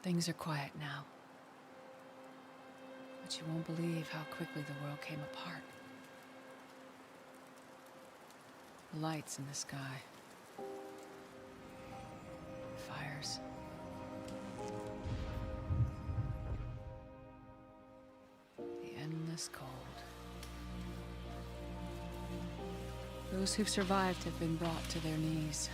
Things are quiet now. But you won't believe how quickly the world came apart. The lights in the sky. Fires. The endless cold. Those who've survived have been brought to their knees.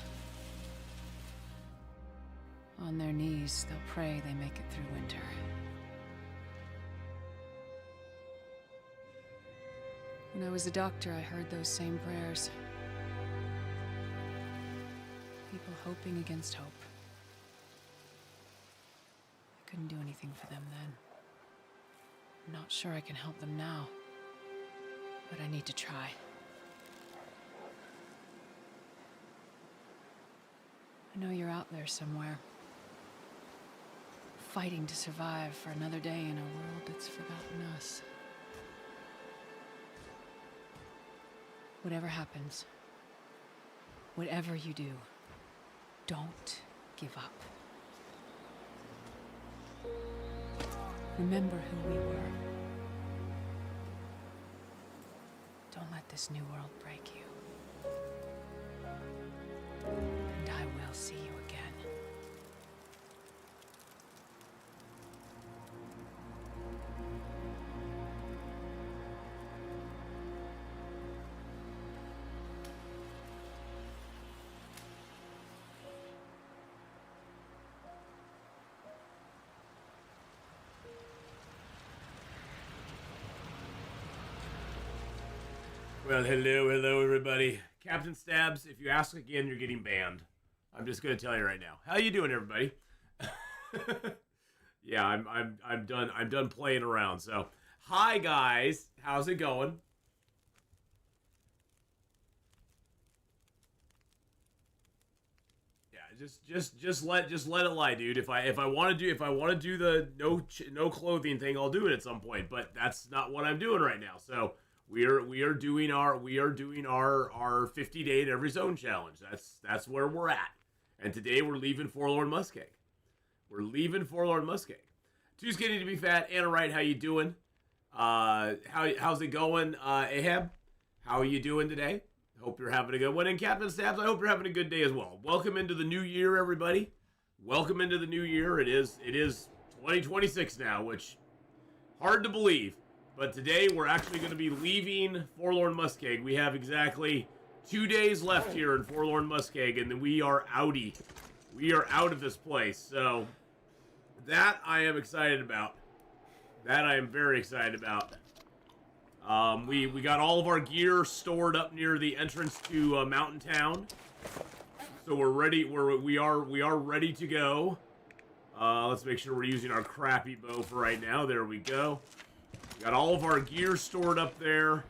On their knees, they'll pray they make it through winter. When I was a doctor, I heard those same prayers. People hoping against hope. I couldn't do anything for them then. I'm not sure I can help them now, but I need to try. I know you're out there somewhere, fighting to survive for another day in a world that's forgotten us. Whatever happens, whatever you do, don't give up. Remember who we were. Don't let this new world break you. And I will see you again. Well, hello, everybody. Captain Stabs, if you ask again, you're getting banned. I'm just gonna tell you right now. How you doing, everybody? Yeah, I'm done. I'm done playing around. So, hi guys, how's it going? Yeah, just let it lie, dude. If I want to do the no clothing thing, I'll do it at some point. But that's not what I'm doing right now. So. We are doing our 50-day in every zone challenge. That's where we're at. And today we're leaving Forlorn Muskeg. We're leaving Forlorn Muskeg. Too skinny to be fat. Anna Wright, how you doing? How's it going? Ahab, how are you doing today? Hope you're having a good one. And Captain Stabs, I hope you're having a good day as well. Welcome into the new year, everybody. Welcome into the new year. It is 2026 now, which hard to believe. But today, we're actually going to be leaving Forlorn Muskeg. We have exactly 2 days left here in Forlorn Muskeg, and then we are outie. We are out of this place. So, that I am excited about. That I am very excited about. We got all of our gear stored up near the entrance to Mountain Town. So we're ready. We are ready to go. Let's make sure we're using our crappy bow for right now. There we go. Got all of our gear stored up there.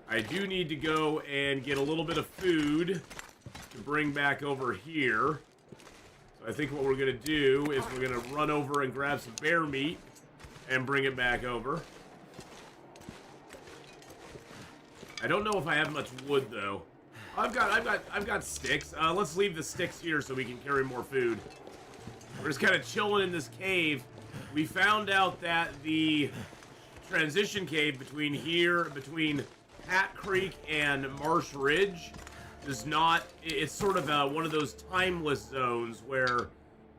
I do need to go and get a little bit of food to bring back over here. So I think what we're going to do is we're going to run over and grab some bear meat and bring it back over. I don't know if I have much wood though. I've got sticks. Let's leave the sticks here so we can carry more food. We're just kind of chilling in this cave. We found out that the transition cave between Hat Creek and Marsh Ridge does not, it's sort of one of those timeless zones where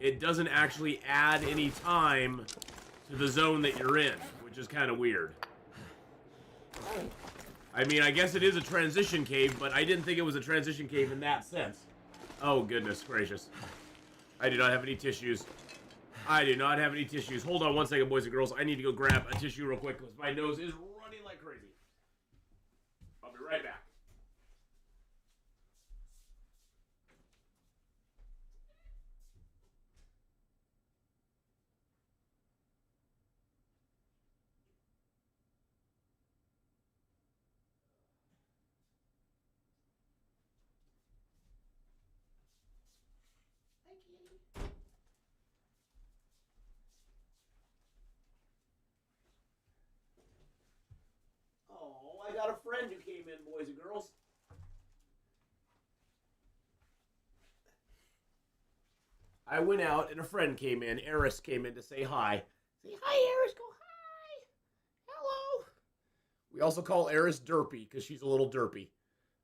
it doesn't actually add any time to the zone that you're in, which is kind of weird. I mean, I guess it is a transition cave, but I didn't think it was a transition cave in that sense. Oh, goodness gracious. I do not have any tissues. I do not have any tissues. Hold on one second, boys and girls. I need to go grab a tissue real quick because my nose is running like crazy. I'll be right back. I got a friend who came in, boys and girls. I went out and a friend came in. Eris came in to say hi. Say hi, Eris. Go hi. Hello. We also call Eris Derpy because she's a little derpy,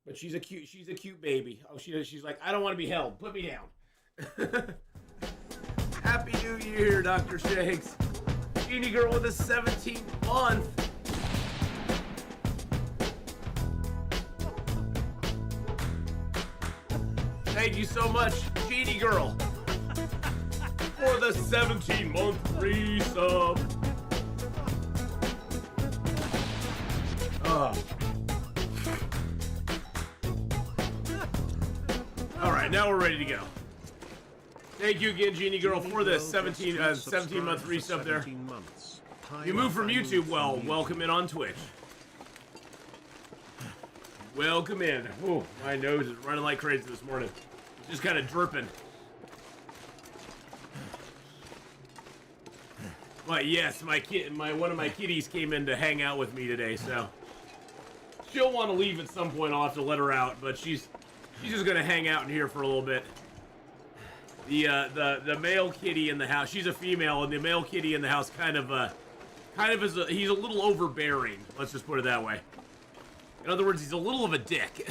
but she's a cute baby. Oh, she's like, I don't want to be held. Put me down. Happy New Year, Dr. Shanks. Genie girl with a 17th month. Thank you so much, Genie girl, for the 17-month resub. All right, now we're ready to go. Thank you again, Genie girl, for the 17-month resub there. You moved from YouTube. Well, welcome in on Twitch. Welcome in. Oh, my nose is running like crazy this morning. It's just kind of dripping. But yes, one of my kitties came in to hang out with me today, so she'll want to leave at some point. I'll have to let her out, but she's just gonna hang out in here for a little bit. The male kitty in the house, she's a female, and the male kitty in the house kind of is he's a little overbearing. Let's just put it that way. In other words, he's a little of a dick.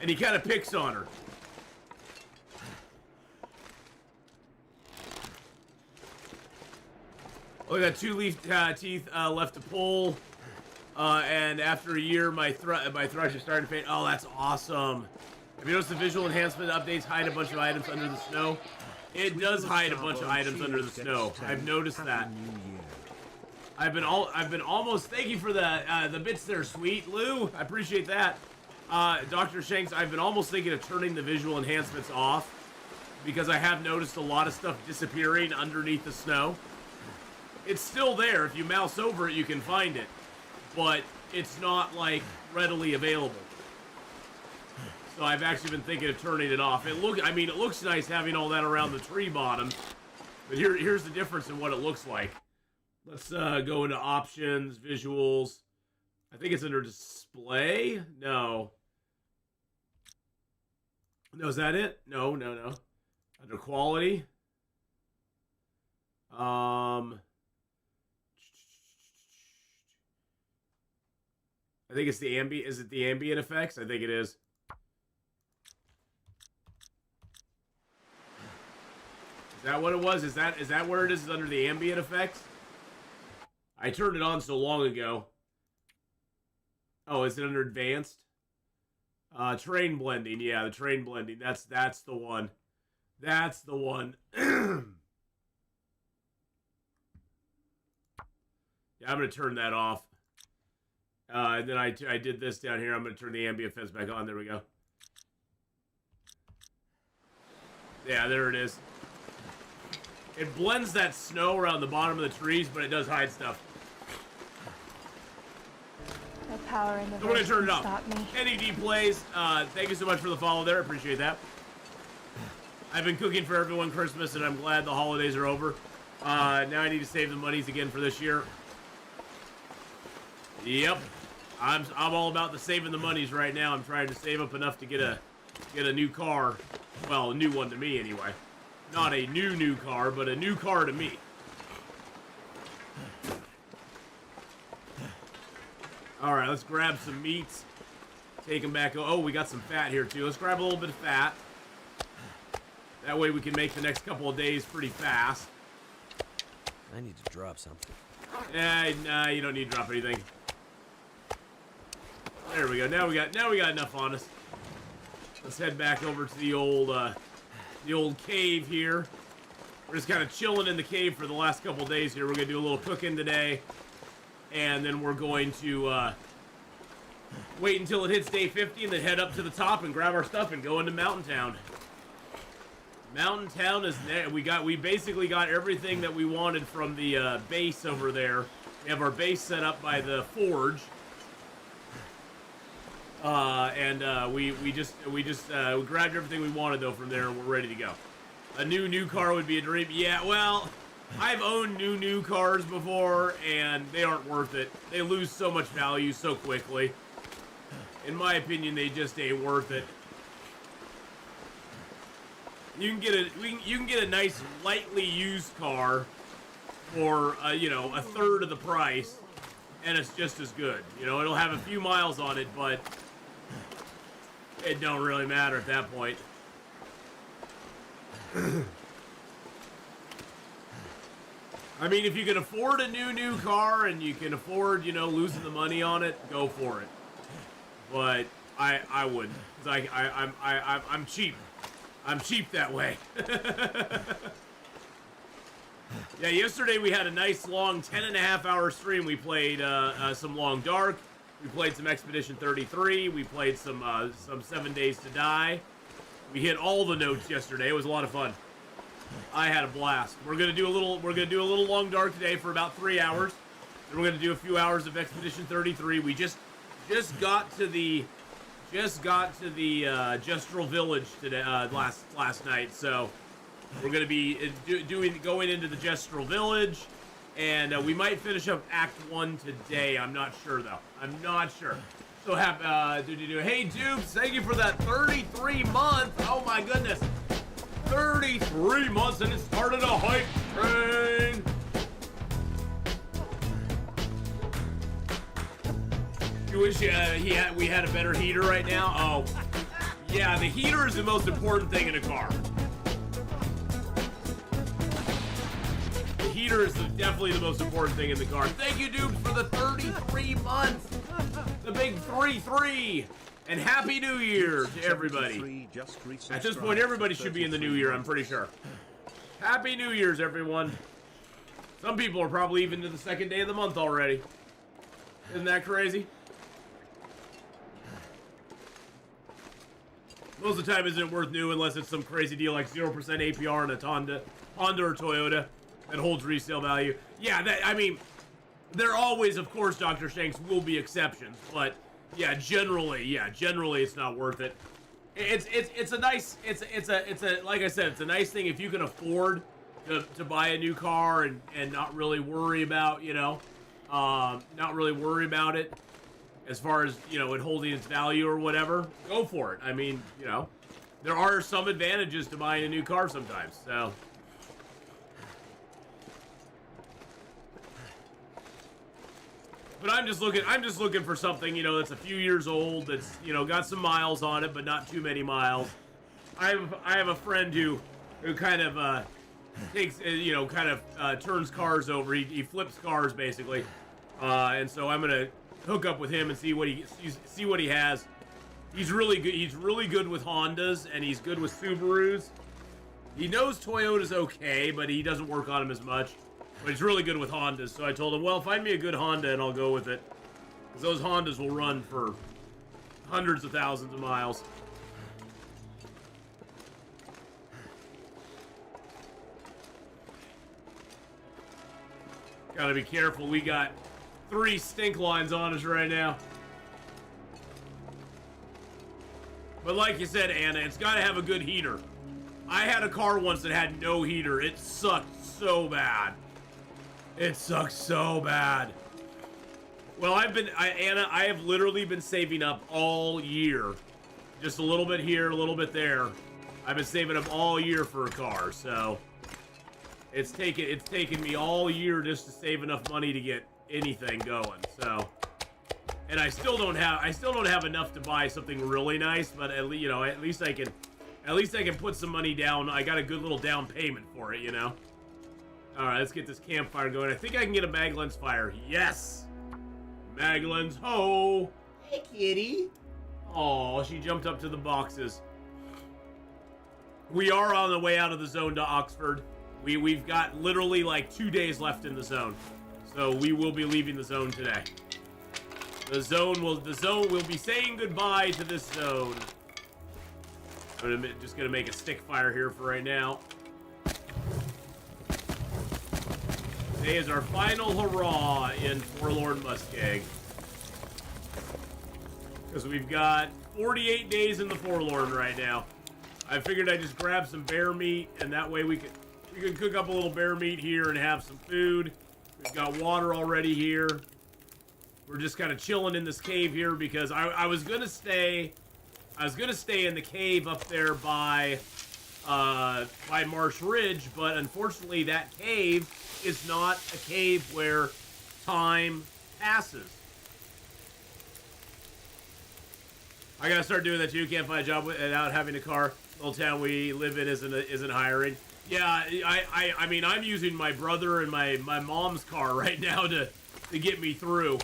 And he kind of picks on her. Oh, I got 2 leaf teeth left to pull. And after a year, my thrush is starting to fade. Oh, that's awesome. Have you noticed the visual enhancement updates hide a bunch of items under the snow? It does hide a bunch of items under the snow. I've noticed that. I've been almost. Thank you for the bits there, sweet Lou. I appreciate that. Dr. Shanks, I've been almost thinking of turning the visual enhancements off because I have noticed a lot of stuff disappearing underneath the snow. It's still there. If you mouse over it, you can find it, but it's not like readily available. So I've actually been thinking of turning it off. It looks nice having all that around the tree bottom, but here's the difference in what it looks like. Let's go into options, visuals. I think it's under display. No. No, is that it? No. Under quality. I think it's the ambient. Is it the ambient effects? I think it is. Is that what it was? Is that where it is? Is under the ambient effects? I turned it on so long ago. Oh, is it under advanced? Terrain blending. Yeah, the terrain blending. That's the one. That's the one. Yeah, I'm gonna turn that off. And then I did this down here. I'm gonna turn the ambient effects back on. There we go. Yeah, there it is. It blends that snow around the bottom of the trees, but it does hide stuff. The power in the So we're gonna turn it off. stop me. NED plays. Thank you so much for the follow there. Appreciate that. I've been cooking for everyone Christmas, and I'm glad the holidays are over. Now I need to save the monies again for this year. Yep, I'm all about the saving the monies right now. I'm trying to save up enough to get a new car. Well, a new one to me anyway. Not a new car, but a new car to me. All right, let's grab some meats. Take them back. Oh, we got some fat here too. Let's grab a little bit of fat. That way we can make the next couple of days pretty fast. I need to drop something. Nah, you don't need to drop anything. There we go. Now we got enough on us. Let's head back over to the old cave here. We're just kind of chilling in the cave for the last couple days here. We're gonna do a little cooking today, and then we're going to wait until it hits day 50 and then head up to the top and grab our stuff and go into Mountain Town. Mountain Town is there. We basically got everything that we wanted from the base over there. We have our base set up by the forge, and we just grabbed everything we wanted though from there, and we're ready to go. A new car would be a dream. Yeah, well, I've owned new cars before, and they aren't worth it. They lose so much value so quickly. In my opinion, they just ain't worth it. You can get a nice lightly used car for you know, a third of the price, and it's just as good. You know, it'll have a few miles on it, but it don't really matter at that point. I mean, if you can afford a new car and you can afford, you know, losing the money on it, go for it. But I wouldn't. 'Cause I'm cheap. I'm cheap that way. Yeah, yesterday we had a nice long 10.5-hour stream. We played some Long Dark. We played some Expedition 33. We played some 7 Days to Die. We hit all the notes yesterday. It was a lot of fun. I had a blast. We're gonna do a little Long Dark today for about 3 hours. Then we're gonna do a few hours of Expedition 33. We just got to the Gestural Village today last night. So we're gonna be going into the Gestural Village, and we might finish up Act 1 today. I'm not sure though. I'm not sure. So hey Dupes, thank you for that 33 months. Oh my goodness. 33 months and it started a hype train. You wish we had a better heater right now? Oh, yeah, the heater is the most important thing in a car. The heater is definitely the most important thing in the car. Thank you, dudes, for the 33 months. The big 3-3. And Happy New Year to everybody. At this point, everybody should be in the new year, I'm pretty sure. Happy New Year's, everyone. Some people are probably even to the second day of the month already. Isn't that crazy? Most of the time, isn't worth new unless it's some crazy deal like 0% APR and a Honda or Toyota that holds resale value. Yeah, I mean, there always, of course, Dr. Shanks will be exceptions, but yeah, generally it's not worth it. It's a nice, like I said, it's a nice thing if you can afford to buy a new car and not really worry about, you know, not really worry about it as far as, you know, it holding its value or whatever. Go for it. I mean, you know, there are some advantages to buying a new car sometimes, so. But I'm just looking for something, you know, that's a few years old, that's, you know, got some miles on it, but not too many miles. I have a friend who kind of takes, you know, kind of turns cars over. He flips cars basically, and so I'm gonna hook up with him and see what he has. He's really good. He's really good with Hondas and he's good with Subarus. He knows Toyota's okay, but he doesn't work on them as much. But he's really good with Hondas, so I told him, well, find me a good Honda and I'll go with it. Because those Hondas will run for hundreds of thousands of miles. Gotta be careful, we got 3 stink lines on us right now. But like you said, Anna, it's gotta have a good heater. I had a car once that had no heater. It sucked so bad. It sucks so bad. Well, Anna, I have literally been saving up all year. Just a little bit here, a little bit there. I've been saving up all year for a car, so it's taken me all year just to save enough money to get anything going. So, and I still don't have enough to buy something really nice, but at least I can put some money down. I got a good little down payment for it, you know. All right, let's get this campfire going. I think I can get a mag lens fire. Yes! Mag lens, ho! Hey, kitty. Oh, she jumped up to the boxes. We are on the way out of the zone to Oxford. We've got literally like 2 days left in the zone. So we will be leaving the zone today. The zone will be saying goodbye to this zone. I'm just gonna make a stick fire here for right now. Today is our final hurrah in Forlorn Muskeg. Because we've got 48 days in the Forlorn right now. I figured I'd just grab some bear meat, and that way we could cook up a little bear meat here and have some food. We've got water already here. We're just kind of chilling in this cave here because I was gonna stay in the cave up there by by Marsh Ridge, but unfortunately that cave is not a cave where time passes. I gotta start doing that too. Can't find a job without having a car. Little town we live in isn't hiring. Yeah, I mean, I'm using my brother and my mom's car right now to get me through.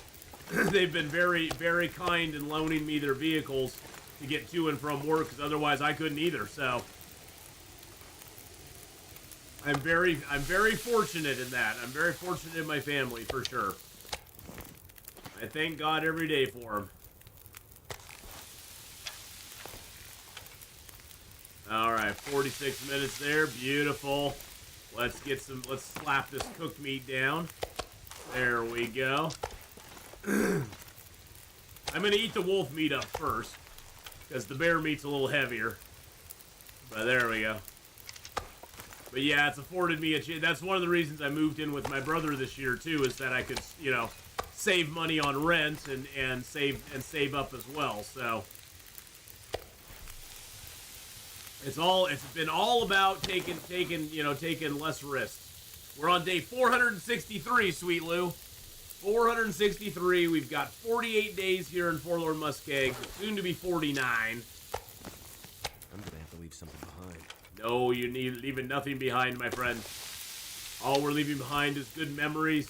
They've been very, very kind in loaning me their vehicles to get to and from work, because otherwise I couldn't either. So I'm very fortunate in that. I'm very fortunate in my family, for sure. I thank God every day for them. All right, 46 minutes there. Beautiful. Let's slap this cooked meat down. There we go. I'm going to eat the wolf meat up first, because the bear meat's a little heavier. But there we go. But yeah, it's afforded me a chance. That's one of the reasons I moved in with my brother this year, too, is that I could, you know, save money on rent and save up as well, so... It's been all about taking less risks. We're on day 463, Sweet Lou. 463. We've got 48 days here in Forlorn, Muskeg. Soon to be 49. I'm gonna have to leave something behind. No, you're leaving nothing behind, my friend. All we're leaving behind is good memories.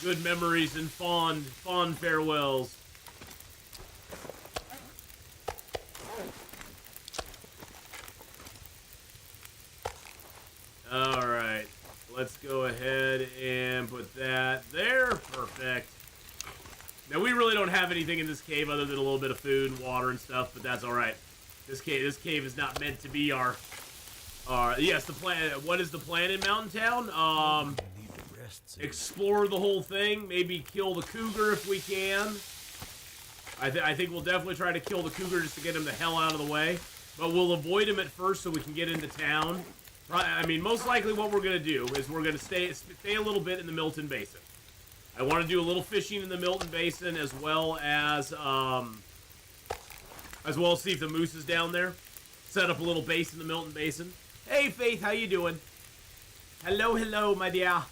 Good memories and fond farewells. Alright, let's go ahead and put that there. Perfect. Now, we really don't have anything in this cave other than a little bit of food and water and stuff, but that's alright. This cave is not meant to be our yes, the plan. What is the plan in Mountain Town? Explore the whole thing, maybe kill the cougar if we can. I think we'll definitely try to kill the cougar just to get him the hell out of the way, but we'll avoid him at first so we can get into town. I mean, most likely what we're going to do is we're going to stay a little bit in the Milton Basin. I want to do a little fishing in the Milton Basin as well as see if the moose is down there. Set up a little base in the Milton Basin. Hey, Faith, how you doing? Hello, my dear.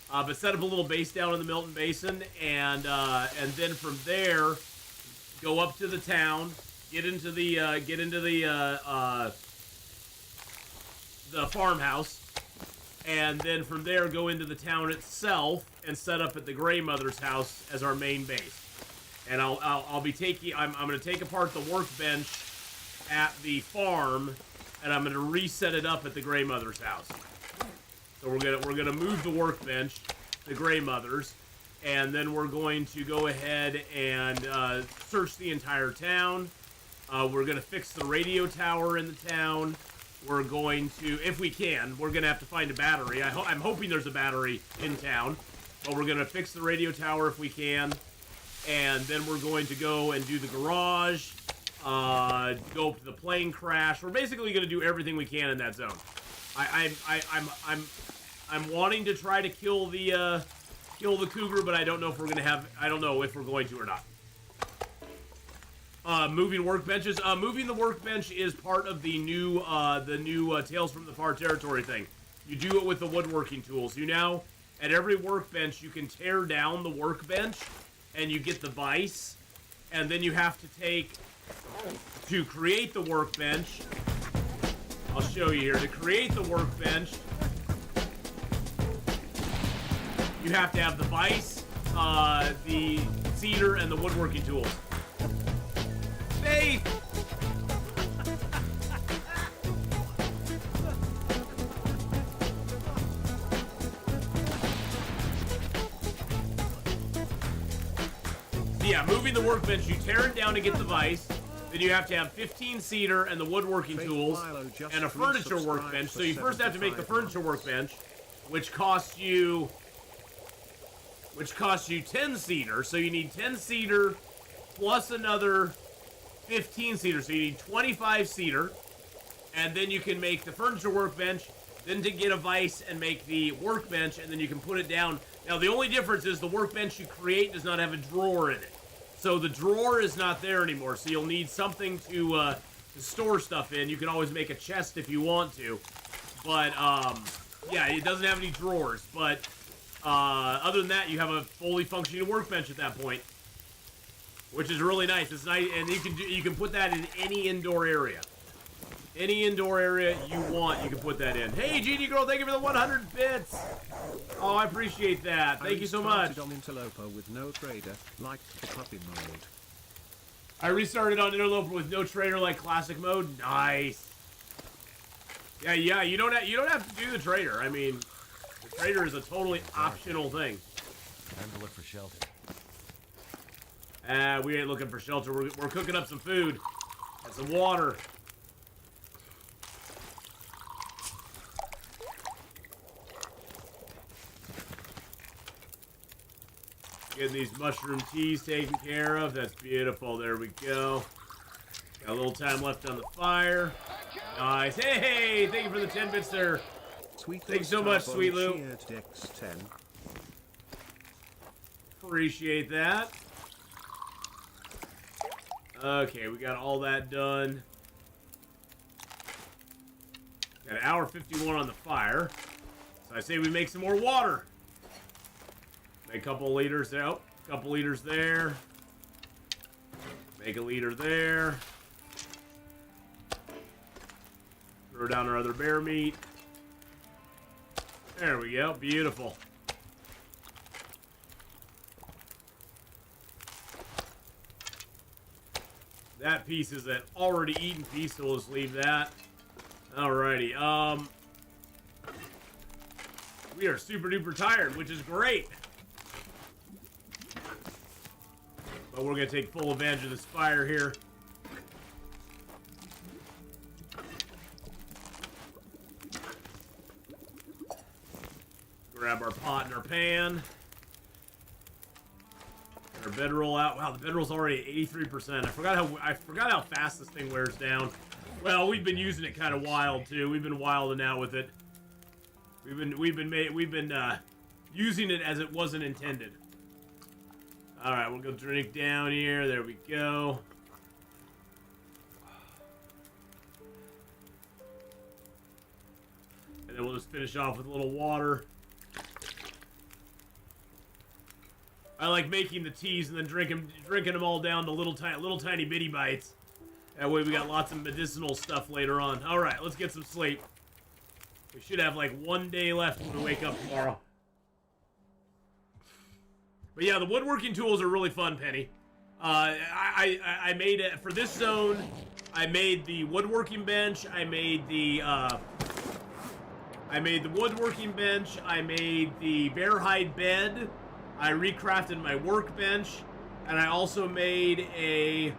But set up a little base down in the Milton Basin, and then from there, go up to the town, get into the farmhouse, and then from there go into the town itself and set up at the Grey Mother's house as our main base. And I'm going to take apart the workbench at the farm, and I'm going to reset it up at the Grey Mother's house. So we're gonna move the workbench, the Grey Mother's, and then we're going to go ahead and search the entire town. We're gonna fix the radio tower in the town. We're going to, if we can, we're going to have to find a battery. I'm hoping there's a battery in town, but we're going to fix the radio tower if we can. And then we're going to go and do the garage, go to the plane crash. We're basically going to do everything we can in that zone. I'm wanting to try to kill the cougar, but I don't know if we're going to or not. Moving workbenches. Moving the workbench is part of the new Tales from the Far Territory thing. You do it with the woodworking tools. You now, at every workbench, you can tear down the workbench, and you get the vise, and then you have to create the workbench. I'll show you here. To create the workbench, you have to have the vise, the cedar, and the woodworking tools. Faith! Yeah, moving the workbench, you tear it down to get the vise, then you have to have 15 cedar and the woodworking tools, and a furniture workbench. So you first have to make the furniture workbench, which costs you 10 cedar, so you need 10 cedar plus another 15 cedar, so you need 25 cedar, and then you can make the furniture workbench, then to get a vise and make the workbench, and then you can put it down. Now, the only difference is the workbench you create does not have a drawer in it, so the drawer is not there anymore, so you'll need something to to store stuff in. You can always make a chest if you want to. But, yeah, it doesn't have any drawers. But, other than that, you have a fully functioning workbench at that point. Which is really nice. It's nice, and you can put that in any indoor area. Any indoor area you want, you can put that in. Hey, Genie Girl, thank you for the 100 bits. Oh, I appreciate that. Thank you so much. On Interloper with no trader, like the puppy mode. I restarted on Interloper with no trader, like classic mode. Nice. Yeah. You don't have to do the trader. I mean, the trader is a totally optional thing. Time to look for shelter. We ain't looking for shelter. We're cooking up some food and some water. Getting these mushroom teas taken care of. That's beautiful. There we go. Got a little time left on the fire. Nice. Hey, thank you for the 10 bits there. Thanks so much, Sweet Lou. Appreciate that. Okay, we got all that done. Got an hour 51 on the fire. So I say we make some more water. Make a couple liters there. Oh, a couple liters there. Make a liter there. Throw down our other bear meat. There we go. Beautiful. That piece is an already eaten piece, so we'll just leave that. Alrighty. We are super duper tired, which is great. But we're gonna take full advantage of this fire here. Grab our pot and our pan. Get our bedroll out. Wow, the bedroll's already at 83%. I forgot how fast this thing wears down. Well, we've been using it kind of wild too. We've been wilding out with it. We've been using it as it wasn't intended. All right, we'll go drink down here. There we go. And then we'll just finish off with a little water. I like making the teas and then drinking them all down to little tiny bitty bites. That way we got lots of medicinal stuff later on. All right, let's get some sleep. We should have like 1 day left when we wake up tomorrow. But yeah, the woodworking tools are really fun, Penny. I made it for this zone. I made the woodworking bench. I made the woodworking bench. I made the bear hide bed. I recrafted my workbench, and I also made a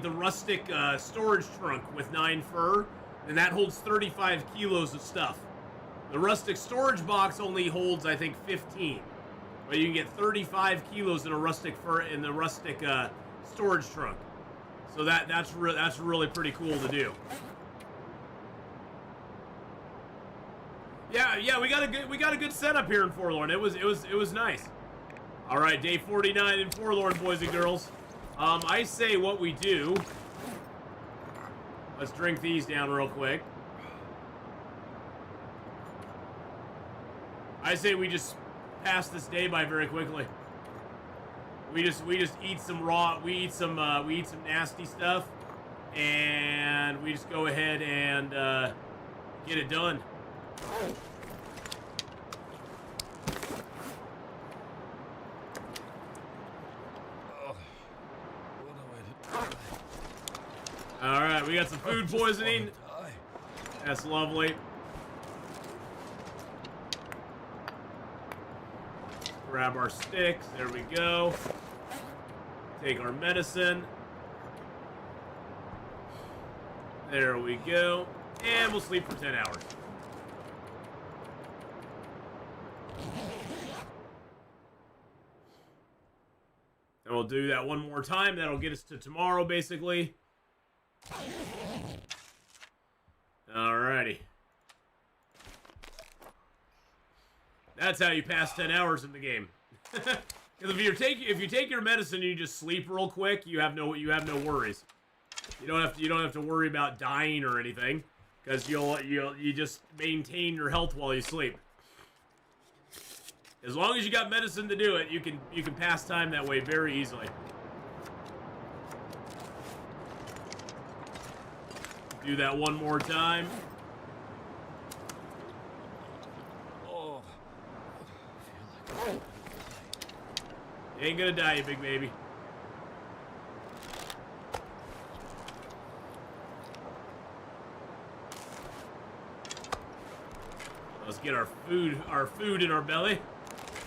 the rustic storage trunk with 9 fur, and that holds 35 kilos of stuff. The rustic storage box only holds, I think, 15, but you can get 35 kilos in a rustic storage trunk. So that's really pretty cool to do. Yeah, we got a good setup here in Forlorn. It was nice. All right, day 49 in Forlorn, boys and girls. I say what we do. Let's drink these down real quick. I say we just pass this day by very quickly. We just eat some nasty stuff, and we just go ahead and get it done. All right, we got some food poisoning. That's lovely. Grab our sticks. There we go. Take our medicine. There we go. And we'll sleep for 10 hours. And we'll do that one more time. That'll get us to tomorrow, basically. Alrighty. That's how you pass 10 hours in the game. Because if you take your medicine and you just sleep real quick, you have no worries. You don't have to worry about dying or anything, because you just maintain your health while you sleep. As long as you got medicine to do it, you can pass time that way very easily. Do that one more time. Oh. You ain't gonna die, you big baby. Let's get our food in our belly.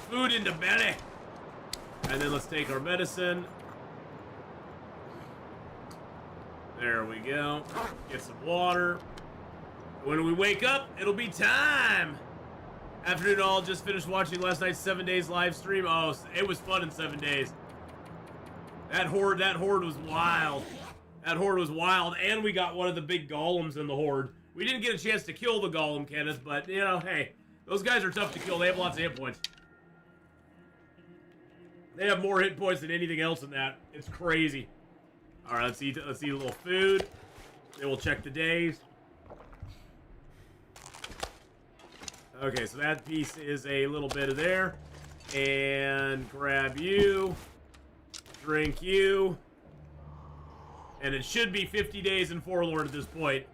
Food in the belly. And then let's take our medicine. There we go. Get some water. When we wake up, it'll be time. Afternoon all, just finished watching last night's 7 Days live stream. Oh, it was fun in 7 days. That horde was wild. That horde was wild, and we got one of the big golems in the horde. We didn't get a chance to kill the golem, Kenneth, but, you know, hey, those guys are tough to kill. They have lots of hit points. They have more hit points than anything else in that. It's crazy. All right, let's eat a little food. Then we'll check the days. Okay, so that piece is a little bit of there. And grab you. Drink you. And it should be 50 days in Forlorn at this point.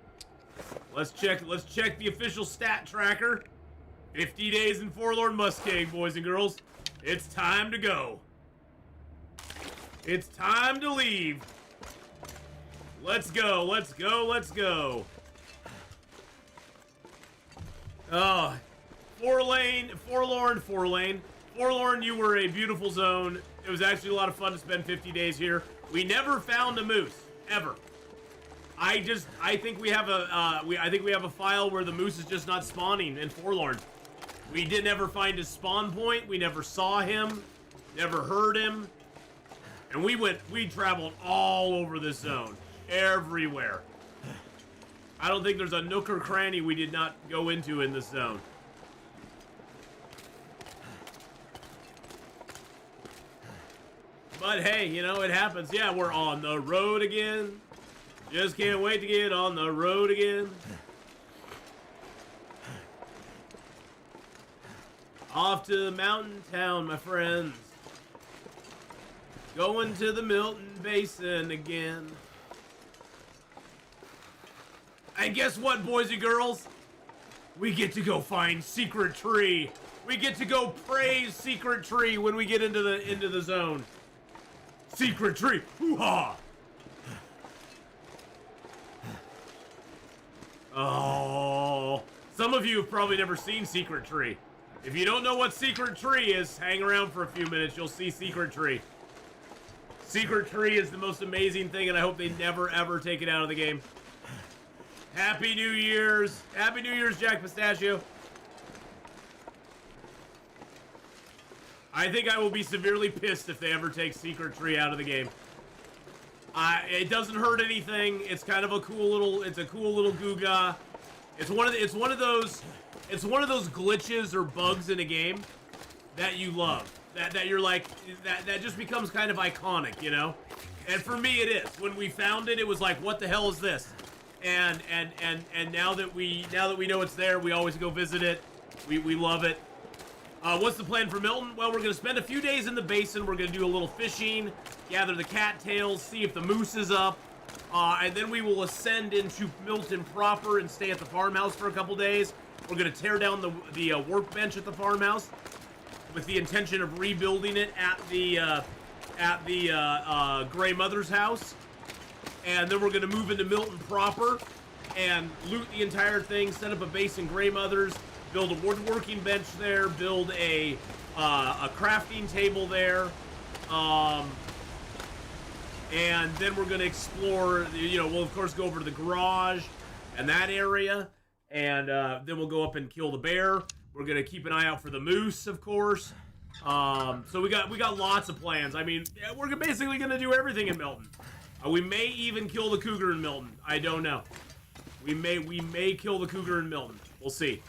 Let's check the official stat tracker. 50 days in Forlorn Muskeg, boys and girls. It's time to go. It's time to leave. Let's go, let's go, let's go. Oh, Forlorn. Forlorn, you were a beautiful zone. It was actually a lot of fun to spend 50 days here. We never found a moose, ever. I think we have a file where the moose is just not spawning in Forlorn. We didn't ever find his spawn point. We never saw him, never heard him. And we traveled all over this zone. Everywhere. I don't think there's a nook or cranny we did not go into in this zone. But hey, you know, it happens. Yeah, we're on the road again. Just can't wait to get on the road again. Off to the mountain town, my friends. Going to the Milton Basin again. And guess what, boys and girls? We get to go find Secret Tree. We get to go praise Secret Tree when we get into the zone. Secret Tree. Hoo-ha! Oh, some of you have probably never seen Secret Tree. If you don't know what Secret Tree is, hang around for a few minutes. You'll see Secret Tree. Secret Tree is the most amazing thing, and I hope they never, ever take it out of the game. Happy New Year's. Happy New Year's, Jack Pistachio. I think I will be severely pissed if they ever take Secret Tree out of the game. It doesn't hurt anything. It's kind of a cool little Googa. It's one of those glitches or bugs in a game that you love. That you're like that just becomes kind of iconic, you know? And for me it is. When we found it, it was like, what the hell is this? And now that we know it's there, we always go visit it. We love it. What's the plan for Milton? Well, we're gonna spend a few days in the basin. We're gonna do a little fishing, gather the cattails, see if the moose is up, and then we will ascend into Milton proper and stay at the farmhouse for a couple days. We're gonna tear down the workbench at the farmhouse with the intention of rebuilding it at the Grey Mother's house, and then we're gonna move into Milton proper and loot the entire thing, set up a base in Grey Mother's, build a woodworking bench there, build a crafting table there, and then we're gonna explore. You know, we'll of course go over to the garage and that area, and then we'll go up and kill the bear. We're gonna keep an eye out for the moose, of course. So we got lots of plans. I mean, we're basically gonna do everything in Milton. We may even kill the cougar in Milton. I don't know. We may kill the cougar in Milton. We'll see.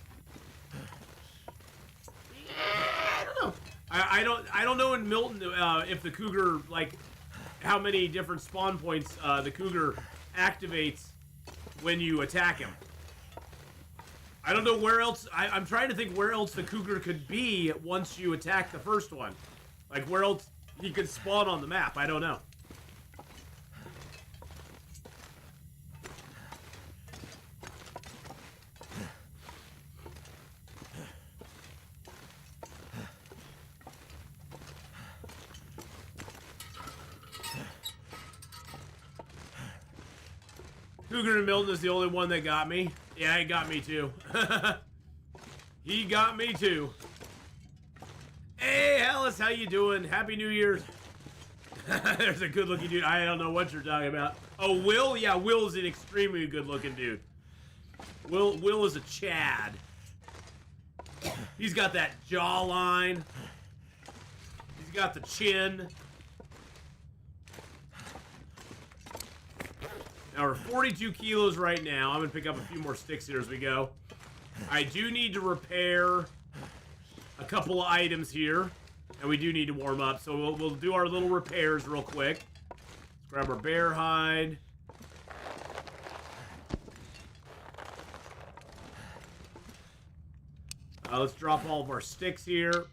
I don't know. I don't know in Milton if the cougar, like, how many different spawn points the cougar activates when you attack him. I don't know where else. I'm trying to think where else the cougar could be once you attack the first one. Like, where else he could spawn on the map. I don't know. Cougar and Milton is the only one that got me. Yeah, he got me too. He got me too. Hey, Alice, how you doing? Happy New Year's. There's a good-looking dude. I don't know what you're talking about. Oh, Will? Yeah, Will is an extremely good-looking dude. Will is a Chad. He's got that jawline. He's got the chin. Now we're 42 kilos right now. I'm gonna pick up a few more sticks here as we go. I do need to repair a couple of items here, and we do need to warm up. So we'll do our little repairs real quick. Let's grab our bear hide. Let's drop all of our sticks here.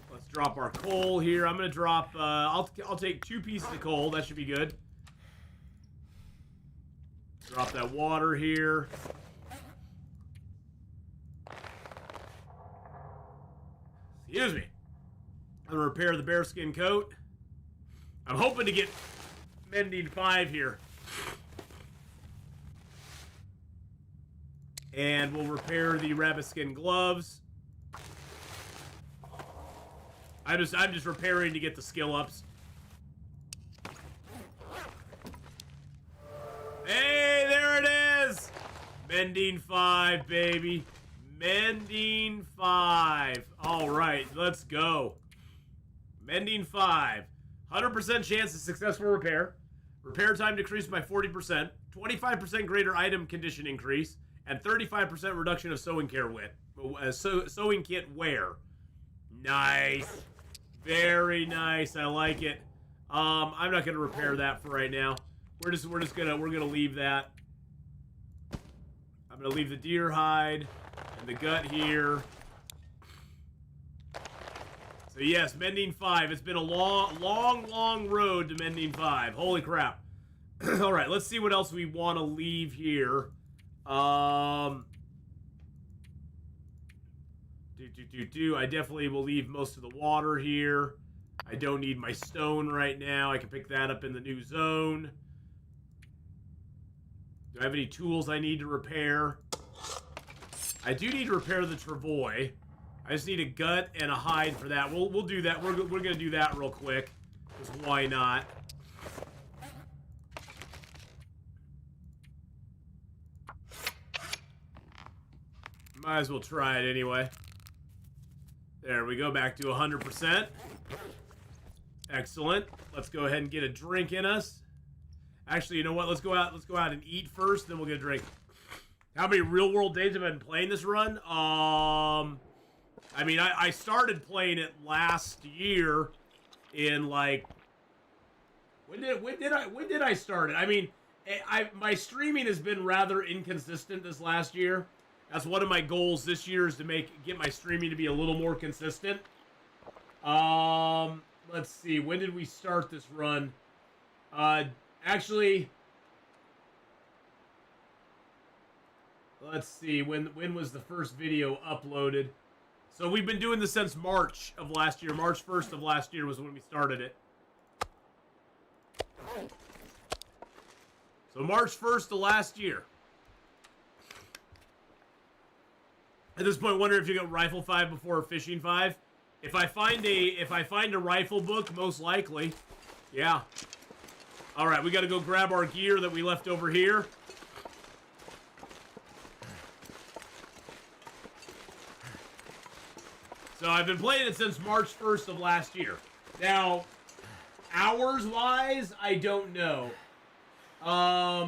Let's drop our coal here. I'm gonna drop. I'll take 2 pieces of coal. That should be good. Drop that water here. Excuse me. I'm gonna repair the bearskin coat. I'm hoping to get mending 5 here. And we'll repair the rabbit skin gloves. I'm just repairing to get the skill ups. Hey, there it is! Mending 5, baby. Mending 5. Alright, let's go. Mending 5. 100% chance of successful repair. Repair time decreased by 40%. 25% greater item condition increase. And 35% reduction of sewing kit wear. Nice. Very nice. I like it. I'm not gonna repair that for right now. We're gonna leave that. I'm gonna leave the deer hide and the gut here. So yes, mending 5. It's been a long road to mending 5. Holy crap. Alright, let's see what else we want to leave here. I definitely will leave most of the water here. I don't need my stone right now. I can pick that up in the new zone. Do I have any tools I need to repair? I do need to repair the travois. I just need a gut and a hide for that. We'll do that. We're gonna do that real quick. Because why not? Might as well try it anyway. There we go, back to 100%. Excellent. Let's go ahead and get a drink in us. Actually, you know what? Let's go out and eat first, then we'll get a drink. How many real-world days have I been playing this run? I mean, I started playing it last year in, like... When did I start it? I mean, my streaming has been rather inconsistent this last year. That's one of my goals this year is to get my streaming to be a little more consistent. Let's see. When did we start this run? Actually, let's see. When was the first video uploaded? So we've been doing this since March of last year. March 1st of last year was when we started it. So March 1st of last year. At this point, wonder if you got Rifle 5 before Fishing 5. If I find a rifle book, most likely, yeah. All right, we got to go grab our gear that we left over here. So I've been playing it since March 1st of last year. Now, hours-wise, I don't know. I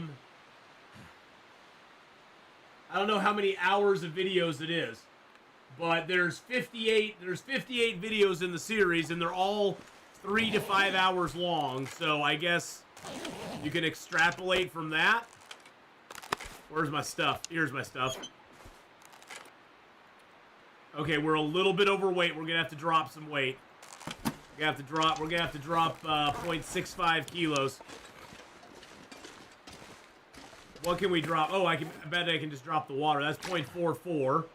don't know how many hours of videos it is. but there's 58 videos in the series, and they're all 3 to 5 hours long. So I guess you can extrapolate from that. Where's my stuff? Here's my stuff. Okay, we're a little bit overweight. We're gonna have to drop some weight. We're gonna have to drop 0.65 kilos. What can we drop? Oh, I bet I can just drop the water. That's 0.44.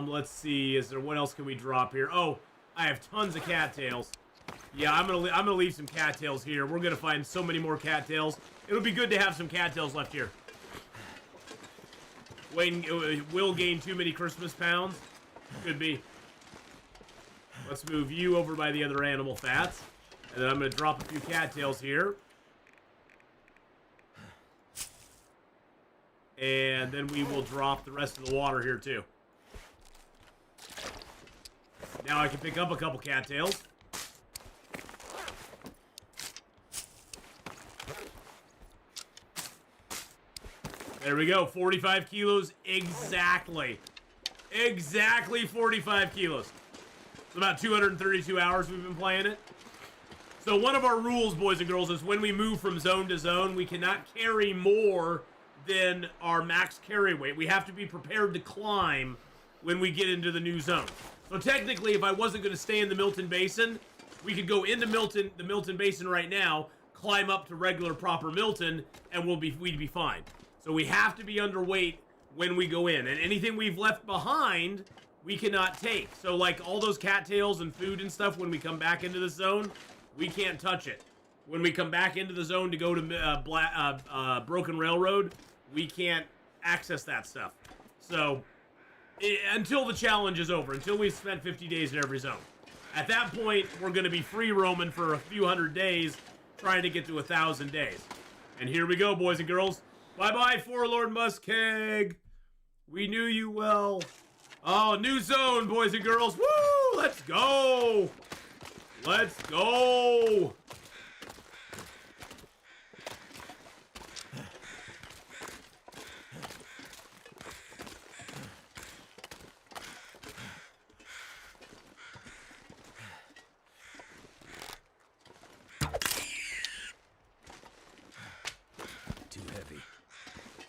Let's see. What else can we drop here? Oh, I have tons of cattails. Yeah, I'm gonna leave some cattails here. We're gonna find so many more cattails. It'll be good to have some cattails left here. Wayne will gain too many Christmas pounds. Could be. Let's move you over by the other animal fats. And then I'm gonna drop a few cattails here. And then we will drop the rest of the water here too. Now I can pick up a couple cattails. There we go, 45 kilos exactly. Exactly 45 kilos. It's about 232 hours we've been playing it. So one of our rules, boys and girls, is when we move from zone to zone, we cannot carry more than our max carry weight. We have to be prepared to climb when we get into the new zone. So technically, if I wasn't going to stay in the Milton Basin, we could go into the Milton Basin right now, climb up to regular proper Milton, and we'd be fine. So we have to be underweight when we go in, and anything we've left behind, we cannot take. So like all those cattails and food and stuff, when we come back into the zone, we can't touch it. When we come back into the zone to go to Broken Railroad, we can't access that stuff. So, until the challenge is over, until we've spent 50 days in every zone. At that point, we're going to be free roaming for a few hundred days, trying to get to 1,000 days. And here we go, boys and girls. Bye-bye, Forlorn Muskeg. We knew you well. Oh, new zone, boys and girls. Woo! Let's go! Let's go!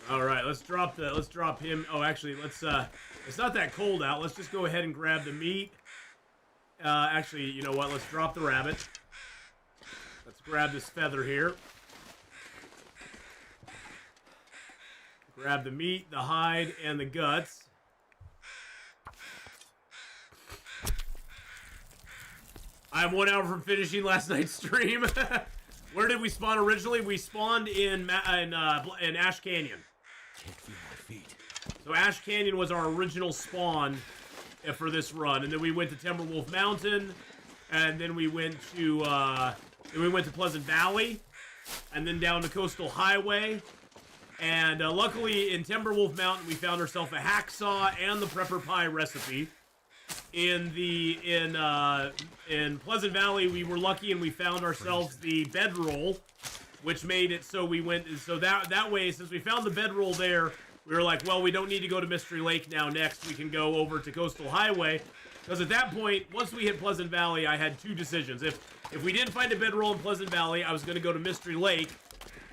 All right, let's drop him. Oh, actually, it's not that cold out. Let's just go ahead and grab the meat. Actually, you know what? Let's drop the rabbit. Let's grab this feather here. Grab the meat, the hide, and the guts. I'm 1 hour from finishing last night's stream. Where did we spawn originally? We spawned in Ash Canyon. Can't feel my feet. So Ash Canyon was our original spawn for this run, and then we went to Timberwolf Mountain, and then we went to Pleasant Valley, and then down to Coastal Highway. And luckily in Timberwolf Mountain we found ourselves a hacksaw and the prepper pie recipe. In Pleasant Valley we were lucky and we found ourselves the bedroll, which made it so we went that way. Since we found the bedroll there, we were like, well, we don't need to go to Mystery Lake now. Next we can go over to Coastal Highway, because at that point, once we hit Pleasant Valley, I had two decisions. If we didn't find a bedroll in Pleasant Valley, I was going to go to Mystery Lake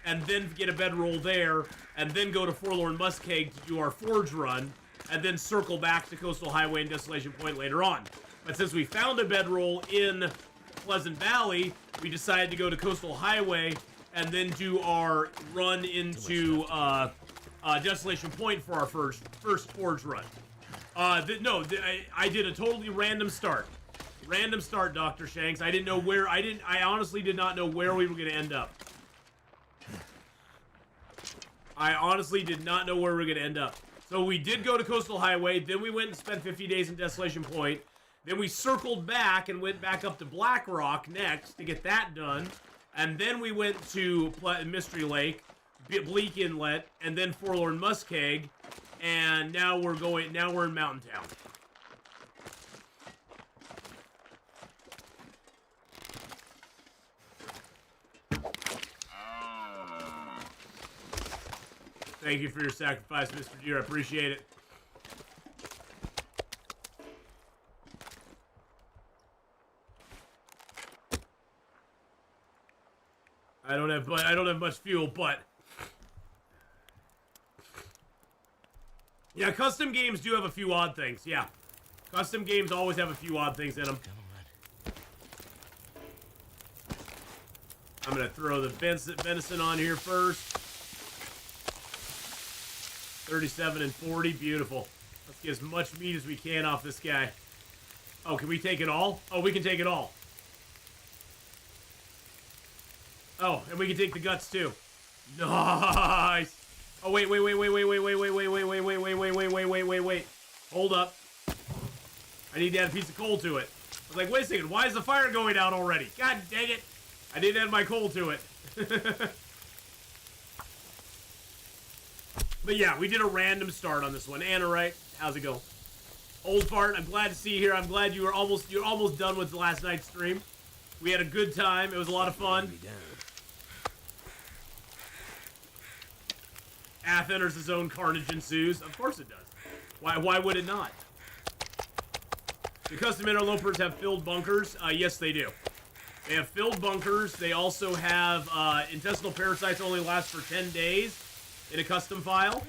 and then get a bedroll there, and then go to Forlorn Muskeg to do our forge run, and then circle back to Coastal Highway and Desolation Point later on. But since we found a bedroll in Pleasant Valley, we decided to go to Coastal Highway and then do our run into Desolation Point for our first forge run. I did a totally random start. Random start, Dr. Shanks. I didn't know where. I honestly did not know where we were going to end up. I honestly did not know where we were going to end up. So we did go to Coastal Highway, then we went and spent 50 days in Desolation Point, then we circled back and went back up to Black Rock next to get that done, and then we went to Mystery Lake, Bleak Inlet, and then Forlorn Muskeg, and now we're in Mountain Town. Thank you for your sacrifice, Mr. Deer. I appreciate it. I don't have much fuel, but yeah, custom games do have a few odd things. Yeah, custom games always have a few odd things in them. I'm gonna throw the venison on here first. 37 and 40, beautiful. Let's get as much meat as we can off this guy. Oh, can we take it all? Oh, we can take it all. Oh, and we can take the guts too. Nice. Oh, wait. Wait. Hold up. I need to add a piece of coal to it. I was like, wait a second, why is the fire going out already? God dang it. I didn't add my coal to it. But yeah, we did a random start on this one. Anna, right? How's it go? Old fart, I'm glad to see you here. I'm glad you're almost done with last night's stream. We had a good time. It was a lot of fun. Ath enters his own carnage ensues. Of course it does. Why would it not? The custom interlopers have filled bunkers. Yes, they do. They have filled bunkers. They also have intestinal parasites only last for 10 days in a custom file.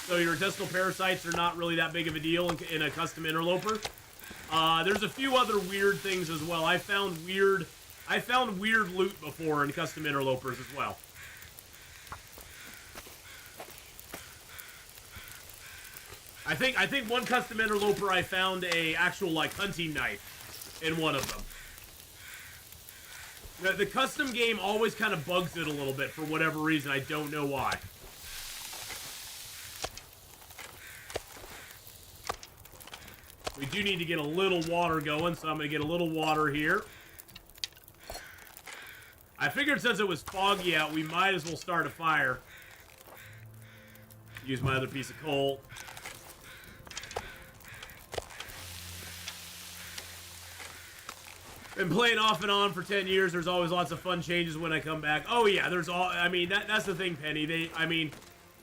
So your intestinal parasites are not really that big of a deal in a custom interloper. There's a few other weird things as well. I found weird loot before in custom interlopers as well. I think one custom interloper I found a actual like hunting knife in one of them. The custom game always kind of bugs it a little bit for whatever reason. I don't know why. We do need to get a little water going, so I'm going to get a little water here. I figured since it was foggy out, we might as well start a fire. Use my other piece of coal. Been playing off and on for 10 years. There's always lots of fun changes when I come back. Oh yeah, I mean, that's the thing, Penny.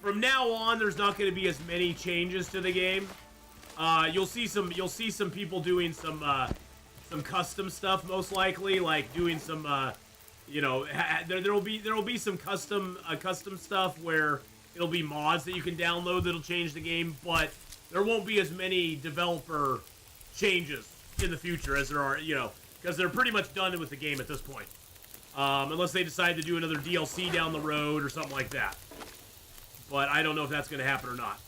From now on, there's not going to be as many changes to the game. You'll see some people doing some custom stuff, most likely, like doing some, there will be some custom stuff where it'll be mods that you can download that'll change the game, but there won't be as many developer changes in the future as there are, because they're pretty much done with the game at this point. Unless they decide to do another DLC down the road or something like that. But I don't know if that's going to happen or not.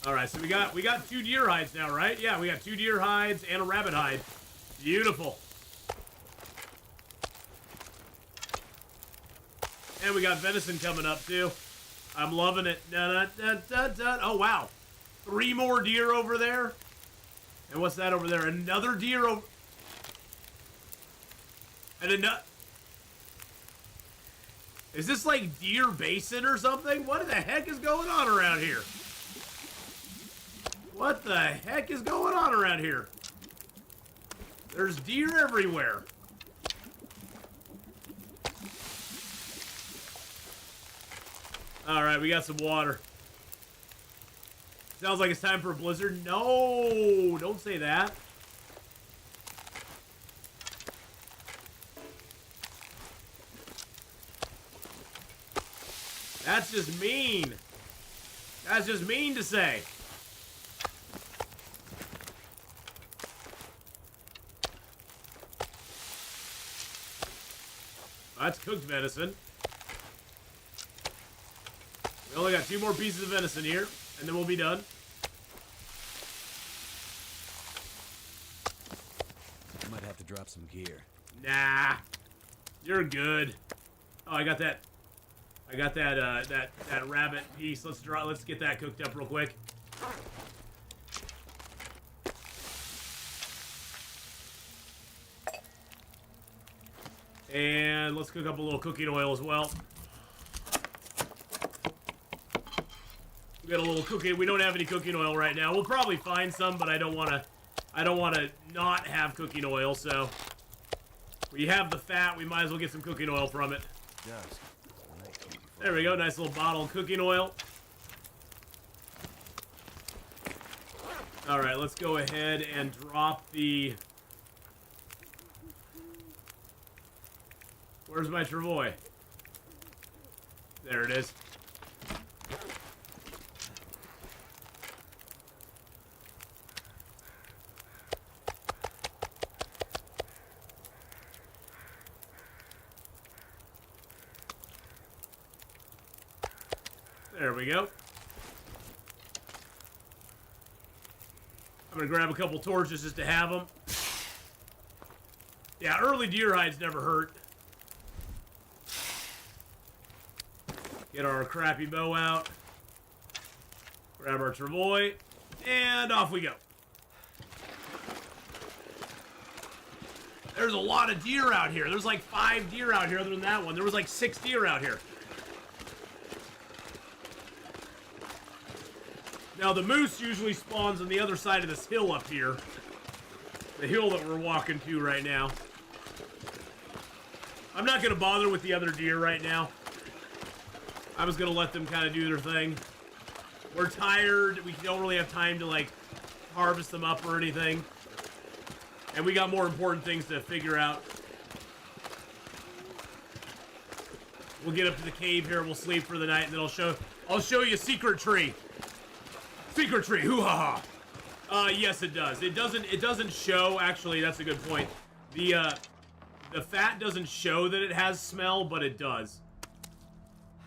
Alright, so we got 2 deer hides now, right? Yeah, we got 2 deer hides and a rabbit hide. Beautiful. And we got venison coming up, too. I'm loving it. Oh, wow. 3 more deer over there. And what's that over there? Another deer over... And another... Is this like Deer Basin or something? What the heck is going on around here? What the heck is going on around here? There's deer everywhere. Alright, we got some water. Sounds like it's time for a blizzard. No, don't say that. That's just mean. That's just mean to say. That's cooked venison. We only got 2 more pieces of venison here, and then we'll be done. Might have to drop some gear. Nah, you're good. Oh, I got that rabbit piece. Let's get that cooked up real quick. And let's cook up a little cooking oil as well. We got a little cooking. We don't have any cooking oil right now. We'll probably find some, but I don't want to not have cooking oil, so We have the fat. We might as well get some cooking oil from it. Dusk. There we go. Nice little bottle of cooking oil. All right, let's go ahead and drop the... Where's my travois? There it is. There we go. I'm gonna grab a couple torches just to have them. Yeah, early deer hides never hurt. Get our crappy bow out. Grab our travois. And off we go. There's a lot of deer out here. There's like 5 deer out here other than that one. There was like 6 deer out here. Now, the moose usually spawns on the other side of this hill up here. The hill that we're walking to right now. I'm not going to bother with the other deer right now. I was going to let them kind of do their thing. We're tired. We don't really have time to, like, harvest them up or anything. And we got more important things to figure out. We'll get up to the cave here. We'll sleep for the night, and then I'll show you a secret tree. Secret tree, hoo-ha-ha. Yes, it does. It doesn't show, actually, that's a good point. The fat doesn't show that it has smell, but it does.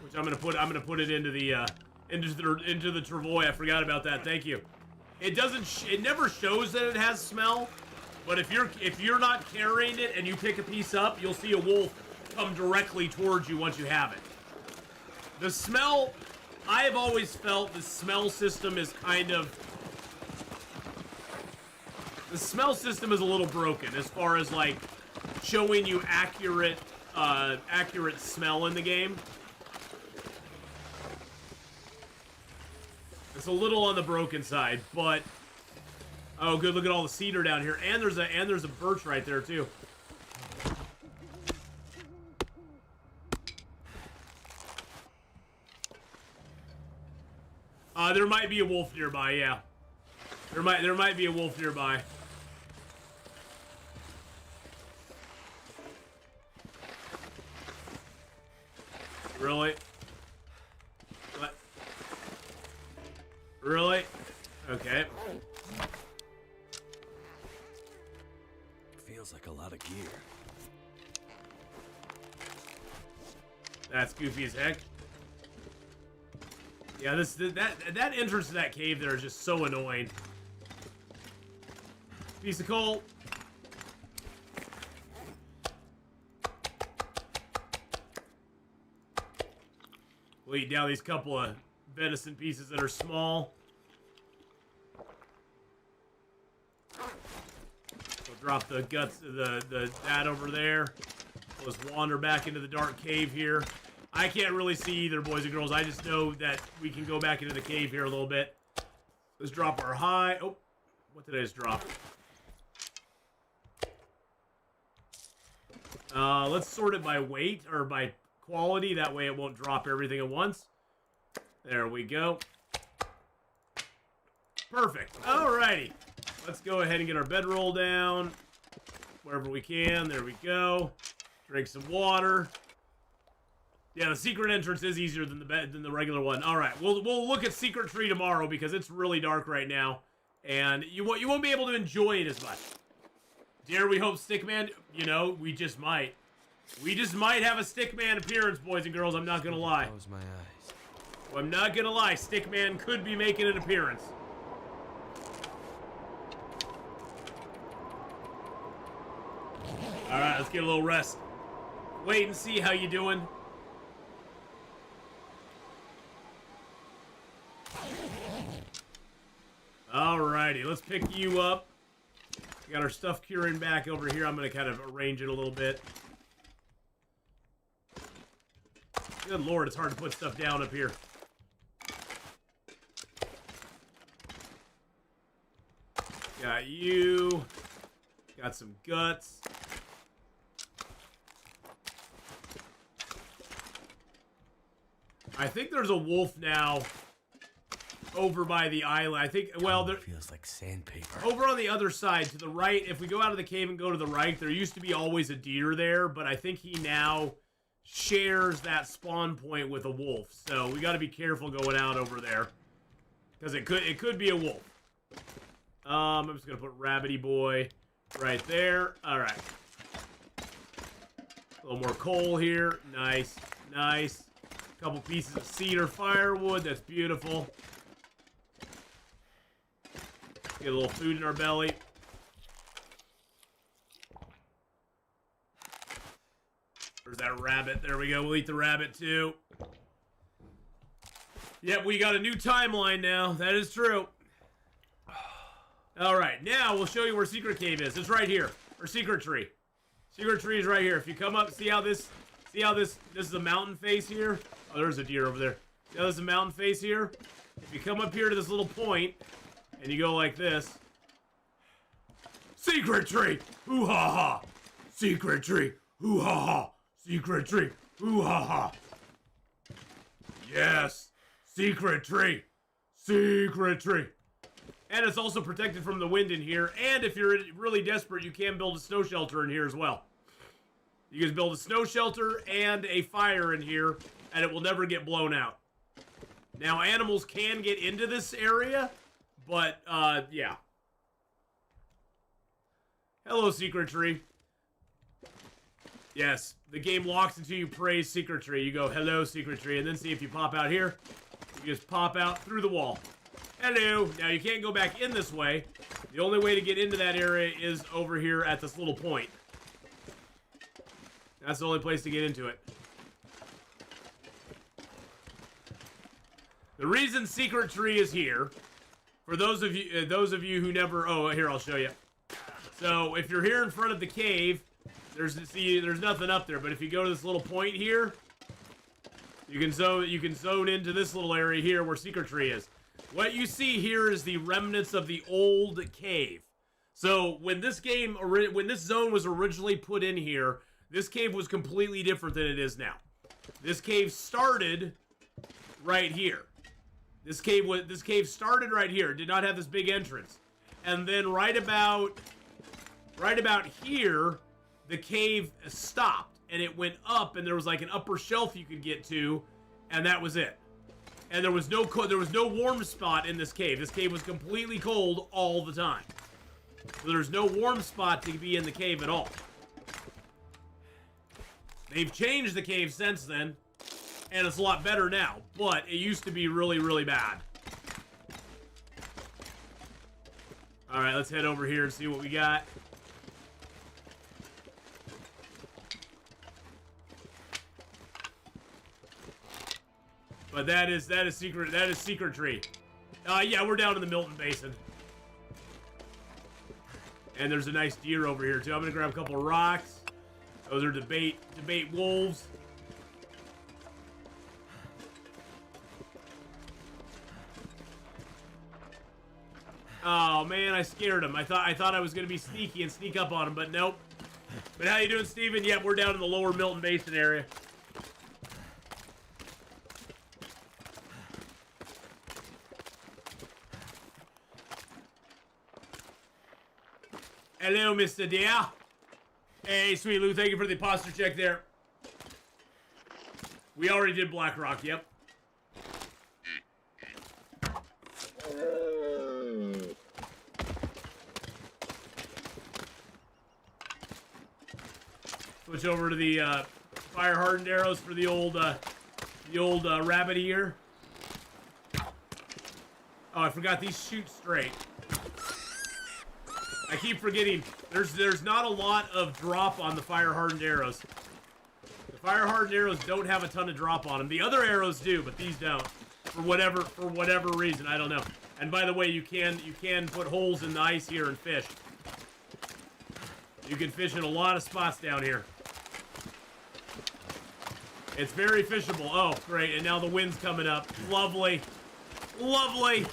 Which I'm gonna put it into the travois. I forgot about that. Thank you. It never shows that it has smell, but if you're not carrying it and you pick a piece up, you'll see a wolf come directly towards you once you have it. The smell, I have always felt the smell system is kind of... The smell system is a little broken as far as, like, showing you accurate smell in the game. It's a little on the broken side, but... Oh, good, look at all the cedar down here. And there's a birch right there, too. There might be a wolf nearby, yeah. There might be a wolf nearby. Really? What? Really? Okay. Feels like a lot of gear. That's goofy as heck. Yeah, that entrance to that cave there is just so annoying. Piece of coal. We'll eat down these couple of venison pieces that are small. We'll drop the guts, that over there. Let's wander back into the dark cave here. I can't really see either, boys and girls. I just know that we can go back into the cave here a little bit. Let's drop our high. Oh, what did I just drop? Let's sort it by weight or by quality. That way it won't drop everything at once. There we go. Perfect. Alrighty. Let's go ahead and get our bedroll down wherever we can. There we go. Drink some water. Yeah, the secret entrance is easier than the regular one. All right, we'll look at Secret Tree tomorrow because it's really dark right now, and you won't be able to enjoy it as much. Dare we hope Stickman? You know, we just might. We just might have a Stickman appearance, boys and girls. I'm not gonna lie. Close my eyes. I'm not gonna lie. Stickman could be making an appearance. All right, let's get a little rest. Wait and see how you doing. Alrighty, let's pick you up. We got our stuff curing back over here. I'm going to kind of arrange it a little bit. Good lord, it's hard to put stuff down up here. Got you. Got some guts. I think there's a wolf now over by the island. I think, well, there feels like sandpaper. over on the other side to the right. If we go out of the cave and go to the right, there used to be always a deer there, but I think he now shares that spawn point with a wolf. So we got to be careful going out over there because it could be a wolf. I'm just gonna put Rabbity Boy right there. All right. A little more coal here. Nice, nice. A couple pieces of cedar firewood. That's beautiful. Get a little food in our belly. There's that rabbit. There we go. We'll eat the rabbit too. Yep, we got a new timeline now. That is true. All right, now we'll show you where Secret Cave is. It's right here. Or Secret Tree. Secret Tree is right here. If you come up, see how this is a mountain face here? Oh, there's a deer over there. See how there's a mountain face here? If you come up here to this little point, and you go like this. Secret Tree! Hoo-ha-ha! Secret Tree! Hoo-ha-ha! Secret Tree! Hoo-ha-ha! Yes! Secret Tree! Secret Tree! And it's also protected from the wind in here. And if you're really desperate, you can build a snow shelter in here as well. You can build a snow shelter and a fire in here, and it will never get blown out. Now, animals can get into this area, but, yeah. Hello, Secret Tree. Yes, the game locks until you praise Secret Tree. You go, hello, Secret Tree, and then see if you pop out here. You just pop out through the wall. Hello. Now, you can't go back in this way. The only way to get into that area is over here at this little point. That's the only place to get into it. The reason Secret Tree is here, for those of you who never, oh, here, I'll show you. So, if you're here in front of the cave, there's nothing up there, but if you go to this little point here, you can zone into this little area here where Secret Tree is. What you see here is the remnants of the old cave. So, when this zone was originally put in here, this cave was completely different than it is now. This cave started right here. This cave started right here. It did not have this big entrance. And then right about here, the cave stopped and it went up, and there was like an upper shelf you could get to, and that was it. And there was no warm spot in this cave. This cave was completely cold all the time. So there's no warm spot to be in the cave at all. They've changed the cave since then, and it's a lot better now, but it used to be really, really bad. All right, let's head over here and see what we got. But that is Secret Tree. Yeah, we're down in the Milton Basin. And there's a nice deer over here too. I'm gonna grab a couple rocks. Those are debate wolves. Oh man, I scared him. I thought I was gonna be sneaky and sneak up on him, but nope. But how you doing, Steven? Yeah, we're down in the lower Milton Basin area. Hello, Mr. Deer. Hey, Sweet Lou, thank you for the posture check there. We already did Black Rock, yep. Switch over to the fire hardened arrows for the old rabbit ear. Oh, I forgot these shoot straight. I keep forgetting there's not a lot of drop on the fire hardened arrows. The fire hardened arrows don't have a ton of drop on them. The other arrows do, but these don't. For whatever reason, I don't know. And by the way, you can put holes in the ice here and fish. You can fish in a lot of spots down here. It's very fishable. Oh, great. And now the wind's coming up. Lovely. Lovely.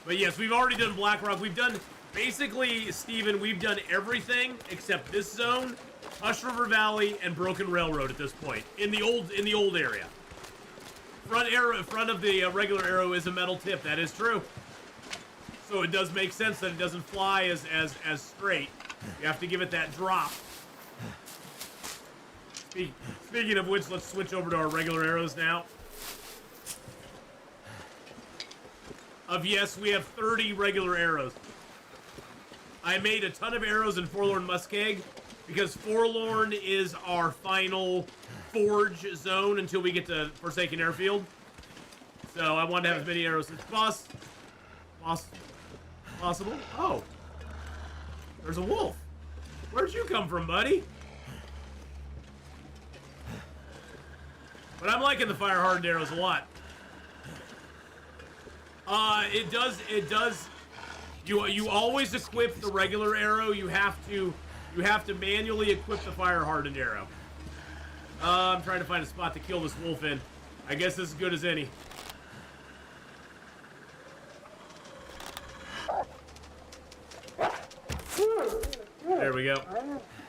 But yes, we've already done Black Rock. We've done, basically, Steven, we've done everything except this zone. Hush River Valley and Broken Railroad at this point in the old area. Front of the regular arrow is a metal tip. That is true. So it does make sense that it doesn't fly as straight. You have to give it that drop. Speaking of which, let's switch over to our regular arrows now. Yes, we have 30 regular arrows. I made a ton of arrows in Forlorn Muskeg because Forlorn is our final forge zone until we get to Forsaken Airfield. So I wanted to have as many arrows as possible. Oh, there's a wolf. Where'd you come from, buddy? But I'm liking the fire hardened arrows a lot. It does. You always equip the regular arrow. You have to manually equip the fire hardened arrow. I'm trying to find a spot to kill this wolf in. I guess it's as good as any. There we go.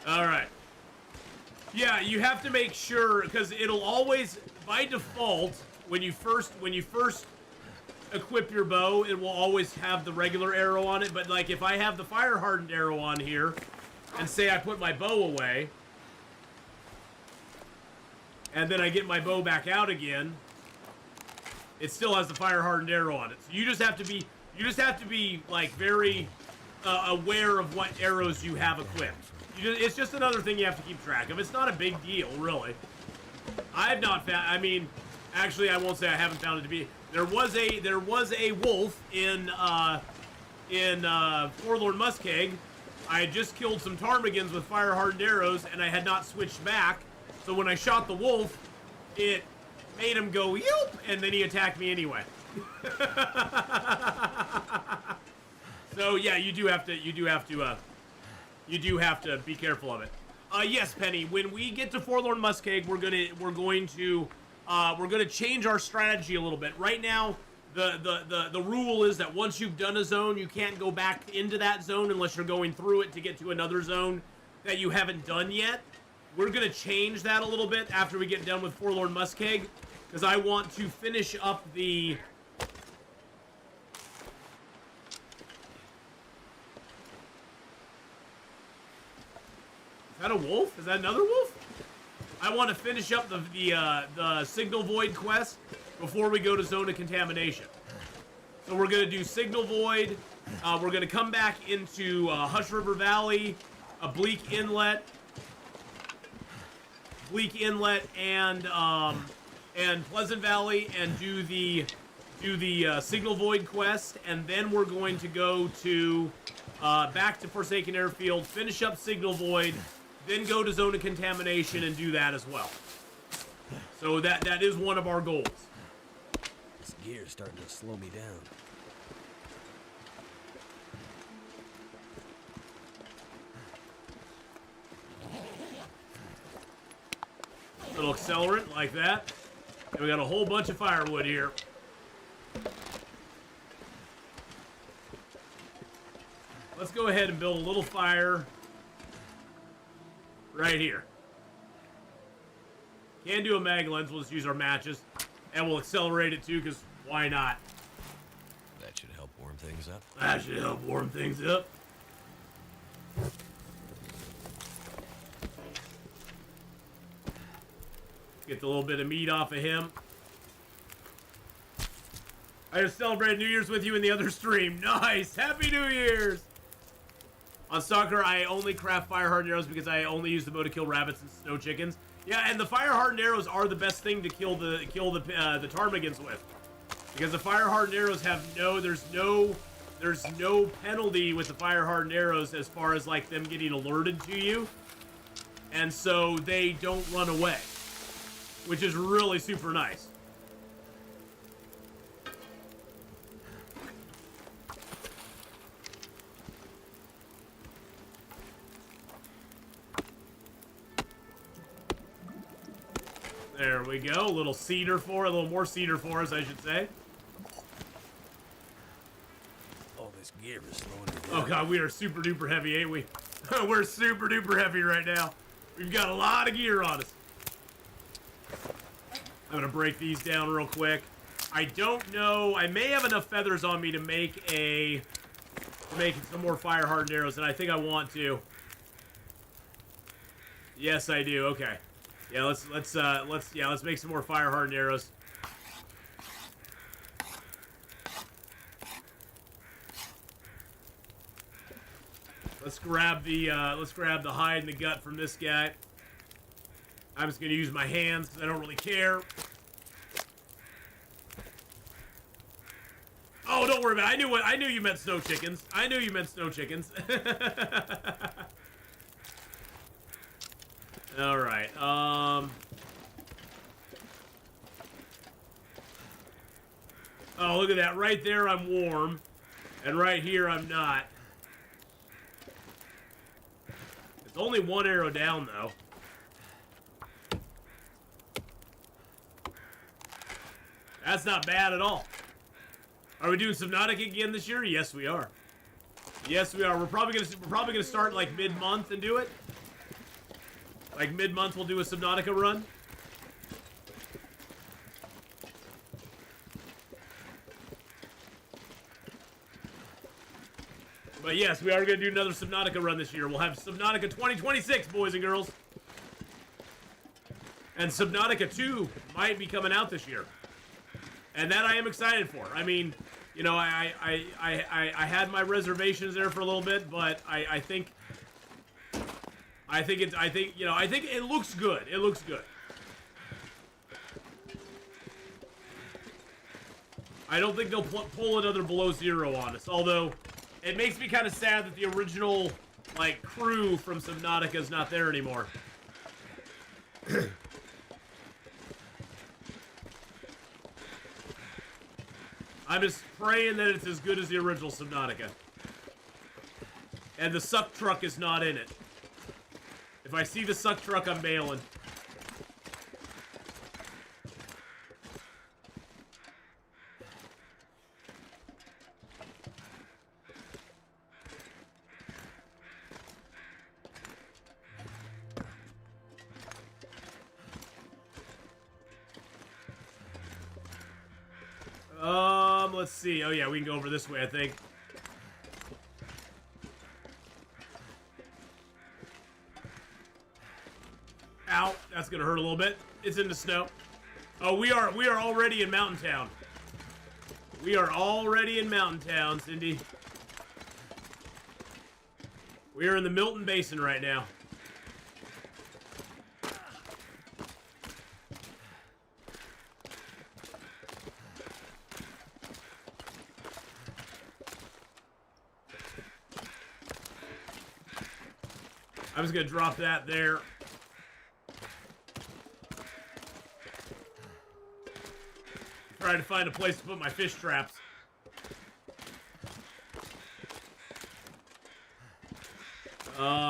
All right. Yeah, you have to make sure because it'll always, by default, when you first equip your bow, it will always have the regular arrow on it. But like if I have the fire hardened arrow on here, and say I put my bow away, and then I get my bow back out again, it still has the fire hardened arrow on it. So you just have to be like very aware of what arrows you have equipped. It's just another thing you have to keep track of. It's not a big deal, really. I've not found. I mean, actually, I won't say I haven't found it to be. There was a wolf in Forlorn Muskeg. I had just killed some ptarmigans with fire hardened arrows, and I had not switched back. So when I shot the wolf, it made him go yelp, and then he attacked me anyway. So yeah, you do have to be careful of it. Yes, Penny. When we get to Forlorn Muskeg, we're going to change our strategy a little bit. Right now, the rule is that once you've done a zone, you can't go back into that zone unless you're going through it to get to another zone that you haven't done yet. We're gonna change that a little bit after we get done with Forlorn Muskeg, because I want to finish up the. Is that a wolf? Is that another wolf? I want to finish up the Signal Void quest before we go to Zone of Contamination. So we're going to do Signal Void. We're going to come back into Hush River Valley, Bleak Inlet, and Pleasant Valley, and do the Signal Void quest, and then we're going to go to back to Forsaken Airfield, finish up Signal Void. Then go to Zone of Contamination and do that as well. So that is one of our goals. This gear's starting to slow me down. Little accelerant like that. And we got a whole bunch of firewood here. Let's go ahead and build a little fire right here. Can do a mag lens. We'll just use our matches. And we'll accelerate it too, because why not? That should help warm things up. That should help warm things up. Get a little bit of meat off of him. I just celebrated New Year's with you in the other stream. Nice! Happy New Year's! On Stalker, I only craft fire-hardened arrows because I only use the bow to kill rabbits and snow chickens. Yeah, and the fire-hardened arrows are the best thing to kill the ptarmigans with, because the fire-hardened arrows have there's no penalty with the fire-hardened arrows as far as like them getting alerted to you, and so they don't run away, which is really super nice. There we go. A little more cedar for us, I should say. All this gear is slowing me down. Oh god, we are super duper heavy, ain't we? We're super duper heavy right now. We've got a lot of gear on us. I'm gonna break these down real quick. I don't know. I may have enough feathers on me to make some more fire hardened arrows, and I think I want to. Yes, I do. Okay. Yeah, let's make some more fire hardened arrows. Let's grab the hide and the gut from this guy. I'm just gonna use my hands because I don't really care. Oh, don't worry about it. I knew you meant snow chickens. I knew you meant snow chickens. All right. Oh, look at that. Right there, I'm warm, and right here, I'm not. It's only one arrow down, though. That's not bad at all. Are we doing Subnautica again this year? Yes, we are. Yes, we are. We're probably gonna start like mid-month and do it. Like mid-month, we'll do a Subnautica run. But yes, we are gonna do another Subnautica run this year. We'll have Subnautica 2026, boys and girls. And Subnautica 2 might be coming out this year. And that I am excited for. I mean, you know, I had my reservations there for a little bit, but I think it looks good. It looks good. I don't think they'll pull another Below Zero on us, although it makes me kind of sad that the original, like, crew from Subnautica is not there anymore. I'm just praying that it's as good as the original Subnautica. And the suck truck is not in it. If I see the suck truck, I'm bailing. Let's see. Oh yeah, we can go over this way, I think. Ow, that's gonna hurt a little bit. It's in the snow. Oh, we are already in Mountain Town. We are already in Mountain Town, Cindy. We are in the Milton Basin right now. I'm just gonna drop that there. Trying to find a place to put my fish traps.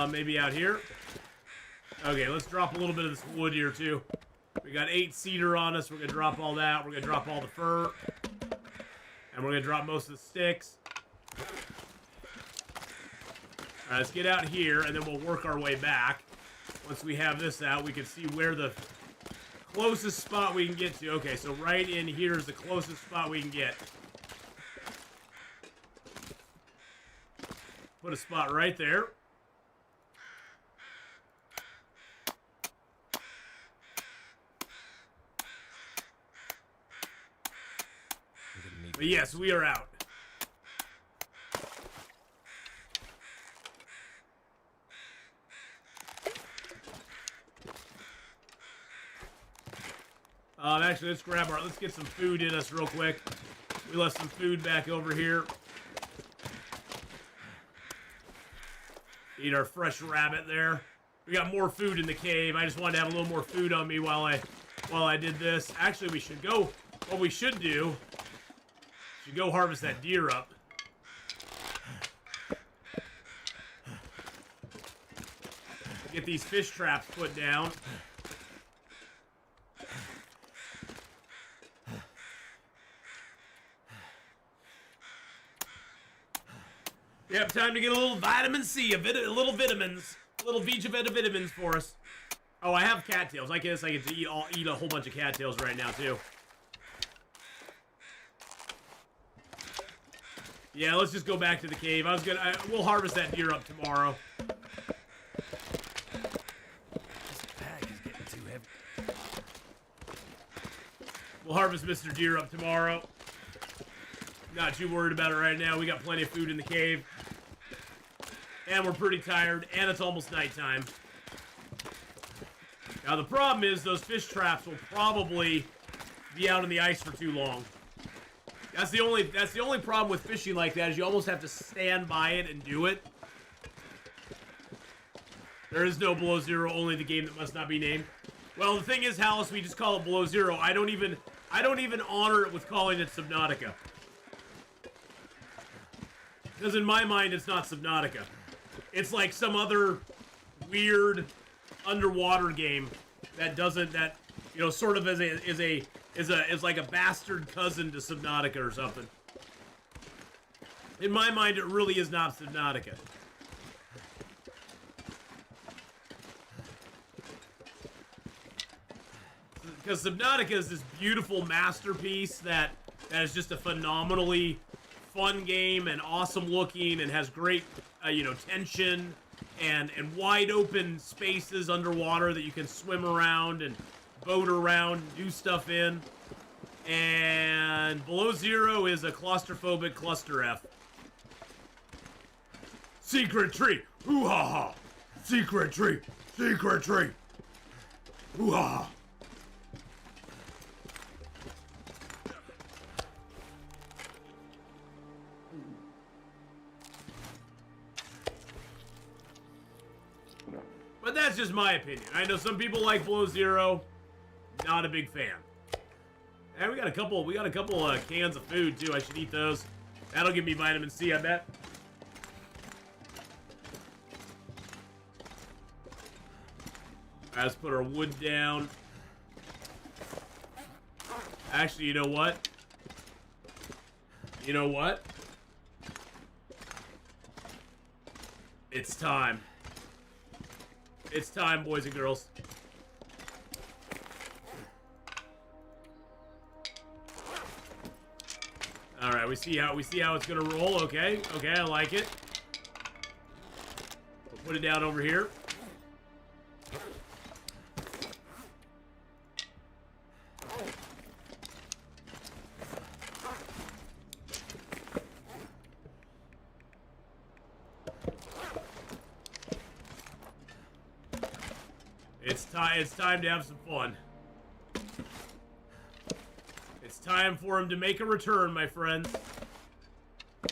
Maybe out here. Okay, let's drop a little bit of this wood here too. We got 8 cedar on us. We're gonna drop all that. We're gonna drop all the fir. And we're gonna drop most of the sticks. Alright, let's get out here, and then we'll work our way back. Once we have this out, we can see where the closest spot we can get to. Okay, so right in here is the closest spot we can get. Put a spot right there. But yes, we are out. Actually, let's get some food in us real quick. We left some food back over here. Eat our fresh rabbit there. We got more food in the cave. I just wanted to have a little more food on me while I did this. Actually, we should go. What we should do, we should go harvest that deer up. Get these fish traps put down. Yep, time to get a little vitamin C, a little vitamins. little vitamins for us. Oh, I have cattails. I guess I get to eat a whole bunch of cattails right now too. Yeah, let's just go back to the cave. We'll harvest that deer up tomorrow. This bag is getting too heavy. We'll harvest Mr. Deer up tomorrow. Not too worried about it right now. We got plenty of food in the cave. And we're pretty tired, and it's almost nighttime. Now the problem is those fish traps will probably be out in the ice for too long. That's the only problem with fishing like that is you almost have to stand by it and do it. There is no Below Zero, only the game that must not be named. Well, the thing is, Hallis, we just call it Below Zero. I don't even honor it with calling it Subnautica. Because in my mind, it's not Subnautica. It's like some other weird underwater game that sort of is like a bastard cousin to Subnautica or something. In my mind, it really is not Subnautica. Because Subnautica is this beautiful masterpiece that is just a phenomenally fun game and awesome looking and has great, tension and wide open spaces underwater that you can swim around and boat around and do stuff in. And Below Zero is a claustrophobic cluster F. Secret tree! Hoo-ha-ha! Secret tree! Secret tree! Hoo-ha-ha! But that's just my opinion. I know some people like Below Zero. Not a big fan. And we got a couple cans of food too. I should eat those. That'll give me vitamin C, I bet. Let's put our wood down. Actually, you know what? You know what? It's time. It's time, boys and girls. All right, we see how it's gonna roll. Okay, I like it. We'll put it down over here. It's time to have some fun. It's time for him to make a return, my friends.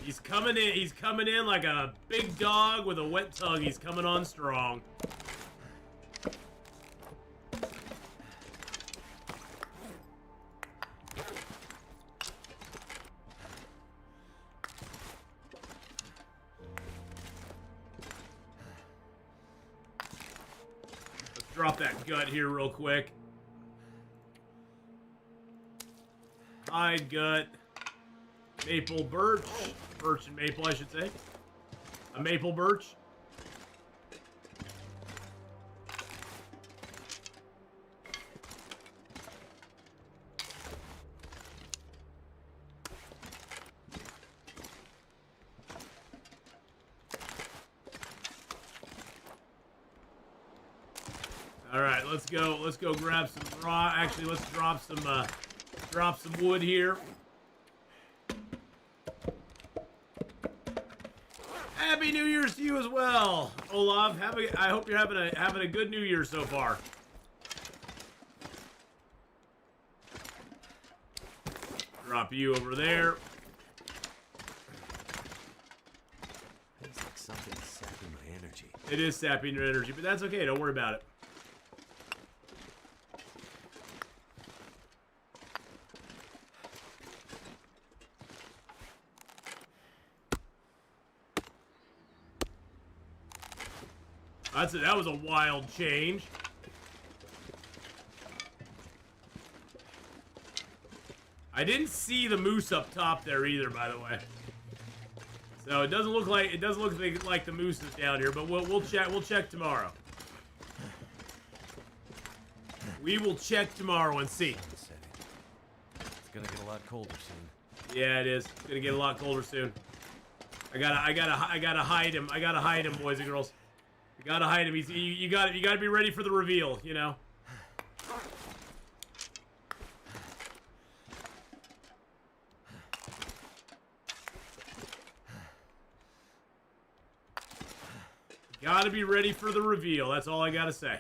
He's coming in like a big dog with a wet tongue. He's coming on strong. Drop that gut here real quick. Hide, gut. Maple, birch. Birch and maple, I should say. A maple birch. All right, let's go grab some raw. Actually, let's drop some wood here. Happy New Year's to you as well, Olaf. I hope you're having a good New Year so far. Drop you over there. It's like something's sapping my energy. It is sapping your energy, but that's okay. Don't worry about it. That was a wild change. I didn't see the moose up top there either, by the way. So it doesn't look like the moose is down here, but we'll check tomorrow. We will check tomorrow and see. It's gonna get a lot colder soon. Yeah, it is. It's gonna get a lot colder soon. I gotta hide him. I gotta hide him, boys and girls. You gotta hide him. You gotta be ready for the reveal, you know. Gotta be ready for the reveal. That's all I gotta say.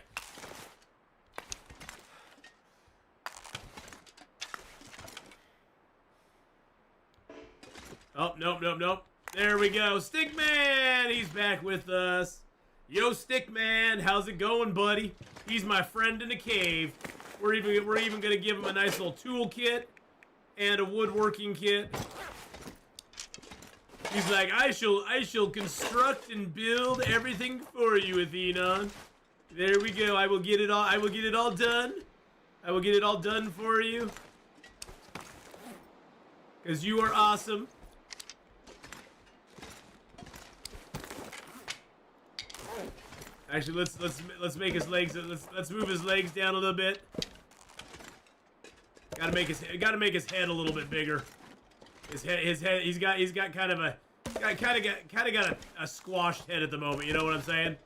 Oh, nope. There we go. Stickman! He's back with us. Yo, Stickman, how's it going, buddy? He's my friend in the cave. We're even gonna give him a nice little tool kit and a woodworking kit. He's like, I shall construct and build everything for you, Atheenon. There we go. I will get it all done. I will get it all done for you. 'Cause you are awesome. Actually, let's make his legs. Let's move his legs down a little bit. Gotta make his head a little bit bigger. His head. He's got kind of a squashed head at the moment. You know what I'm saying?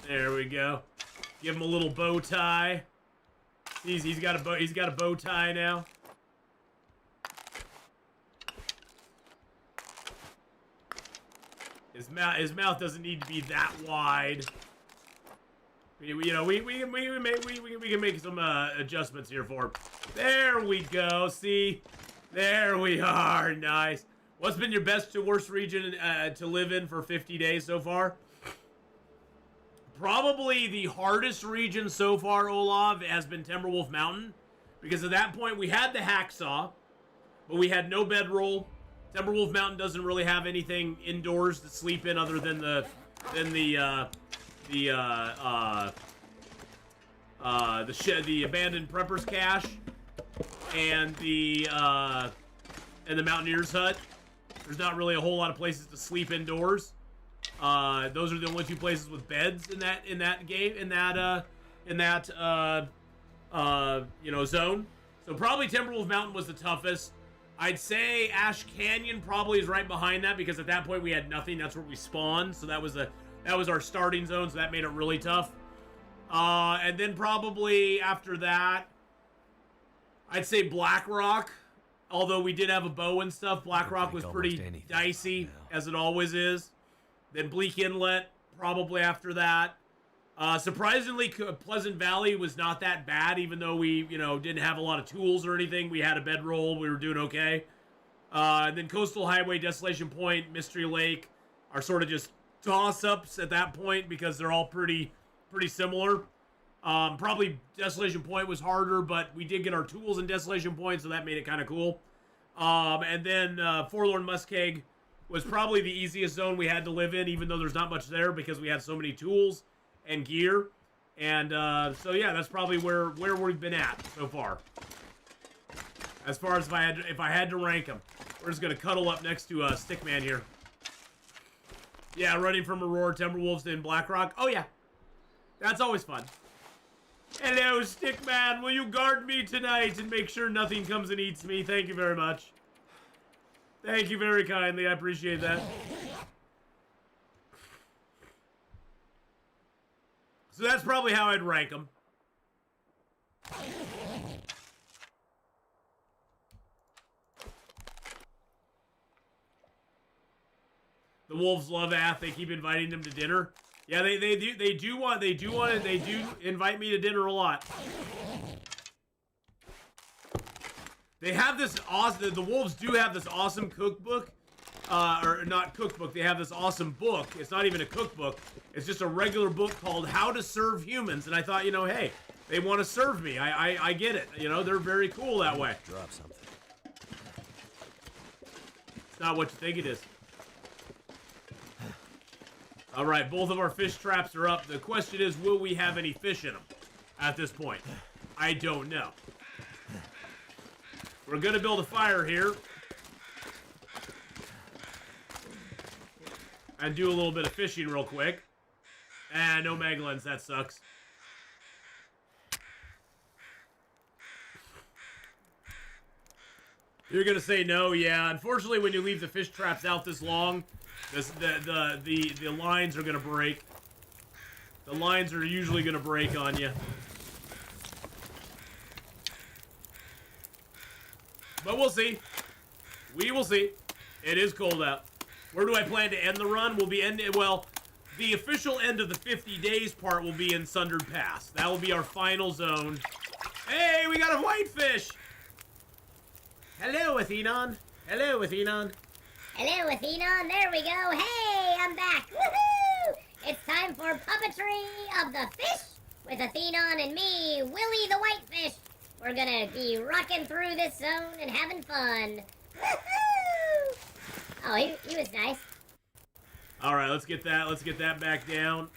There we go. Give him a little bow tie. He's got a bow tie now. His mouth doesn't need to be that wide. We can make some adjustments here for him. There we go. See, there we are. Nice. What's been your best to worst region to live in for 50 days so far? Probably the hardest region so far, Olav, has been Timberwolf Mountain, because at that point we had the hacksaw, but we had no bedroll. Timberwolf Mountain doesn't really have anything indoors to sleep in other than the abandoned preppers cache and the Mountaineer's hut. There's not really a whole lot of places to sleep indoors. Those are the only two places with beds in that zone. So probably Timberwolf Mountain was the toughest. I'd say Ash Canyon probably is right behind that, because at that point we had nothing. That's where we spawned. So that was our starting zone. So that made it really tough. And then probably after that, I'd say Black Rock. Although we did have a bow and stuff, Black Rock was pretty dicey, as it always is. Then Bleak Inlet, probably after that. Surprisingly, Pleasant Valley was not that bad, even though we, didn't have a lot of tools or anything. We had a bedroll. We were doing okay. And then Coastal Highway, Desolation Point, Mystery Lake are sort of just toss-ups at that point, because they're all pretty similar. Probably Desolation Point was harder, but we did get our tools in Desolation Point, so that made it kind of cool. And then Forlorn Muskeg was probably the easiest zone we had to live in, even though there's not much there, because we had so many tools and gear. And so yeah, that's probably where we've been at so far. As far as if I had to rank them. We're just gonna cuddle up next to Stickman here. Yeah, running from Aurora Timberwolves in Blackrock. Oh yeah, that's always fun. Hello, Stickman. Will you guard me tonight and make sure nothing comes and eats me? Thank you very much. Thank you very kindly. I appreciate that. So that's probably how I'd rank them. The wolves love Ath. They keep inviting them to dinner. Yeah, they do invite me to dinner a lot. They have this awesome. The wolves do have this awesome cookbook, or not cookbook. They have this awesome book. It's not even a cookbook. It's just a regular book called How to Serve Humans. And I thought, hey, they want to serve me. I get it. They're very cool that way. Drop something. It's not what you think it is. All right, both of our fish traps are up. The question is, will we have any fish in them at this point? I don't know. We're going to build a fire here. And do a little bit of fishing real quick. And no Maglens, that sucks. You're gonna say no, yeah. Unfortunately, when you leave the fish traps out this long, the lines are gonna break. The lines are usually gonna break on you. But we'll see. We will see. It is cold out. Where do I plan to end the run? We'll be ending, well, the official end of the 50 days part will be in Sundered Pass. That will be our final zone. Hey, we got a whitefish! Hello, Atheenon. Hello, Atheenon. Hello, Atheenon. There we go. Hey, I'm back. Woohoo! It's time for puppetry of the fish with Atheenon and me, Willie the Whitefish. We're gonna be rocking through this zone and having fun. Woohoo! Oh, he was nice. All right, let's get that. Let's get that back down.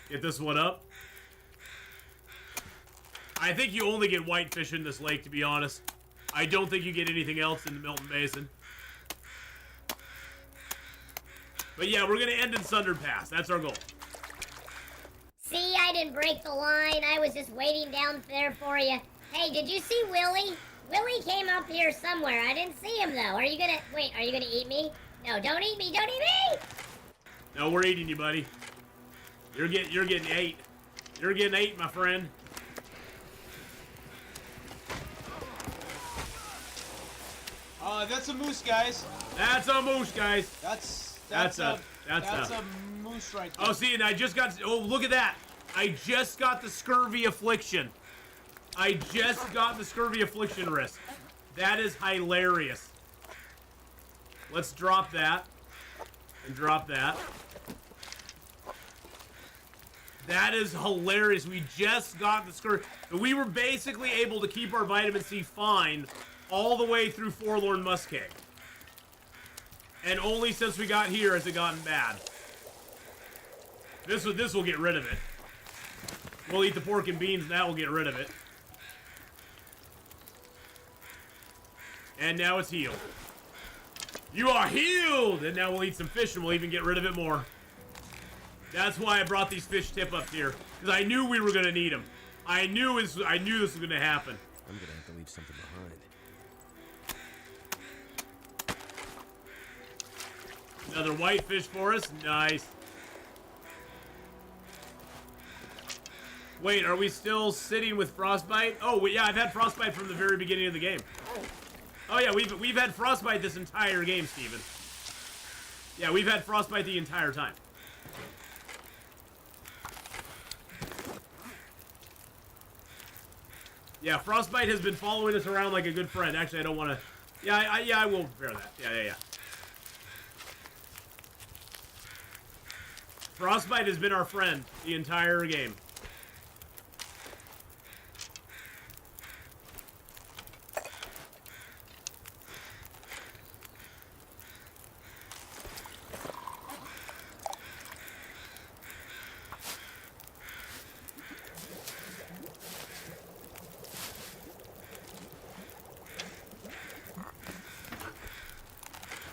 Get this one up. I think you only get whitefish in this lake, to be honest. I don't think you get anything else in the Milton Basin. But yeah, we're going to end in Sundered Pass. That's our goal. See, I didn't break the line. I was just waiting down there for you. Hey, did you see Willie? Willie came up here somewhere. I didn't see him, though. Are you going to... Wait, are you going to eat me? No, don't eat me. Don't eat me! No, we're eating you, buddy. You're getting ate. You're getting ate, my friend. That's a moose, guys. That's a moose, guys. That's a moose right there. Oh, see, and I just got... Oh, look at that. I just got the scurvy affliction. I just got the scurvy affliction wrist. That is hilarious. Let's drop that. And drop that. That is hilarious. We just got the scurvy. We were basically able to keep our vitamin C fine all the way through Forlorn Muskeg. And only since we got here has it gotten bad. This will get rid of it. We'll eat the pork and beans and that will get rid of it. And now it's healed. You are healed! And now we'll eat some fish and we'll even get rid of it more. That's why I brought these fish tip-ups here. Because I knew we were going to need them. I knew this was going to happen. I'm gonna have to leave something behind. Another whitefish for us. Nice. Wait, are we still sitting with frostbite? Oh, yeah, I've had frostbite from the very beginning of the game. Oh, yeah, we've had frostbite this entire game, Steven. Yeah, we've had frostbite the entire time. Yeah, frostbite has been following us around like a good friend. Actually, I don't want to... Yeah, I will bear that. Yeah. Frostbite has been our friend the entire game.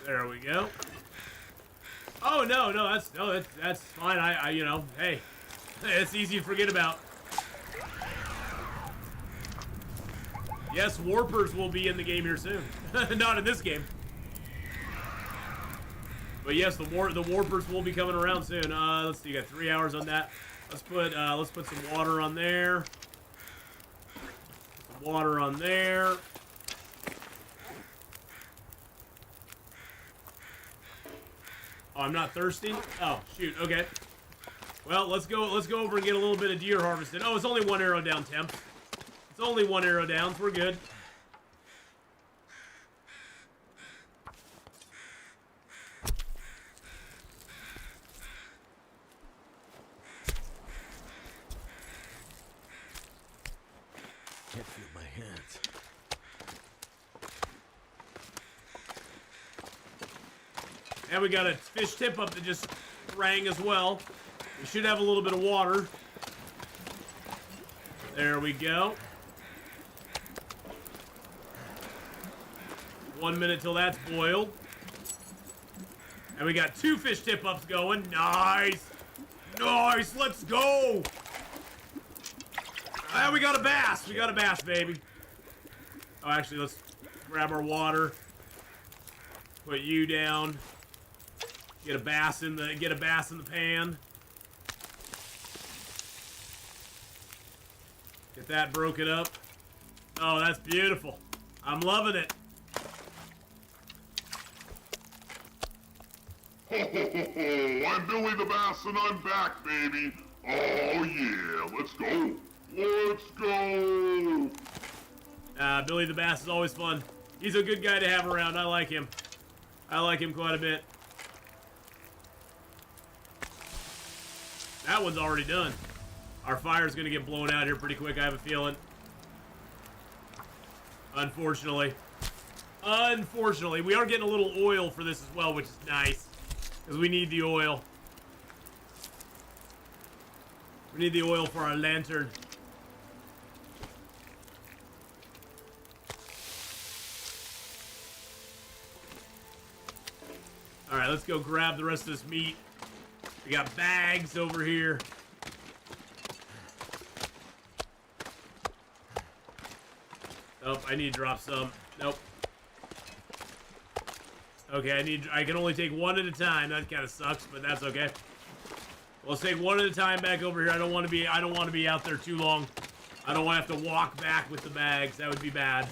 There we go. Oh no, that's fine. I you know, hey, it's easy to forget about. Yes, warpers will be in the game here soon. Not in this game. But yes, the warpers will be coming around soon. Let's see, you got 3 hours on that. Let's put some water on there. Some water on there. Oh, I'm not thirsty? Oh, shoot, okay. Well, let's go over and get a little bit of deer harvested. Oh, it's only 1 arrow down, Temp. It's only 1 arrow down, so we're good. Can't feel my hands. And we got a fish tip-up that just rang as well. We should have a little bit of water. There we go. 1 minute till that's boiled. And we got 2 fish tip-ups going. Nice. Nice. Let's go. And we got a bass. We got a bass, baby. Oh, actually, let's grab our water. Put you down. Get a bass in the pan. Get that broken up. Oh, that's beautiful. I'm loving it. Ho, ho, ho, ho! I'm Billy the Bass and I'm back, baby! Oh yeah, let's go! Let's go! Billy the Bass is always fun. He's a good guy to have around. I like him. I like him quite a bit. That one's already done. Our fire's gonna get blown out here pretty quick, I have a feeling. Unfortunately. Unfortunately. We are getting a little oil for this as well, which is nice. Because we need the oil. We need the oil for our lantern. Alright, let's go grab the rest of this meat. We got bags over here. Oh, I need to drop some. Nope. Okay, I can only take one at a time. That kind of sucks, but that's okay. Let's take one at a time back over here. I don't want to be out there too long. I don't want to have to walk back with the bags. That would be bad.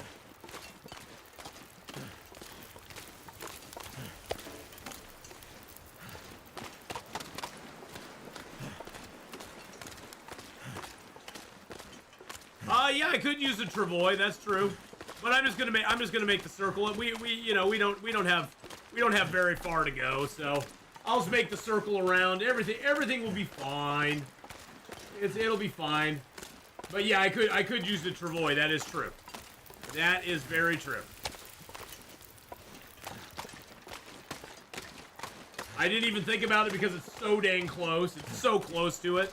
Yeah, I could use a travois. That's true, but I'm just gonna make the circle. We don't have very far to go, so I'll just make the circle around. Everything will be fine. It'll be fine. But yeah, I could use the travois. That is true. That is very true. I didn't even think about it because it's so dang close. It's so close to it.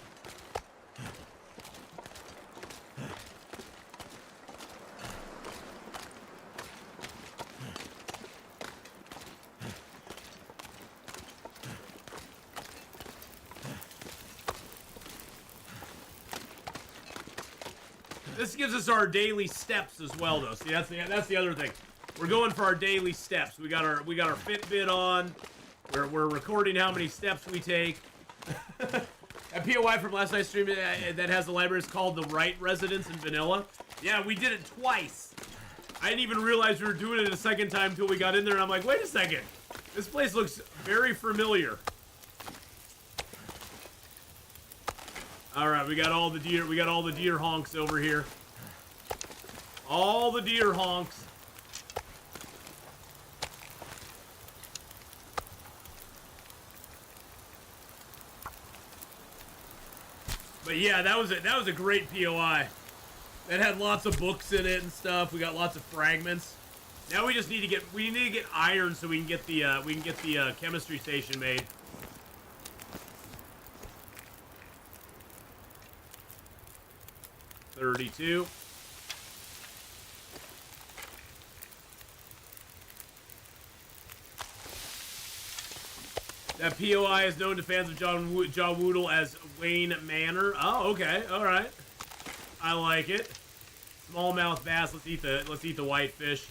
This gives us our daily steps as well, though. See, that's the other thing. We're going for our daily steps. We got our Fitbit on. We're recording how many steps we take. A POI from last night's stream that has the library is called The Right Residence in Vanilla. Yeah, we did it twice. I didn't even realize we were doing it a second time until we got in there, and I'm like, wait a second. This place looks very familiar. All right, we got all the deer. We got all the deer honks over here. All the deer honks. But yeah, that was a great POI. That had lots of books in it and stuff. We got lots of fragments. Now we just need to get iron so we can get the chemistry station made. $32. That POI is known to fans of John Woodle as Wayne Manor. Oh, okay, all right. I like it. Smallmouth bass. Let's eat the whitefish.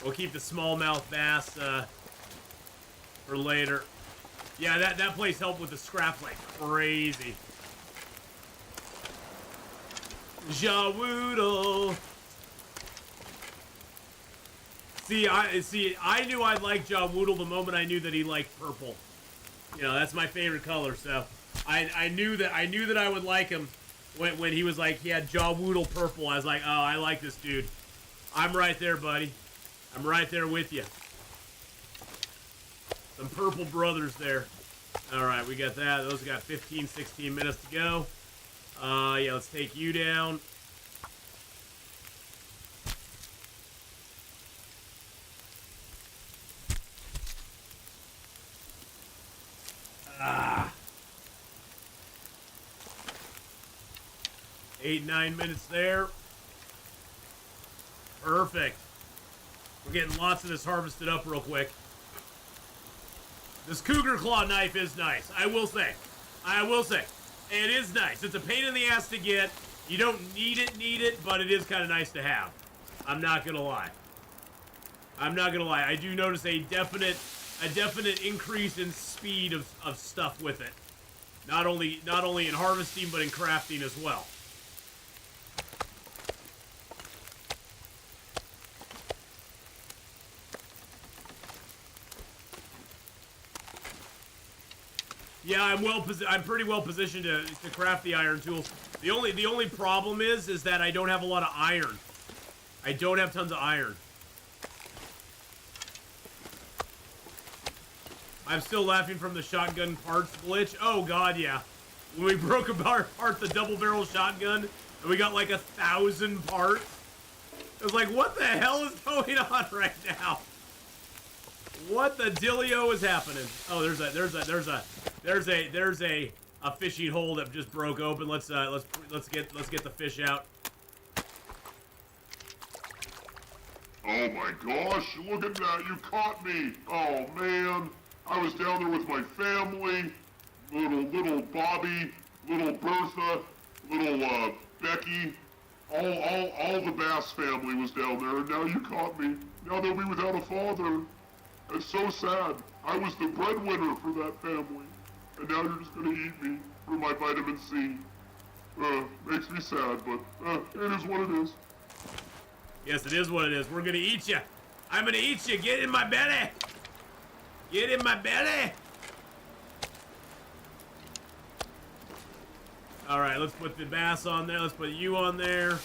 We'll keep the smallmouth bass for later. Yeah, that place helped with the scraps like crazy. Jawoodle. See, I knew I'd like Jawoodle the moment I knew that he liked purple. You know, that's my favorite color. So I knew that I would like him when he was like he had Jawoodle purple. I was like, oh, I like this dude. I'm right there, buddy. I'm right there with you. Some purple brothers there. All right, we got that. Those got 15, 16 minutes to go. Yeah, let's take you down. 8, 9 minutes there. Perfect. We're getting lots of this harvested up real quick. This cougar claw knife is nice. I will say. It is nice. It's a pain in the ass to get. You don't need it, but it is kind of nice to have. I'm not gonna lie. I do notice a definite increase in speed of stuff with it. Not only in harvesting, but in crafting as well. Yeah, I'm pretty well positioned to craft the iron tools. The only problem is that I don't have a lot of iron. I don't have tons of iron. I'm still laughing from the shotgun parts glitch. Oh god, yeah. When we broke apart the double barrel shotgun and we got like 1,000 parts. I was like, what the hell is going on right now? What the dealio is happening? Oh, there's a fishing hole that just broke open. Let's get the fish out. Oh my gosh, look at that, you caught me. Oh man, I was down there with my family. Little Bobby, little Bertha, little Becky. All the Bass family was down there, and now you caught me. Now they'll be without a father. It's so sad. I was the breadwinner for that family, and now you're just gonna eat me for my vitamin C. Makes me sad, but it is what it is. Yes, it is what it is. We're gonna eat you. I'm gonna eat you. Get in my belly. Get in my belly. All right, let's put the bass on there. Let's put you on there.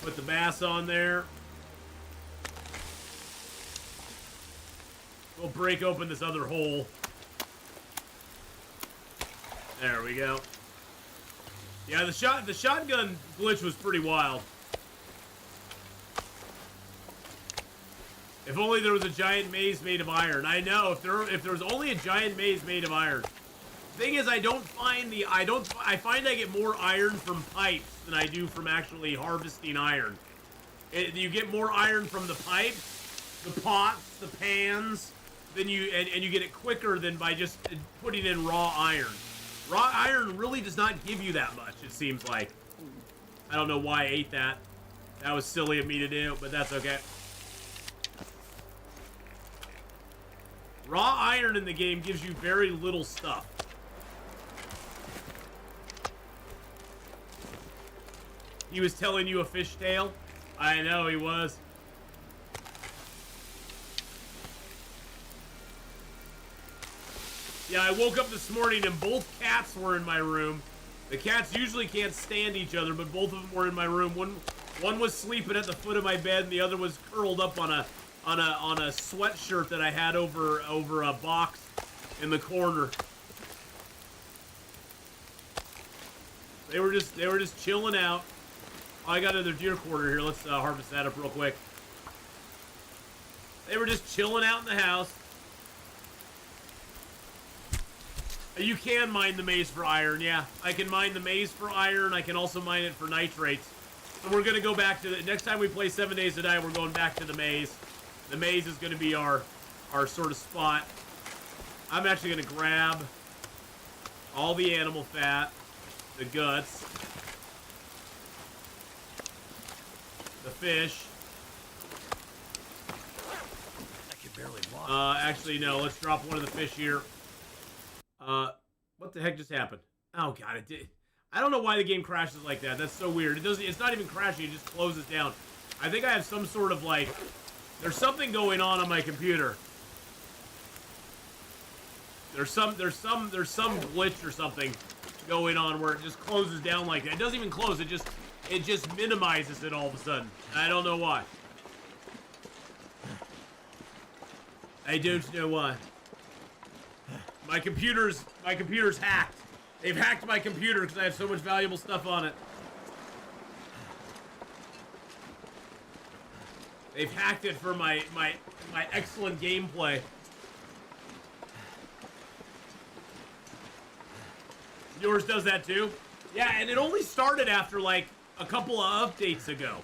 Put the bass on there. We'll break open this other hole. There we go. Yeah, the shotgun glitch was pretty wild. If only there was a giant maze made of iron. I know, if there was only a giant maze made of iron. Thing is, I find I get more iron from pipes than I do from actually harvesting iron. You get more iron from the pipes, the pots, the pans, and you get it quicker than by just putting in raw iron. Raw iron really does not give you that much, it seems like. I don't know why I ate that. That was silly of me to do, but that's okay. Raw iron in the game gives you very little stuff. He was telling you a fish tale? I know he was. Yeah, I woke up this morning and both cats were in my room. The cats usually can't stand each other, but both of them were in my room. One was sleeping at the foot of my bed, and the other was curled up on a sweatshirt that I had over a box in the corner. They were just chilling out. Oh, I got another deer quarter here. Let's harvest that up real quick. They were just chilling out in the house. You can mine the maze for iron, yeah. I can mine the maze for iron. I can also mine it for nitrates. So we're going to go back to the... Next time we play 7 Days to Die, we're going back to the maze. The maze is going to be our sort of spot. I'm actually going to grab all the animal fat, the guts, the fish. I can barely walk. Actually, no. Let's drop one of the fish here. What the heck just happened? Oh god, it did. I don't know why the game crashes like that. That's so weird. It doesn't. It's not even crashing. It just closes down. I think I have some sort of like. There's something going on my computer. There's some glitch or something going on where it just closes down like that. It doesn't even close. It just minimizes it all of a sudden. I don't know why. I don't know why. My computer's hacked. They've hacked my computer because I have so much valuable stuff on it. They've hacked it for my excellent gameplay. Yours does that too? Yeah, and it only started after, like, a couple of updates ago.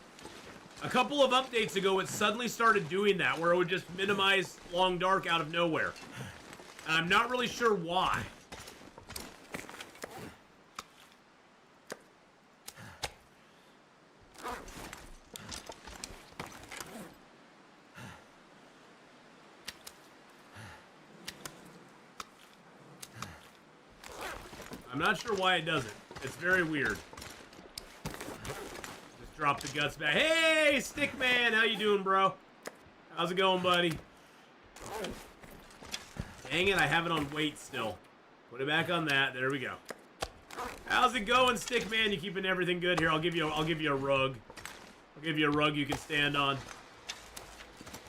A couple of updates ago, it suddenly started doing that, where it would just minimize Long Dark out of nowhere. And I'm not really sure why. I'm not sure why it doesn't. It's very weird. Just drop the guts back. Hey, Stickman! How you doing, bro? How's it going, buddy? Dang it, I have it on weight still. Put it back on that. There we go. How's it going, Stickman? You keeping everything good? Here, I'll give you a rug. I'll give you a rug you can stand on.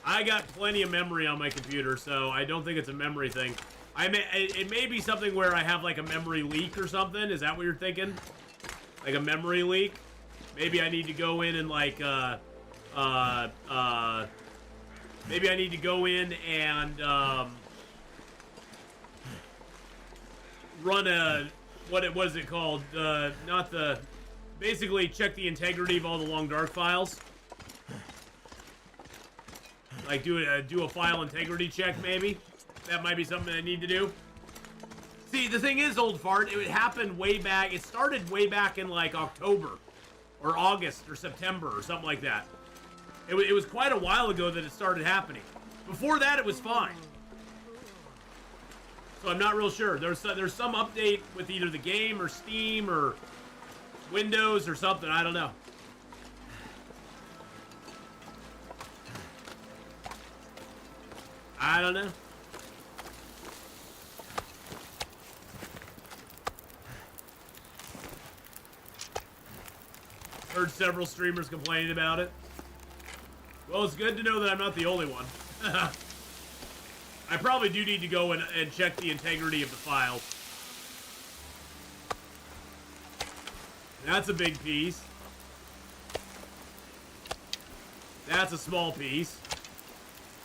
I got plenty of memory on my computer, so I don't think it's a memory thing. It may be something where I have like a memory leak or something. Is that what you're thinking? Like a memory leak? Maybe I need to go in and like, maybe I need to go in and, run a, what is it called? Basically check the integrity of all the Long Dark files. Like do a file integrity check maybe. That might be something I need to do. See, the thing is, Old Fart, it happened way back. It started way back in like October or August or September or something like that. It was quite a while ago that it started happening. Before that, it was fine. So I'm not real sure. There's some update with either the game or Steam or Windows or something. I don't know. I don't know. Heard several streamers complaining about it. Well, it's good to know that I'm not the only one. I probably do need to go and check the integrity of the files. That's a big piece. That's a small piece.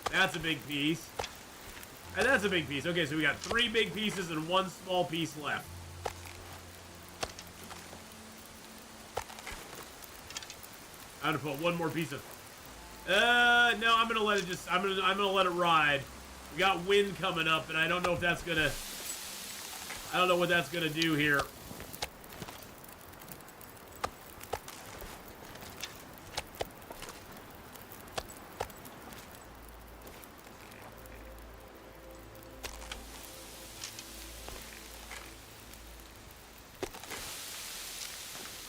That's a big piece. And that's a big piece. Okay, so we got 3 big pieces and 1 small piece left. I'm gonna put 1 more piece of. No, I'm gonna let it just. I'm gonna let it ride. We got wind coming up, and I don't know if that's gonna. I don't know what that's gonna do here.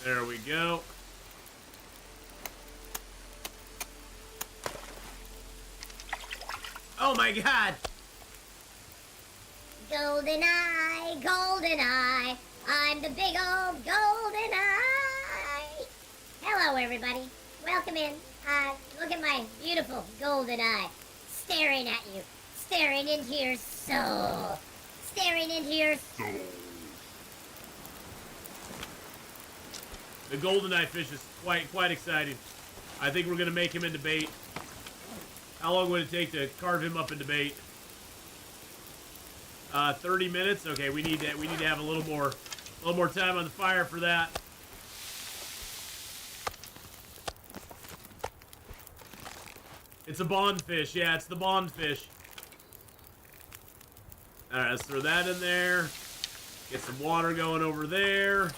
There we go. Oh my god! Golden eye, golden eye, I'm the big old golden eye. Hello, everybody. Welcome in. Look at my beautiful golden eye, staring at you, staring into your soul, staring into your soul. The goldeneye fish is quite exciting. I think we're gonna make him into bait. How long would it take to carve him up into bait? 30 minutes. Okay, we need to have a little more time on the fire for that. It's a bond fish. Yeah, it's the bond fish. All right, let's throw that in there. Get some water going over there.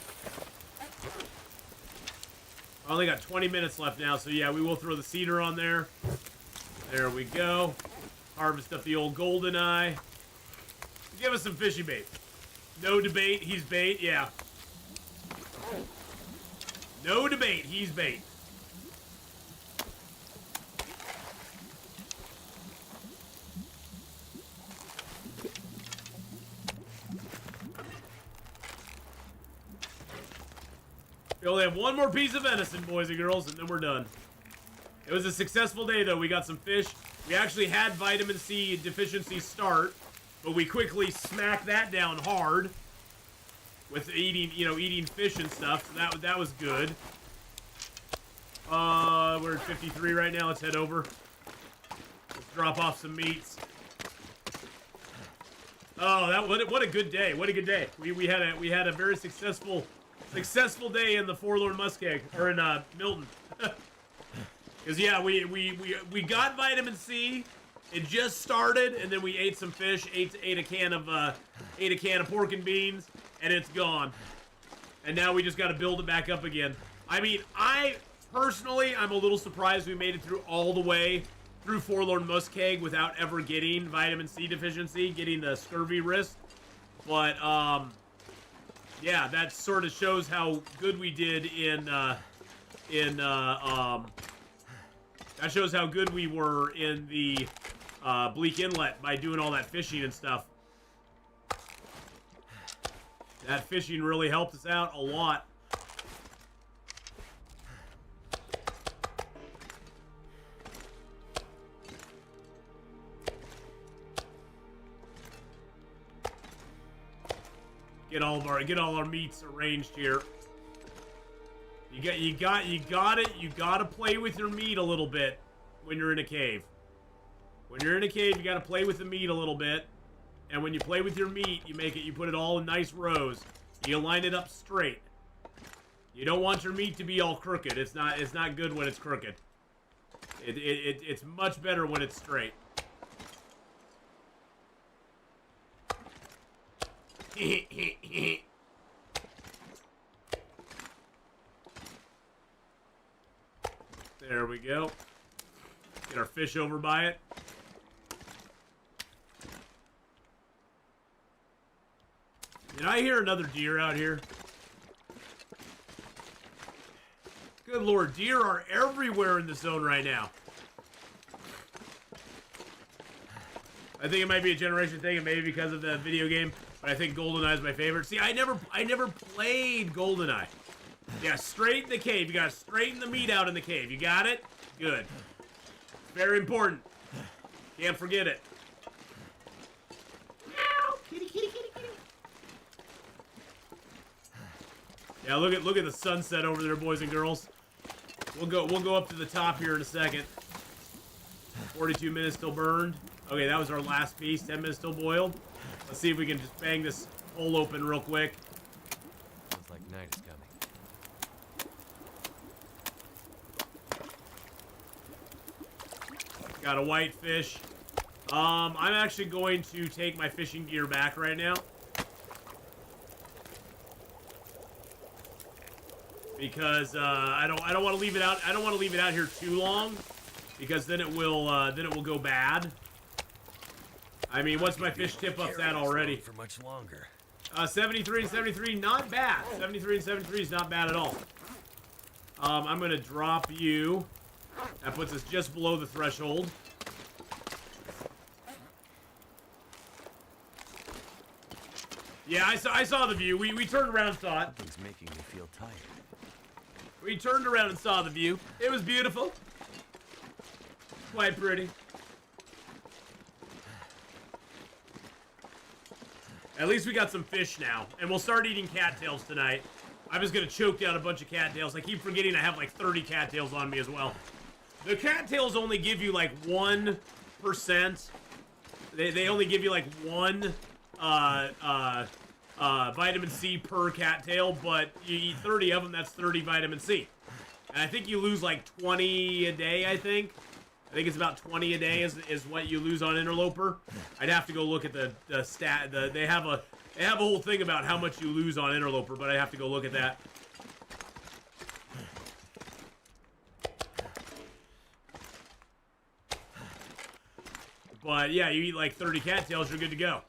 I only got 20 minutes left now, so yeah, we will throw the cedar on there. There we go. Harvest up the old goldeneye. Give us some fishy bait. No debate, he's bait, yeah. No debate, he's bait. We only have 1 more piece of venison, boys and girls, and then we're done. It was a successful day, though. We got some fish. We actually had vitamin C deficiency start, but we quickly smacked that down hard with eating fish and stuff. So that was good. We're at 53 right now. Let's head over. Let's drop off some meats. Oh, what a good day! What a good day. We had a very successful Successful day in the Forlorn Muskeg, or in Milton. Because yeah, we got vitamin C. It just started, and then we ate some fish, ate a can of pork and beans, and it's gone. And now we just got to build it back up again. I mean, personally, I'm a little surprised we made it through all the way through Forlorn Muskeg without ever getting vitamin C deficiency, getting the scurvy risk. But yeah, that sort of shows how good we did that shows how good we were in the Bleak Inlet by doing all that fishing and stuff. That fishing really helped us out a lot. Get all our meats arranged here. You gotta play with your meat a little bit when you're in a cave. When you're in a cave, you gotta play with the meat a little bit. And when you play with your meat, you put it all in nice rows. You line it up straight. You don't want your meat to be all crooked. It's not good when it's crooked. It's much better when it's straight. There we go. Get our fish over by it. Did I hear another deer out here? Good lord, deer are everywhere in the zone right now. I think it might be a generation thing, and maybe because of the video game, but I think GoldenEye is my favorite. See, I never played GoldenEye. Yeah, straight in the cave. You gotta straighten the meat out in the cave. You got it? Good. Very important. Can't forget it. Ow! Kitty, kitty, kitty, kitty. Yeah, look at the sunset over there, boys and girls. We'll go up to the top here in a second. 42 minutes still burned. Okay, that was our last piece. 10 minutes still boiled. Let's see if we can just bang this hole open real quick. Sounds like night is coming. Got a white fish. I'm actually going to take my fishing gear back right now. Because I don't want to leave it out. I don't want to leave it out here too long, because then it will go bad. I mean, what's my fish tip up's at already? For much longer. 73 and 73, not bad. 73 and 73 is not bad at all. I'm gonna drop you. That puts us just below the threshold. Yeah, I saw the view. We turned around and saw it. Something's making me feel tired. We turned around and saw the view. It was beautiful. Quite pretty. At least we got some fish now. And we'll start eating cattails tonight. I'm just gonna choke down a bunch of cattails. I keep forgetting I have like 30 cattails on me as well. The cattails only give you like 1%. They only give you like 1 vitamin C per cattail, but you eat 30 of them, that's 30 vitamin C. And I think you lose like 20 a day, I think. I think it's about 20 a day is what you lose on Interloper. I'd have to go look at the stat. They have a whole thing about how much you lose on Interloper, but I have to go look at that. But yeah, you eat like 30 cattails, you're good to go.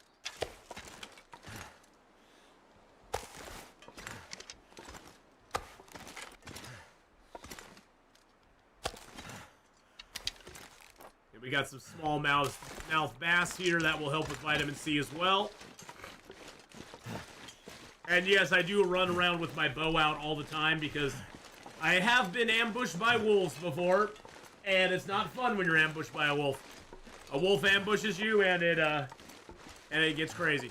We got some smallmouth bass here that will help with vitamin C as well. And yes, I do run around with my bow out all the time because I have been ambushed by wolves before, and it's not fun when you're ambushed by a wolf. A wolf ambushes you, and it gets crazy.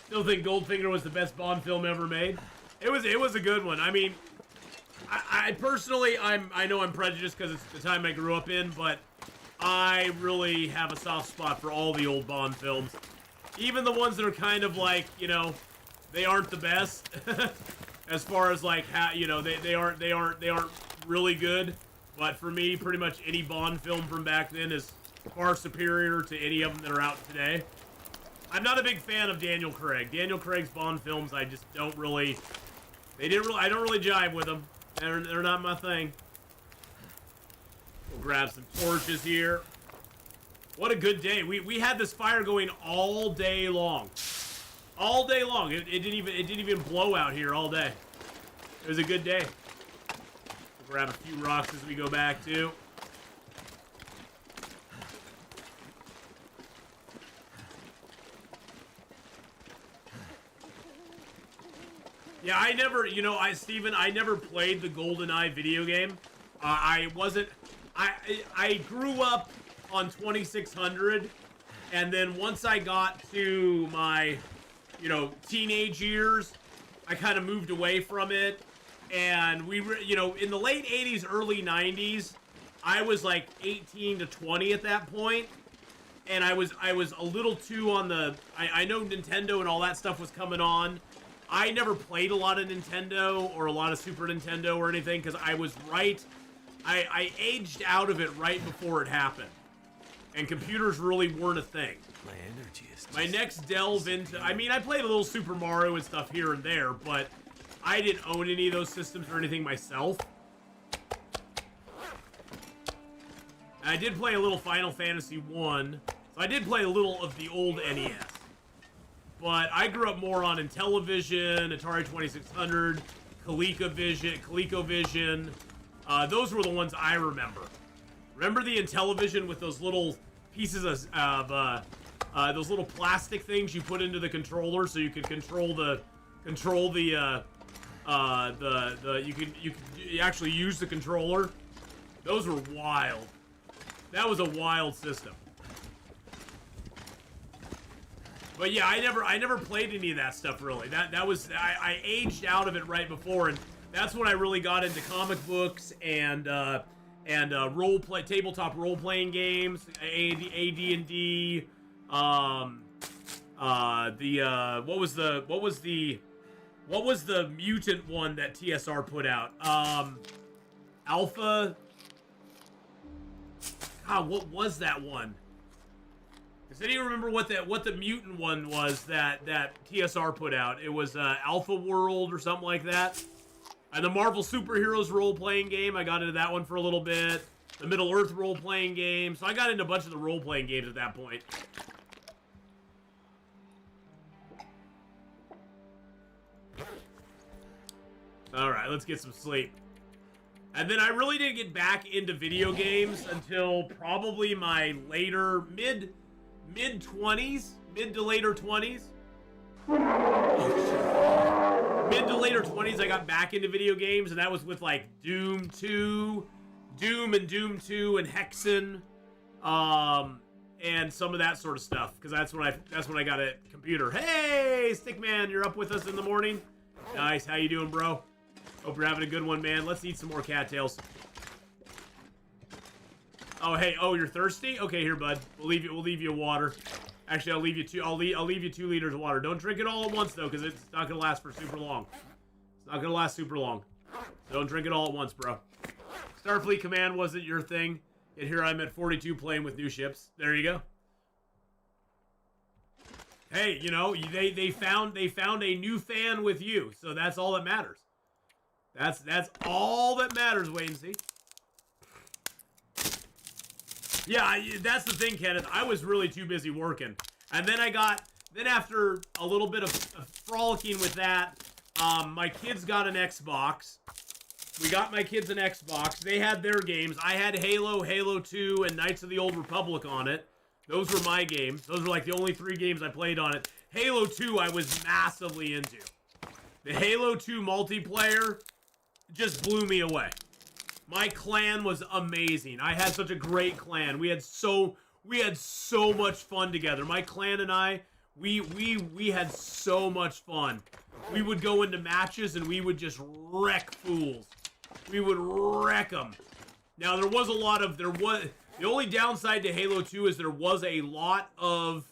Still think Goldfinger was the best Bond film ever made. It was a good one. I mean, I personally, I know I'm prejudiced because it's the time I grew up in, but I really have a soft spot for all the old Bond films. Even the ones that are kind of like, you know, they aren't the best. As far as like how, you know, they aren't really good. But for me, pretty much any Bond film from back then is far superior to any of them that are out today. I'm not a big fan of Daniel Craig. Daniel Craig's Bond films, I just don't really... I don't really jive with them. They're not my thing. We'll grab some torches here. What a good day. We had this fire going all day long. All day long. It didn't even blow out here all day. It was a good day. We'll grab a few rocks as we go back too. Yeah, I never, you know, Steven, I never played the GoldenEye video game. I grew up on 2600, and then once I got to my, you know, teenage years, I kind of moved away from it, and you know, in the late 80s, early 90s, I was like 18 to 20 at that point, and I was a little too on the, I know Nintendo and all that stuff was coming on. I never played a lot of Nintendo or a lot of Super Nintendo or anything because I was right. I aged out of it right before it happened. And computers really weren't a thing. My energy is My next delve into... I mean, I played a little Super Mario and stuff here and there, but I didn't own any of those systems or anything myself. And I did play a little Final Fantasy 1. So I did play a little of the old NES. But I grew up more on Intellivision, Atari 2600, ColecoVision. Those were the ones I remember. Remember the Intellivision with those little pieces of those little plastic things you put into the controller so you could you actually use the controller. Those were wild. That was a wild system. But yeah, I never played any of that stuff really. That was I aged out of it right before, and that's when I really got into comic books and tabletop role playing games, AD&D, what was the mutant one that TSR put out? Alpha. God, what was that one? Does anyone remember what the mutant one was that TSR put out? It was Alpha World or something like that. And the Marvel Superheroes role-playing game, I got into that one for a little bit. The Middle-earth role-playing game. So I got into a bunch of the role-playing games at that point. Alright, let's get some sleep. And then I really didn't get back into video games until probably my later, mid-20s? Mid to later 20s? Mid to later 20s, I got back into video games, and that was with like Doom 2 and Hexen, and some of that sort of stuff, because that's when I got a computer. Hey, Stickman, you're up with us in the morning. Nice, how you doing, bro? Hope you're having a good one, man. Let's eat some more cattails. Oh, hey, you're thirsty? Okay, here, bud. We'll leave you water. Actually, I'll leave you 2 liters of water. Don't drink it all at once, though, because it's not going to last for super long. It's not going to last super long. So don't drink it all at once, bro. Starfleet Command wasn't your thing, and here I'm at 42 playing with new ships. There you go. Hey, you know, they found a new fan with you, so that's all that matters. That's all that matters, wait and see. Yeah, that's the thing, Kenneth. I was really too busy working. And then after a little bit of frolicking with that, my kids got an Xbox. We got my kids an Xbox. They had their games. I had Halo, Halo 2, and Knights of the Old Republic on it. Those were my games. Those were like the only 3 games I played on it. Halo 2 I was massively into. The Halo 2 multiplayer just blew me away. My clan was amazing. I had such a great clan. We had so much fun together. My clan and I, we had so much fun. We would go into matches and we would just wreck fools. We would wreck them. Now there The only downside to Halo 2 is there was a lot of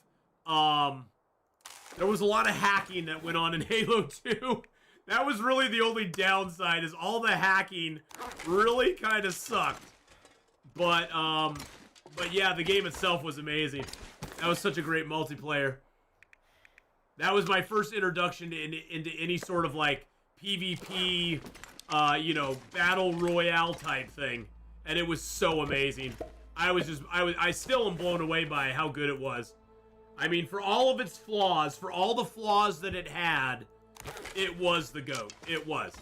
hacking that went on in Halo 2. That was really the only downside, is all the hacking really kind of sucked. But yeah, the game itself was amazing. That was such a great multiplayer. That was my first introduction into any sort of like PvP, battle royale type thing, and it was so amazing. I still am blown away by how good it was. I mean, for all of its flaws, for all the flaws that it had, it was the GOAT. It was.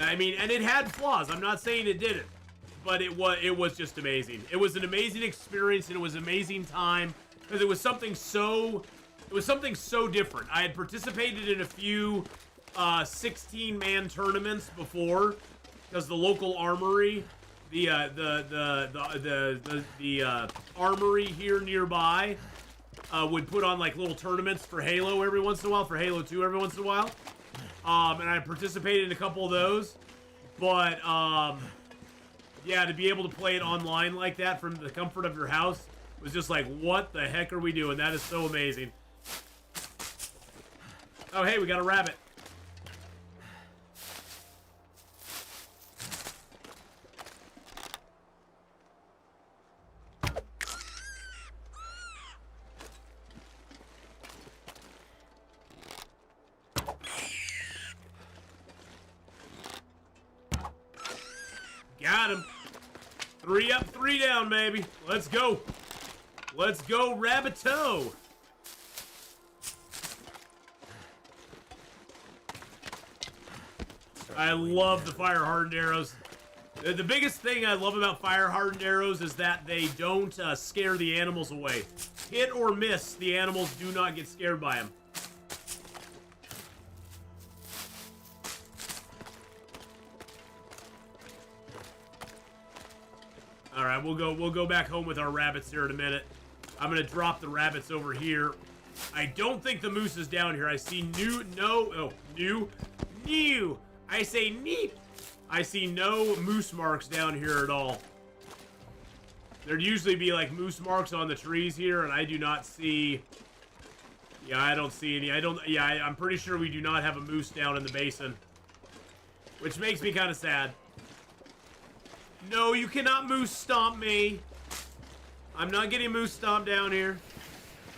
I mean, and it had flaws. I'm not saying it didn't, but it was just amazing. It was an amazing experience, and it was an amazing time because it was something so different. I had participated in a few 16-man tournaments before because the local armory, the armory here nearby would put on like little tournaments for Halo every once in a while, for Halo 2 every once in a while. And I participated in a couple of those. But, yeah, to be able to play it online like that from the comfort of your house was just like, what the heck are we doing? That is so amazing. Oh, hey, we got a rabbit. Got him. 3 up, 3 down, baby. Let's go. Let's go, Rabbitoh. I love the fire-hardened arrows. The biggest thing I love about fire-hardened arrows is that they don't scare the animals away. Hit or miss, the animals do not get scared by them. All right, we'll go back home with our rabbits here in a minute. I'm gonna drop the rabbits over here. I don't think the moose is down here. I see new. I say neep. I see no moose marks down here at all. There'd usually be like moose marks on the trees here, and I do not see. Yeah, I don't see any. I'm pretty sure we do not have a moose down in the basin, which makes me kind of sad. No, you cannot moose stomp me. I'm not getting moose stomped down here.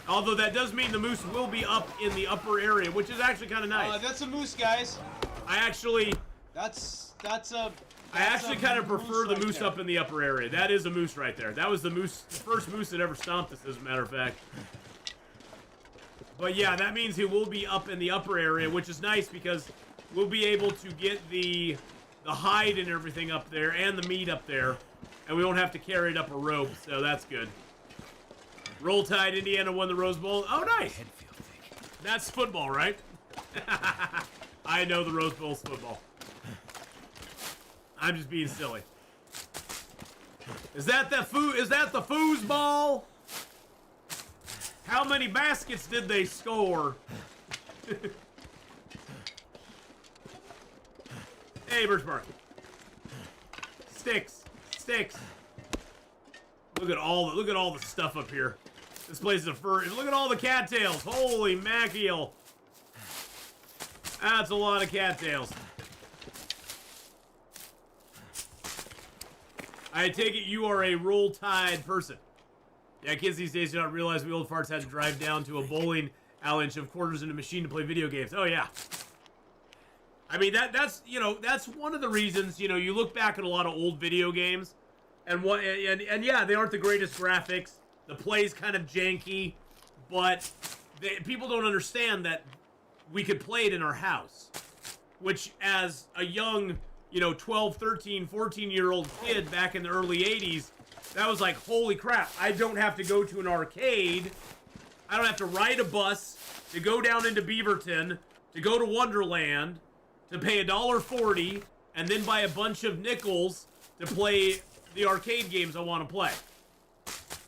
Although that does mean the moose will be up in the upper area, which is actually kind of nice. That's a moose, guys. I actually kind of prefer the moose up in the upper area. That is a moose right there. That was the moose, the first moose that ever stomped us, as a matter of fact. But yeah, that means he will be up in the upper area, which is nice because we'll be able to get the hide and everything up there and the meat up there, and we won't have to carry it up a rope, so that's good. Roll Tide, Indiana won the Rose Bowl. Oh, nice. That's football, right? I know the Rose Bowl's football. I'm just being silly. Is that the foosball? How many baskets did they score? Hey, Birchbark. Sticks. Look at all the stuff up here. This place is a fur. Look at all the cattails. Holy mackerel. That's a lot of cattails. I take it you are a Roll Tide person. Yeah, kids these days do not realize we old farts had to drive down to a bowling alley and shove quarters in a machine to play video games. Oh, yeah. I mean, that's one of the reasons, you look back at a lot of old video games, and yeah, they aren't the greatest graphics. The play's kind of janky, but people don't understand that we could play it in our house, which as a young, 12, 13, 14-year-old kid back in the early 80s, that was like, holy crap, I don't have to go to an arcade. I don't have to ride a bus to go down into Beaverton, to go to Wonderland, to pay $1.40 and then buy a bunch of nickels to play the arcade games I want to play.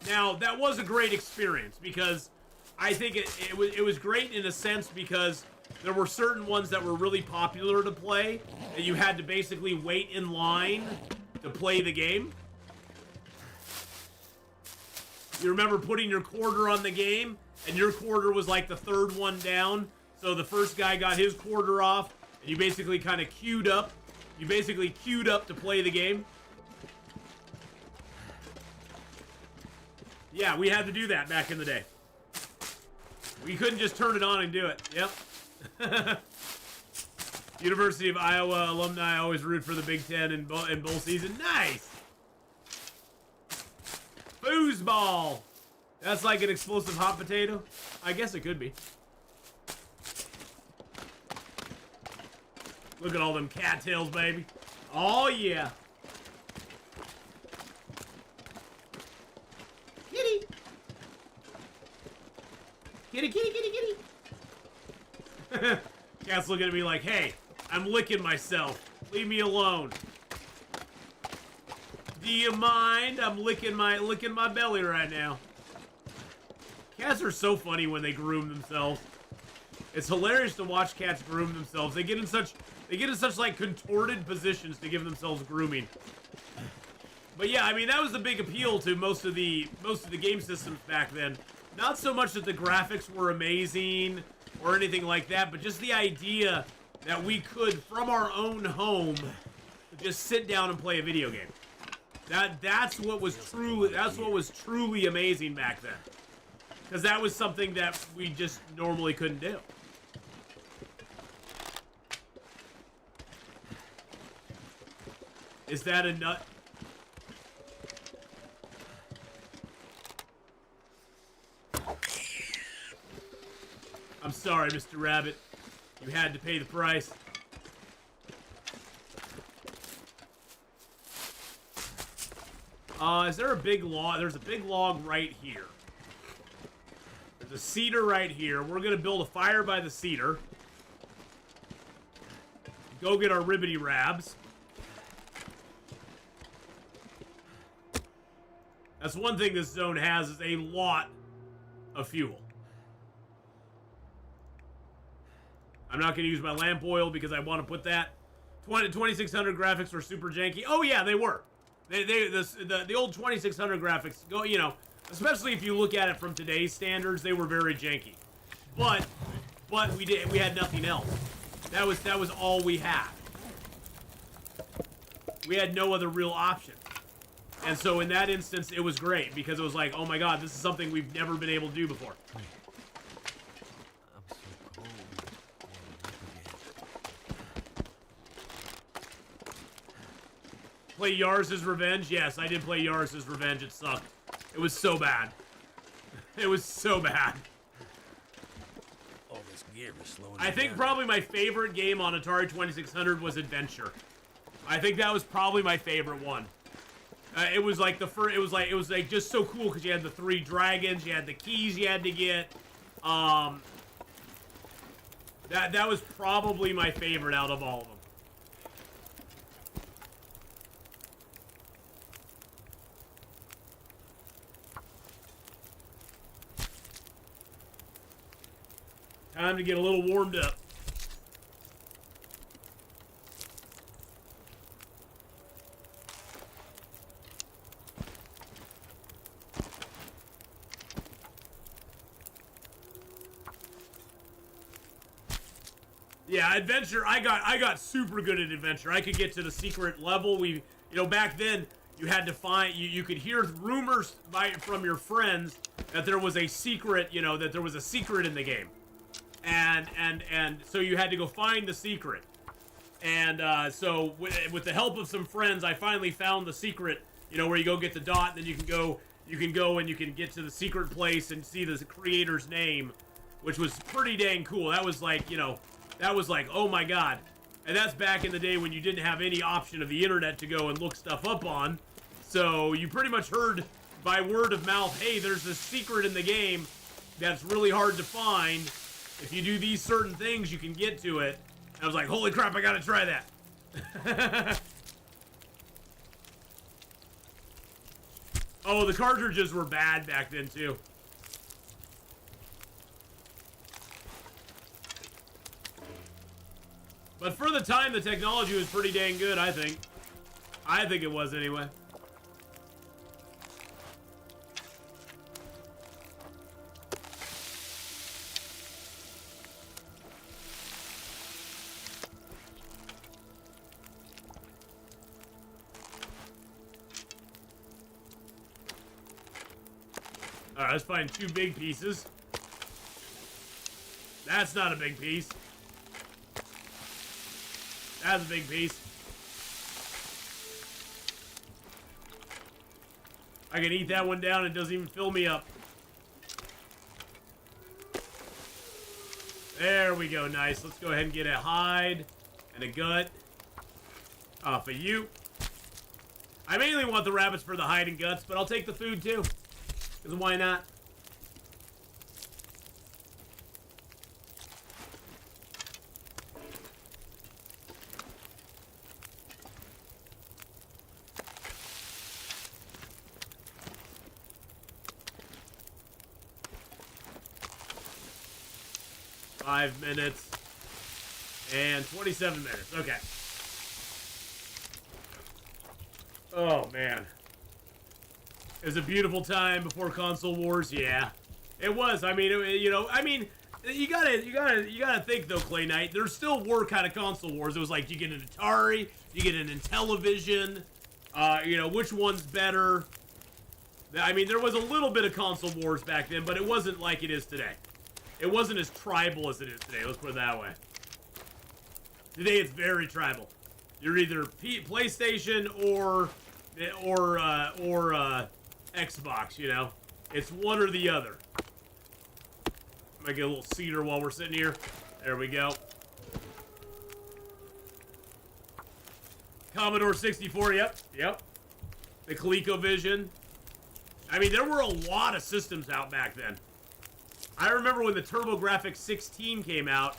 Now, that was a great experience because I think it was great in a sense because there were certain ones that were really popular to play that you had to basically wait in line to play the game. You remember putting your quarter on the game, and your quarter was like the third one down. So the first guy got his quarter off, and you basically kind of queued up. You basically queued up to play the game. Yeah, we had to do that back in the day. We couldn't just turn it on and do it. Yep. University of Iowa alumni always root for the Big Ten in bowl season. Nice! Foosball! That's like an explosive hot potato? I guess it could be. Look at all them cattails, baby. Oh, yeah. Kitty! Kitty, kitty, kitty, kitty! Cat's looking at me like, hey, I'm licking myself. Leave me alone. Do you mind? I'm licking my belly right now. Cats are so funny when they groom themselves. It's hilarious to watch cats groom themselves. They get in such like contorted positions to give themselves grooming. But yeah, I mean that was the big appeal to most of the game systems back then. Not so much that the graphics were amazing or anything like that, but just the idea that we could, from our own home, just sit down and play a video game. That's what was truly amazing back then. Because that was something that we just normally couldn't do. Is that a nut? I'm sorry, Mr. Rabbit. You had to pay the price. Is there a big log? There's a big log right here. There's a cedar right here. We're gonna build a fire by the cedar. Go get our ribbity rabs. That's one thing this zone has, is a lot of fuel. I'm not going to use my lamp oil because I want to put that. 2600 graphics were super janky. Oh yeah, they were. The old 2600 graphics, go, you know, especially if you look at it from today's standards, they were very janky. But we had nothing else. That was all we had. We had no other real option. And so in that instance, it was great because it was like, oh my god, this is something we've never been able to do before. I'm so cold. Play Yars's Revenge? Yes, I did play Yars's Revenge. It sucked. It was so bad. It was so bad. All this gear is slowing I think down. probably my favorite game on Atari 2600 was Adventure. I think that was probably my favorite one. It was like the first. It was like just so cool because you had the 3 dragons, you had the keys you had to get. That was probably my favorite out of all of them. Time to get a little warmed up. Yeah, Adventure, I got super good at Adventure. I could get to the secret level. Back then, you had to find, you could hear rumors from your friends that there was a secret, that there was a secret in the game. And so you had to go find the secret. And so with the help of some friends, I finally found the secret, where you go get the dot, then you can go and you can get to the secret place and see the creator's name, which was pretty dang cool. That was like, that was like, oh my god. And that's back in the day when you didn't have any option of the internet to go and look stuff up on. So you pretty much heard by word of mouth, hey, there's this secret in the game that's really hard to find. If you do these certain things, you can get to it. And I was like, holy crap, I gotta try that. Oh, the cartridges were bad back then too. But for the time, the technology was pretty dang good, I think. I think it was anyway. Alright, let's find 2 big pieces. That's not a big piece. That's a big piece. I can eat that one down, it doesn't even fill me up. There we go, nice. Let's go ahead and get a hide and a gut off of you. I mainly want the rabbits for the hide and guts, but I'll take the food too. Because why not? Five minutes and 27 minutes. Okay. Oh man, it was a beautiful time before console wars. Yeah, it was. I mean, you gotta think though, Clay Knight. There still were kind of console wars. It was like you get an Atari, you get an Intellivision. Which one's better? I mean, there was a little bit of console wars back then, but it wasn't like it is today. It wasn't as tribal as it is today. Let's put it that way. Today it's very tribal. You're either PlayStation or Xbox. You know, it's one or the other. Might get a little cedar while we're sitting here. There we go. Commodore 64. Yep. The ColecoVision. I mean, there were a lot of systems out back then. I remember when the TurboGrafx 16 came out,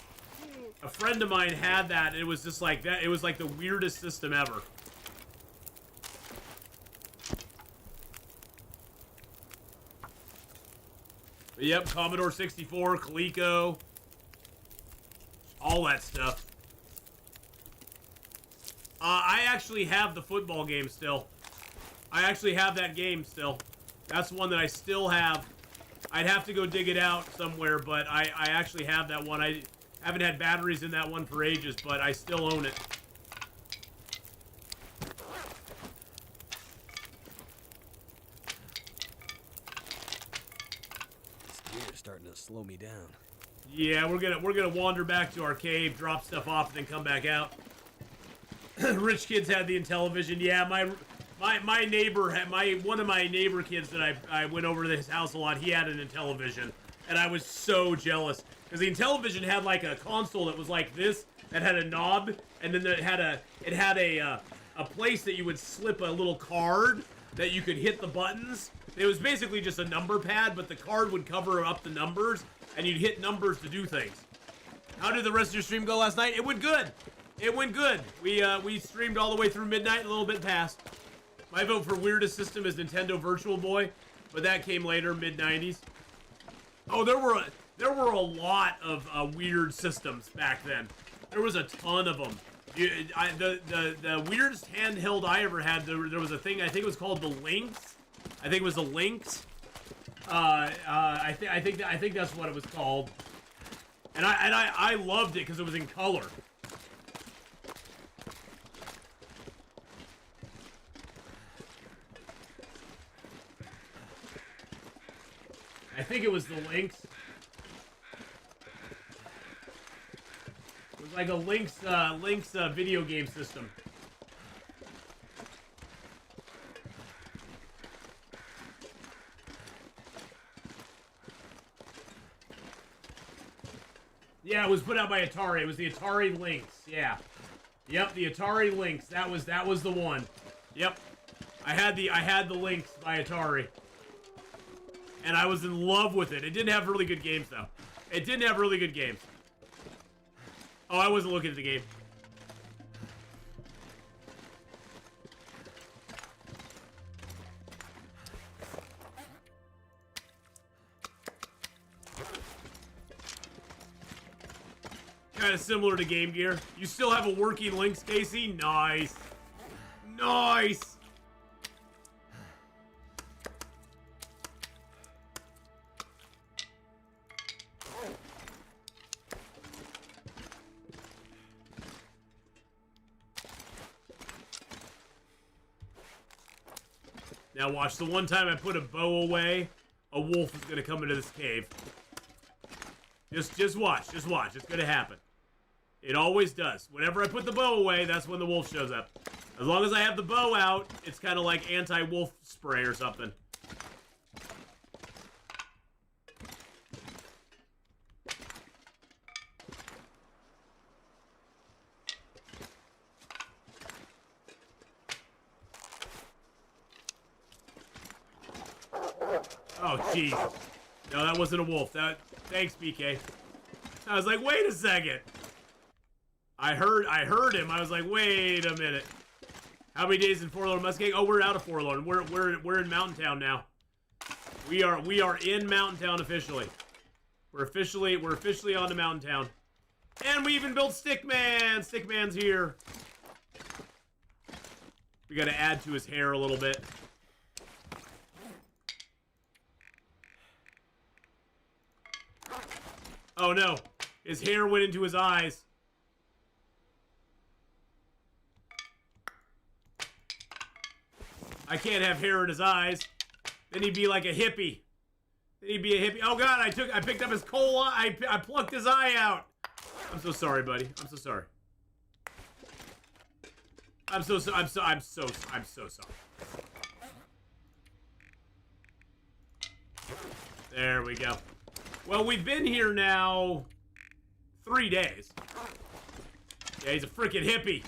a friend of mine had that, and it was just like that. It was like the weirdest system ever. But yep, Commodore 64, Coleco, all that stuff. I actually have the football game still. I actually have that game still. That's one that I still have. I'd have to go dig it out somewhere, but I actually have that one. I haven't had batteries in that one for ages, but I still own it. This gear's starting to slow me down. Yeah, we're gonna wander back to our cave, drop stuff off, and then come back out. Rich kids had the Intellivision. Yeah, my neighbor had one of my neighbor kids that I went over to his house a lot. He had an Intellivision, and I was so jealous because the Intellivision had like a console that was like this that had a knob, and then it had a place that you would slip a little card that you could hit the buttons. It was basically just a number pad, but the card would cover up the numbers, and you'd hit numbers to do things. How did the rest of your stream go last night? It went good. It went good. We streamed all the way through midnight, a little bit past. My vote for weirdest system is Nintendo Virtual Boy, but that came later, mid-90s. Oh, there were a lot of weird systems back then. There was a ton of them. The weirdest handheld I ever had, there was a thing, I think it was called the Lynx. I think it was the Lynx. I think that's what it was called. And I loved it because it was in color. I think it was the Lynx. It was like a Lynx video game system. Yeah, it was put out by Atari. It was the Atari Lynx. Yeah. Yep, the Atari Lynx. That was the one. Yep. I had the Lynx by Atari. And I was in love with it. It didn't have really good games, though. It didn't have really good games. Oh, I wasn't looking at the game. Kind of similar to Game Gear. You still have a working Lynx, Casey? Nice. Nice. Now watch, the one time I put a bow away a wolf is gonna come into this cave. Just watch. Just watch. It's gonna happen. It always does. Whenever I put the bow away, that's when the wolf shows up. As long as I have the bow out, it's kind of like anti-wolf spray or something. Oh, jeez. No, that wasn't a wolf. Thanks, BK. I was like, wait a second. I heard him. I was like, wait a minute. How many days in Forlorn, Muskeg? Oh, we're out of Forlorn. We're in Mountain Town now. We are in Mountain Town officially. We're officially on to Mountain Town. And we even built Stickman. Stickman's here. We got to add to his hair a little bit. Oh no, his hair went into his eyes. I can't have hair in his eyes. Then he'd be like a hippie. Then he'd be a hippie. Oh god, I picked up his coal eye. I plucked his eye out. I'm so sorry, buddy. I'm so sorry. I'm so sorry. There we go. Well, we've been here now 3 days. Yeah, he's a freaking hippie.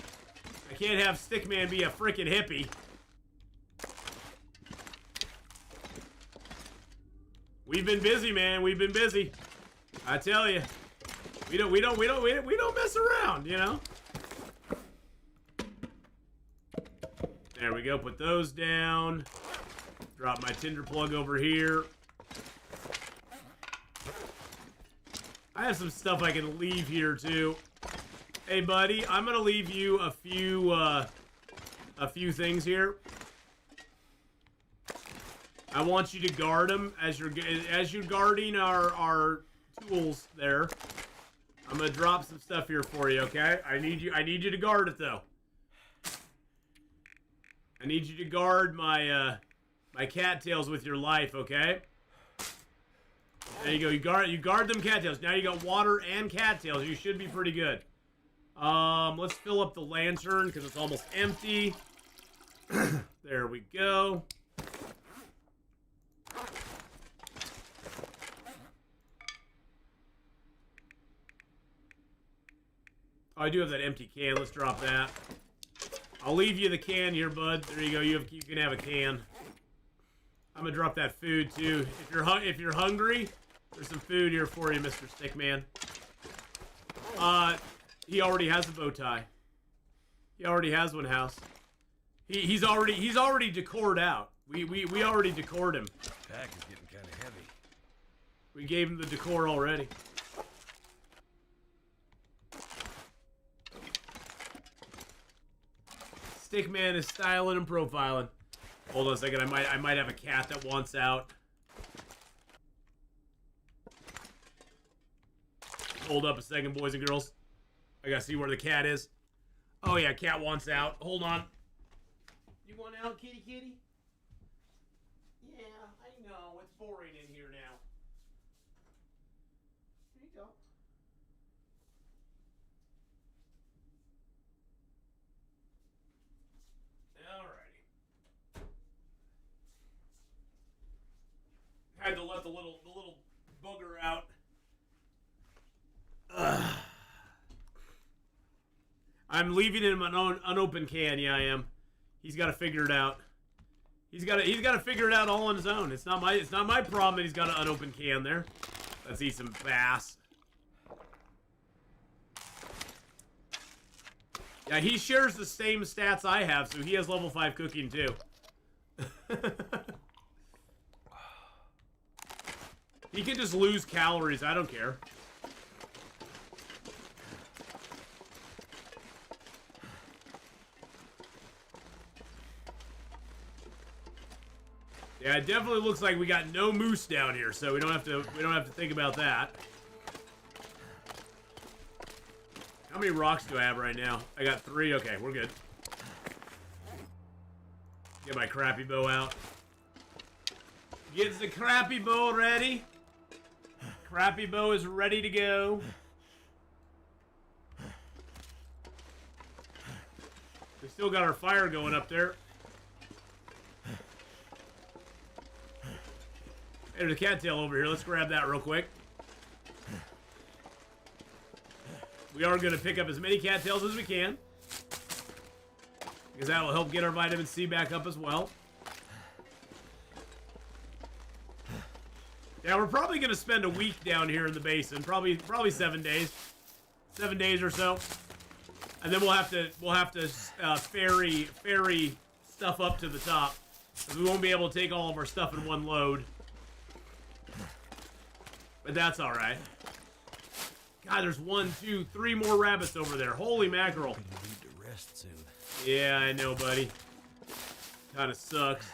I can't have Stickman be a freaking hippie. We've been busy, man. We've been busy. I tell you, we don't mess around, you know. There we go. Put those down. Drop my tinder plug over here. I have some stuff I can leave here too. Hey, buddy, I'm gonna leave you a few things here. I want you to guard them as you're guarding our tools there. I'm gonna drop some stuff here for you, okay? I need you to guard it though. I need you to guard my my cattails with your life, okay? There you go. You guard them cattails. Now you got water and cattails. You should be pretty good. Let's fill up the lantern because it's almost empty. There we go. Oh, I do have that empty can. Let's drop that. I'll leave you the can here, bud. There you go. You can have a can. I'm gonna drop that food too. If you're hungry, there's some food here for you, Mr. Stickman. He already has a bow tie. He already has one, house. He's already decored out. We already decored him. Pack is getting kind of heavy. We gave him the decor already. Stickman is styling and profiling. Hold on a second. I might have a cat that wants out. Hold up a second, boys and girls. I gotta see where the cat is. Oh yeah, cat wants out. Hold on. You want out, kitty kitty? Yeah, I know. It's boring in here now. Here you go. Alrighty. Had to let the little booger out. I'm leaving him an unopened can. Yeah, I am. He's got to figure it out. He's got to figure it out all on his own. It's not my problem that he's got an unopened can there. Let's eat some bass. Yeah, he shares the same stats I have, so he has level 5 cooking too. He can just lose calories. I don't care. Yeah, it definitely looks like we got no moose down here, so we don't have to think about that. How many rocks do I have right now? I got 3. Okay, we're good. Get my crappy bow out. Get the crappy bow ready. Crappy bow is ready to go. We still got our fire going up there. Hey, there's a cattail over here. Let's grab that real quick. We are going to pick up as many cattails as we can, because that will help get our vitamin C back up as well. Yeah, we're probably going to spend a week down here in the basin. Probably 7 days. 7 days or so. And then we'll have to ferry stuff up to the top, because we won't be able to take all of our stuff in one load. But that's all right. God, there's 1, 2, 3 more rabbits over there. Holy mackerel! I'm gonna need to rest soon. Yeah, I know, buddy. Kind of sucks.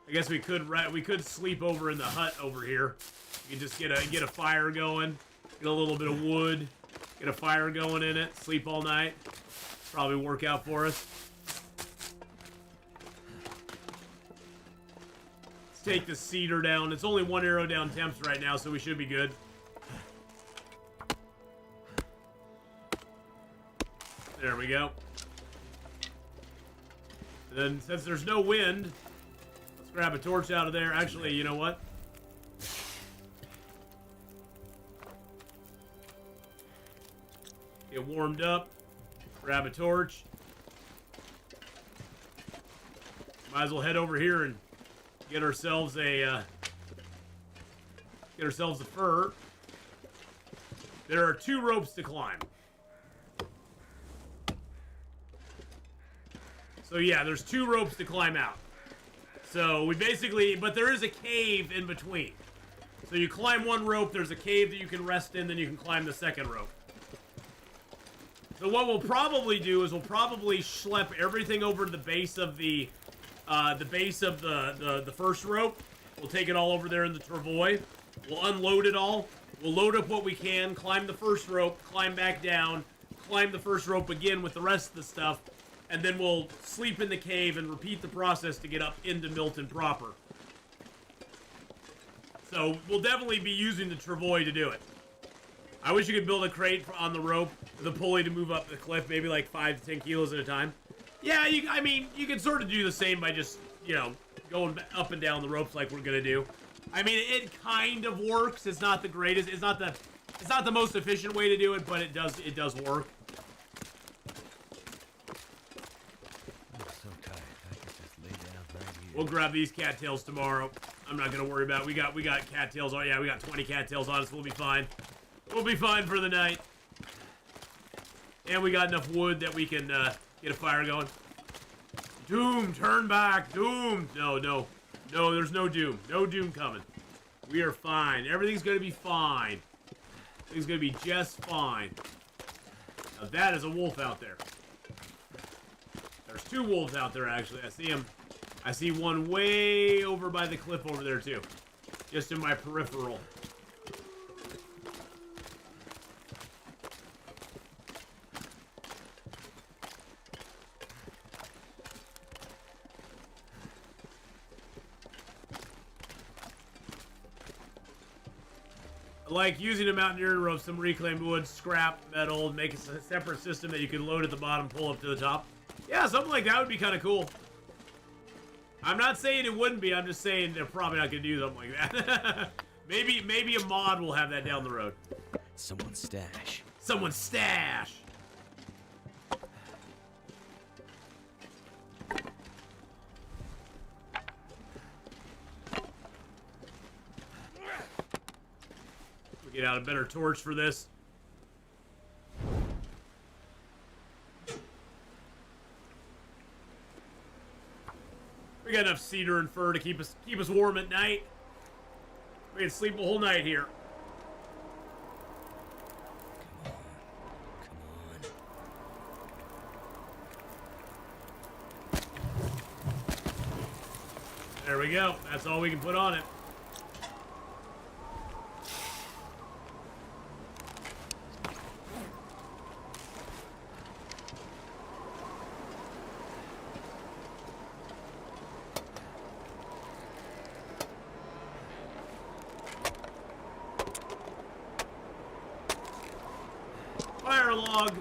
I guess we could sleep over in the hut over here. You can just get a fire going, get a little bit of wood, get a fire going in it, sleep all night. Probably work out for us. Let's take the cedar down. It's only 1 arrow down temps right now, so we should be good. There we go. And then, since there's no wind, let's grab a torch out of there. Actually, you know what? Get warmed up. Grab a torch. Might as well head over here and get ourselves a fur. There are 2 ropes to climb. So yeah, there's 2 ropes to climb out. So we basically, but there is a cave in between. So you climb 1 rope, there's a cave that you can rest in, then you can climb the 2nd rope. So what we'll probably do is we'll probably schlep everything over to the base of the first rope. We'll take it all over there in the travois. We'll unload it all. We'll load up what we can, climb the first rope, climb back down, climb the first rope again with the rest of the stuff, and then we'll sleep in the cave and repeat the process to get up into Milton proper. So we'll definitely be using the travois to do it. I wish you could build a crate on the rope with a pulley to move up the cliff, maybe like 5 to 10 kilos at a time. Yeah, I mean, you can sort of do the same by just, you know, going up and down the ropes like we're gonna do. I mean, it kind of works. It's not the greatest. It's not the most efficient way to do it, but it does work. I'm so tired. I could just lay down right here. We'll grab these cattails tomorrow. I'm not gonna worry about it. We got cattails. Oh yeah, we got 20 cattails on us. We'll be fine. We'll be fine for the night. And we got enough wood that we can get a fire going. Doom, turn back. Doom. No, there's no doom. No doom coming. We are fine. Everything's going to be fine. Everything's going to be just fine. Now that is a wolf out there. There's 2 wolves out there, actually. I see them. I see one way over by the cliff over there, too. Just in my peripheral. Like using a mountaineering rope, some reclaimed wood, scrap, metal, make a separate system that you can load at the bottom, pull up to the top. Yeah, something like that would be kind of cool. I'm not saying it wouldn't be, I'm just saying they're probably not going to do something like that. maybe a mod will have that down the road. Someone's stash. Someone's stash! Get out a better torch for this. We got enough cedar and fir to keep us warm at night. We can sleep a whole night here. Come on. There we go. That's all we can put on it. fire log.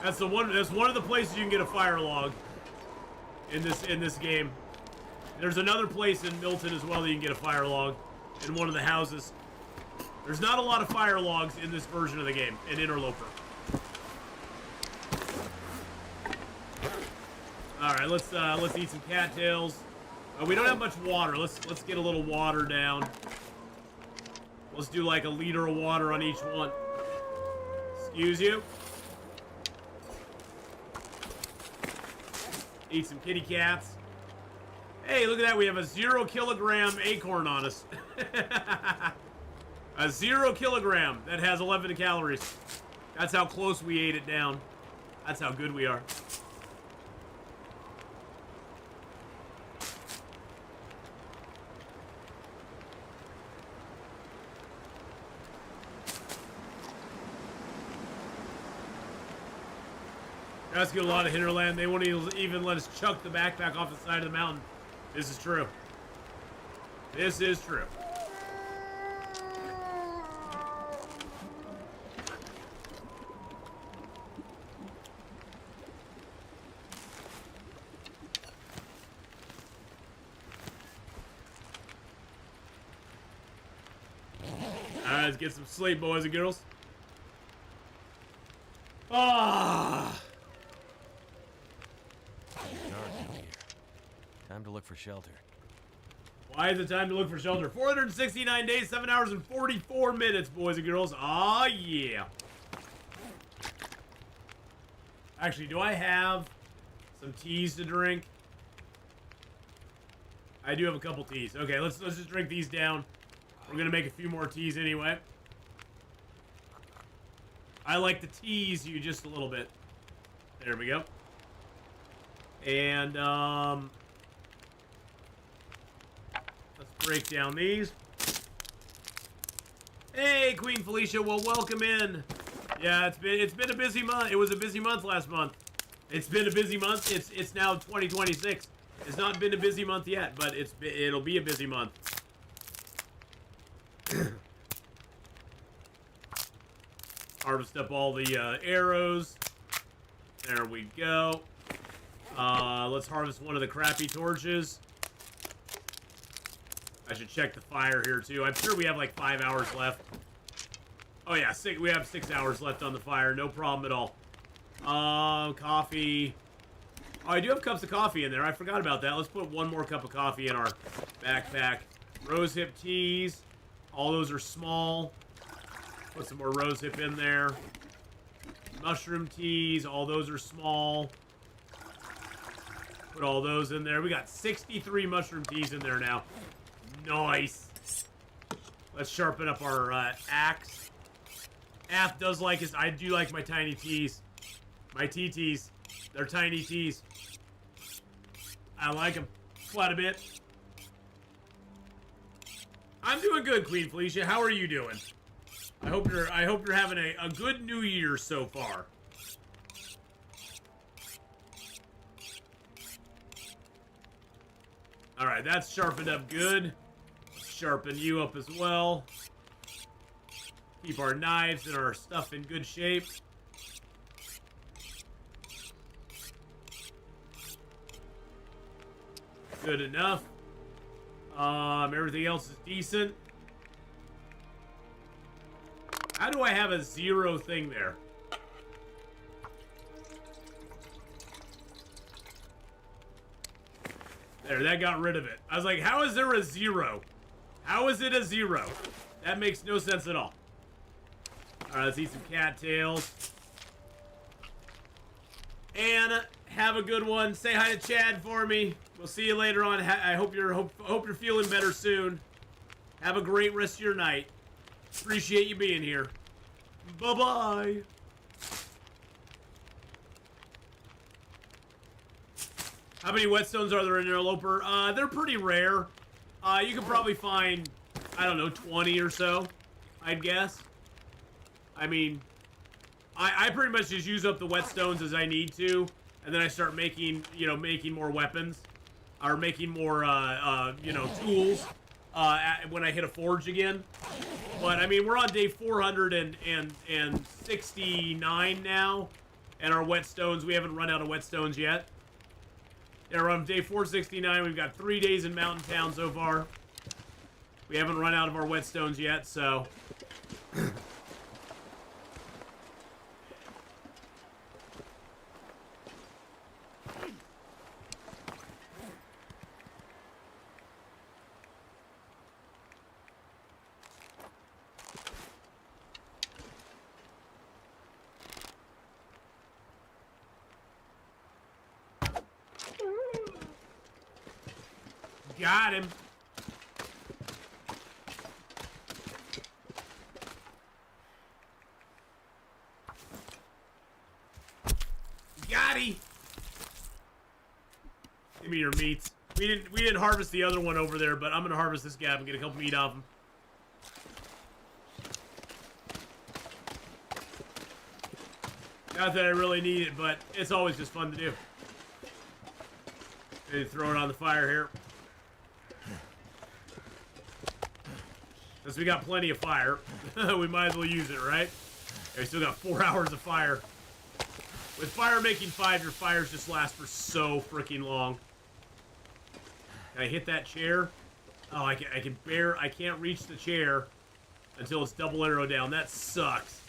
That's one of the places you can get a fire log in this game. There's another place in Milton as well that you can get a fire log in one of the houses. There's not a lot of fire logs in this version of the game, in Interloper. All right, let's eat some cattails. We don't have much water. Let's get a little water down. Let's do like a liter of water on each one. Excuse you. Eat some kitty cats. Hey, look at that. We have a 0 kilogram acorn on us. A 0 kilogram that has 11 calories. That's how close we ate it down. That's how good we are. That's good. A lot of hinterland. They won't even let us chuck the backpack off the side of the mountain. This is true. This is true. Alright, let's get some sleep, boys and girls. Ah! Dark in here. Time to look for shelter. Why is it time to look for shelter? 469 days, 7 hours, and 44 minutes, boys and girls. Aw, yeah. Actually, do I have some teas to drink? I do have a couple teas. Okay, let's just drink these down. We're gonna make a few more teas anyway. I like to tease you just a little bit. There we go. And let's break down these. Hey, Queen Felicia. Well, welcome in. Yeah, it's been a busy month. It was a busy month last month. It's been a busy month. It's now 2026. It's not been a busy month yet, but it'll be a busy month. Harvest up all the arrows. There we go. Let's harvest one of the crappy torches. I should check the fire here too. I'm sure we have like 5 hours left. Oh yeah, we have 6 hours left on the fire. No problem at all. Coffee. Oh, I do have cups of coffee in there. I forgot about that. Let's put one more cup of coffee in our backpack. Rosehip teas. All those are small. Put some more rosehip in there. Mushroom teas. All those are small. Put all those in there. We got 63 mushroom teas in there now. Nice. Let's sharpen up our axe. Ath does like his... I do like my tiny teas. My TTs. They're tiny teas. I like them quite a bit. I'm doing good, Queen Felicia. How are you doing? I hope you're having a good New Year so far. All right, that's sharpened up good. Sharpen you up as well. Keep our knives and our stuff in good shape. Good enough. Everything else is decent. How do I have a 0 thing there? There, that got rid of it. I was like, how is there a 0? How is it a 0? That makes no sense at all. Alright, let's eat some cattails. And have a good one. Say hi to Chad for me. We'll see you later on. I hope you're feeling better soon. Have a great rest of your night. Appreciate you being here. Bye-bye. How many whetstones are there in Interloper? They're pretty rare. You can probably find, I don't know, 20 or so, I'd guess. I mean, I pretty much just use up the whetstones as I need to, and then I start making, making more weapons, or making more, tools, when I hit a forge again. But I mean, we're on day 469 now, and our whetstones, we haven't run out of whetstones yet. Yeah, we're on day 469. We've got 3 days in Mountain Town so far. We haven't run out of our whetstones yet, so. Got him. Got him. Give me your meats. We didn't harvest the other one over there, but I'm gonna harvest this guy and get a couple meat off him. Not that I really need it, but it's always just fun to do. And throw it on the fire here. Since we got plenty of fire, we might as well use it, right? Yeah, we still got 4 hours of fire. With fire making 5, your fires just last for so freaking long. Can I hit that chair? Oh, I can't reach the chair until it's double arrow down. That sucks.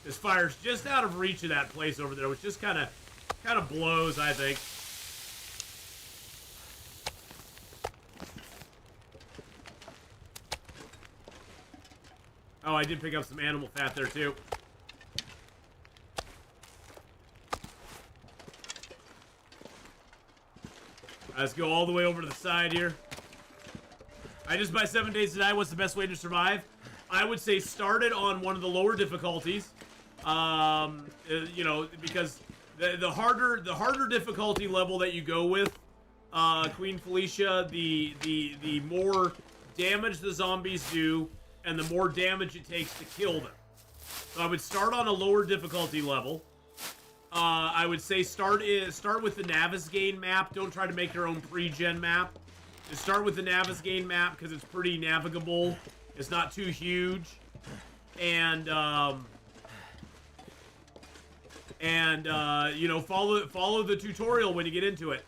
This fire's just out of reach of that place over there, which just kind of blows, I think. Oh, I did pick up some animal fat there, too. Let's go all the way over to the side here. I just buy 7 days to die. What's the best way to survive? I would say start it on one of the lower difficulties. You know, because the harder difficulty level that you go with, Queen Felicia, the more damage the zombies do, and the more damage it takes to kill them. So I would start on a lower difficulty level. I would say start with the Navisgain map. Don't try to make your own pre-gen map. Just start with the Navisgain map because it's pretty navigable. It's not too huge, and you know, follow the tutorial when you get into it.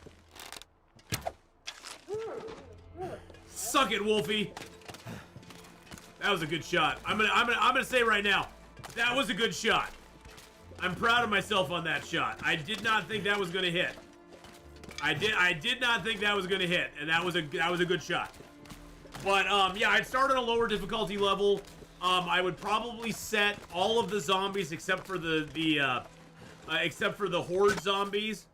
Suck it, Wolfie. That was a good shot. I'm gonna say right now, that was a good shot. I'm proud of myself on that shot. I did not think that was gonna hit. I did not think that was gonna hit, and that was a good shot. But yeah, I'd start on a lower difficulty level. I would probably set all of the zombies except for the horde zombies.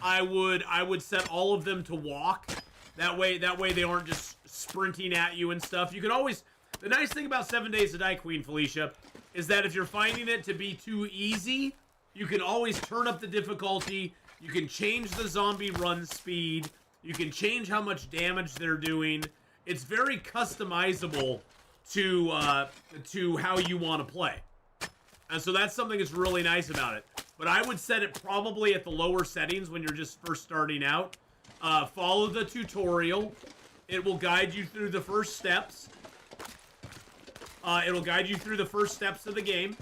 I would set all of them to walk. That way they aren't just sprinting at you and stuff. You can always. The nice thing about 7 Days to Die, Queen Felicia, is that if you're finding it to be too easy, you can always turn up the difficulty. You can change the zombie run speed. You can change how much damage they're doing. It's very customizable to how you want to play. And so that's something that's really nice about it. But I would set it probably at the lower settings when you're just first starting out. Follow the tutorial. It will guide you through the first steps. It'll guide you through the first steps of the game.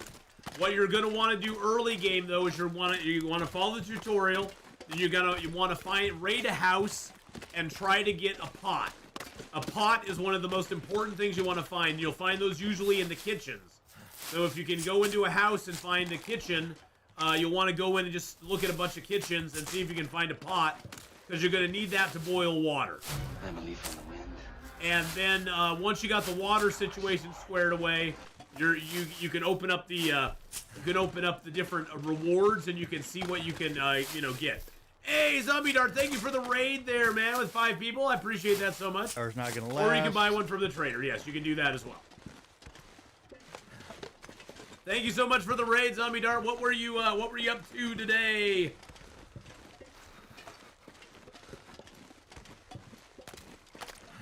What you're gonna want to do early game though is you want to follow the tutorial. Then you want to raid a house and try to get a pot. A pot is one of the most important things you want to find. You'll find those usually in the kitchens. So if you can go into a house and find a kitchen, you'll want to go in and just look at a bunch of kitchens and see if you can find a pot, because you're gonna need that to boil water. I'm a leaf on the wind. And then once you got the water situation squared away, you can open up the different rewards, and you can see what you can get. Hey, Zombie Dart, thank you for the raid there, man, with 5 people. I appreciate that so much. Ours not gonna last. Or you can buy one from the trader. Yes, you can do that as well. Thank you so much for the raid, Zombie Dart. What were you up to today?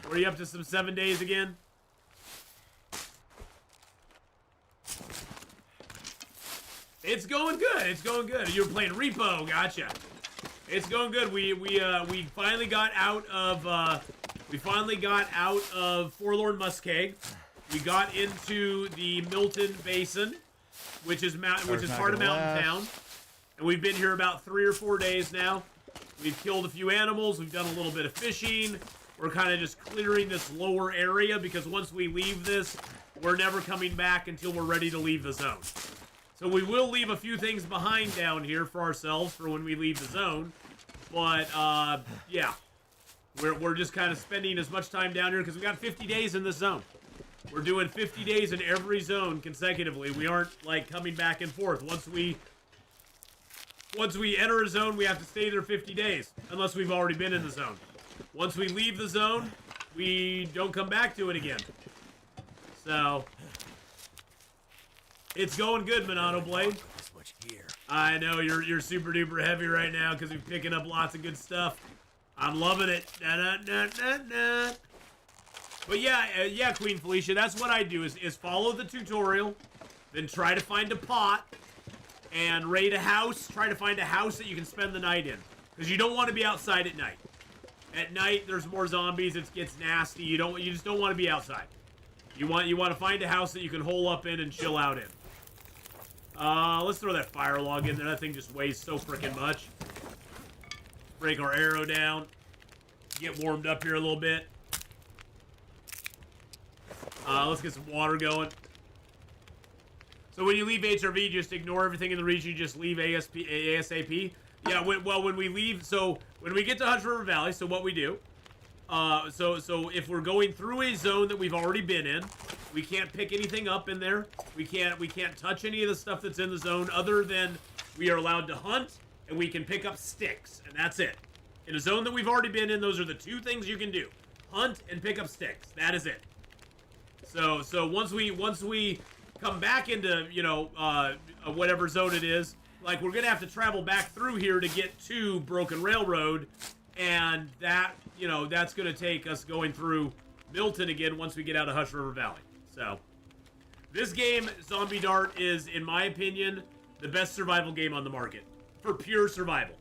Were you up to some 7 days again? It's going good. It's going good. You were playing Repo. Gotcha. It's going good. We finally got out of Forlorn Muskeg. We got into the Milton Basin, which is part of Mountain Town, and we've been here about 3 or 4 days now. We've killed a few animals. We've done a little bit of fishing. We're kind of just clearing this lower area because once we leave this, we're never coming back until we're ready to leave the zone. So we will leave a few things behind down here for ourselves for when we leave the zone. But, yeah. We're just kind of spending as much time down here because we got 50 days in this zone. We're doing 50 days in every zone consecutively. We aren't, like, coming back and forth. Once we enter a zone, we have to stay there 50 days, unless we've already been in the zone. Once we leave the zone, we don't come back to it again. So, it's going good, Monado Blade. This much gear. I know, you're super duper heavy right now because we're picking up lots of good stuff. I'm loving it. Da-da-da-da-da. But yeah, Queen Felicia, that's what I do, is follow the tutorial, then try to find a pot, and raid a house. Try to find a house that you can spend the night in. Because you don't want to be outside at night. At night, there's more zombies, it gets nasty, you just don't want to be outside. You want to find a house that you can hole up in and chill out in. Let's throw that fire log in there, that thing just weighs so freaking much. Break our arrow down. Get warmed up here a little bit. Let's get some water going. So when you leave HRV, just ignore everything in the region. You just leave ASAP. Yeah, when we leave, so when we get to Hush River Valley, so what we do, so if we're going through a zone that we've already been in, we can't pick anything up in there. We can't touch any of the stuff that's in the zone other than we are allowed to hunt and we can pick up sticks, and that's it. In a zone that we've already been in, those are the two things you can do: hunt and pick up sticks. That is it. So once we come back into, you know, whatever zone it is, like, we're gonna have to travel back through here to get to Broken Railroad, and that, you know, that's gonna take us going through Milton again once we get out of Hush River Valley. So this game, Zombie Dart, is, in my opinion, the best survival game on the market for pure survival.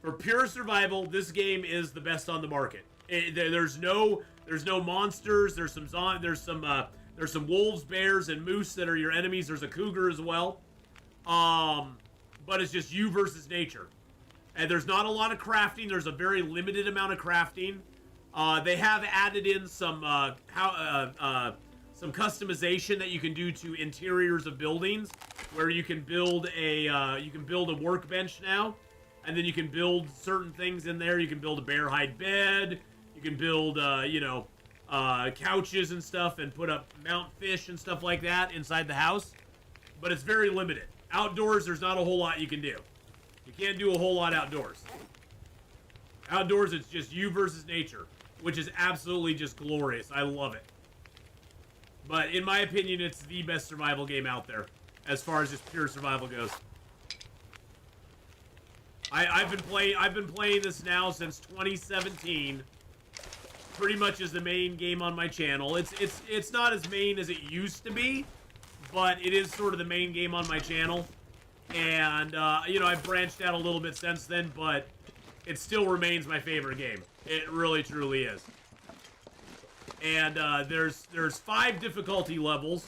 For pure survival, this game is the best on the market. There's no monsters. There's some wolves, bears, and moose that are your enemies. There's a cougar as well. But it's just you versus nature. And there's not a lot of crafting. There's a very limited amount of crafting. They have added in some customization that you can do to interiors of buildings, where you can build a workbench now, and then you can build certain things in there. You can build a bear hide bed. You can build couches and stuff, and mount fish and stuff like that inside the house. But it's very limited. Outdoors, there's not a whole lot you can do. You can't do a whole lot outdoors. Outdoors, it's just you versus nature, which is absolutely just glorious. I love it. But in my opinion, it's the best survival game out there, as far as just pure survival goes. I've been playing this now since 2017. Pretty much as the main game on my channel. It's not as main as it used to be, but it is sort of the main game on my channel. And you know, I've branched out a little bit since then, but it still remains my favorite game. It really truly is. And there's 5 difficulty levels,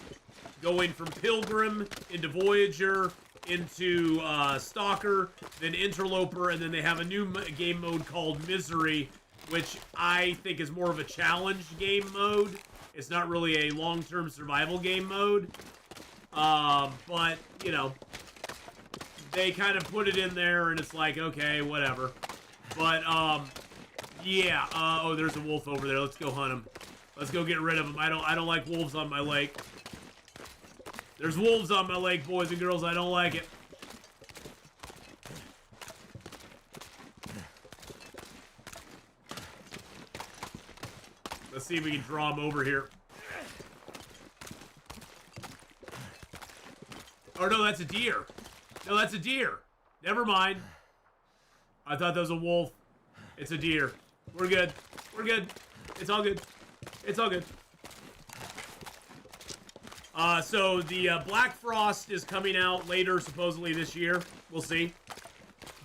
going from Pilgrim into Voyager into Stalker, then Interloper, and then they have a new game mode called Misery, which I think is more of a challenge game mode. It's not really a long-term survival game mode. But, you know, they kind of put it in there, and it's like, okay, whatever. But, yeah. Oh, there's a wolf over there. Let's go hunt him. Let's go get rid of him. I don't like wolves on my lake. There's wolves on my lake, boys and girls. I don't like it. Let's see if we can draw him over here. Oh, no, that's a deer. No, that's a deer. Never mind. I thought that was a wolf. It's a deer. We're good. We're good. It's all good. It's all good. So the Black Frost is coming out later, supposedly this year. We'll see.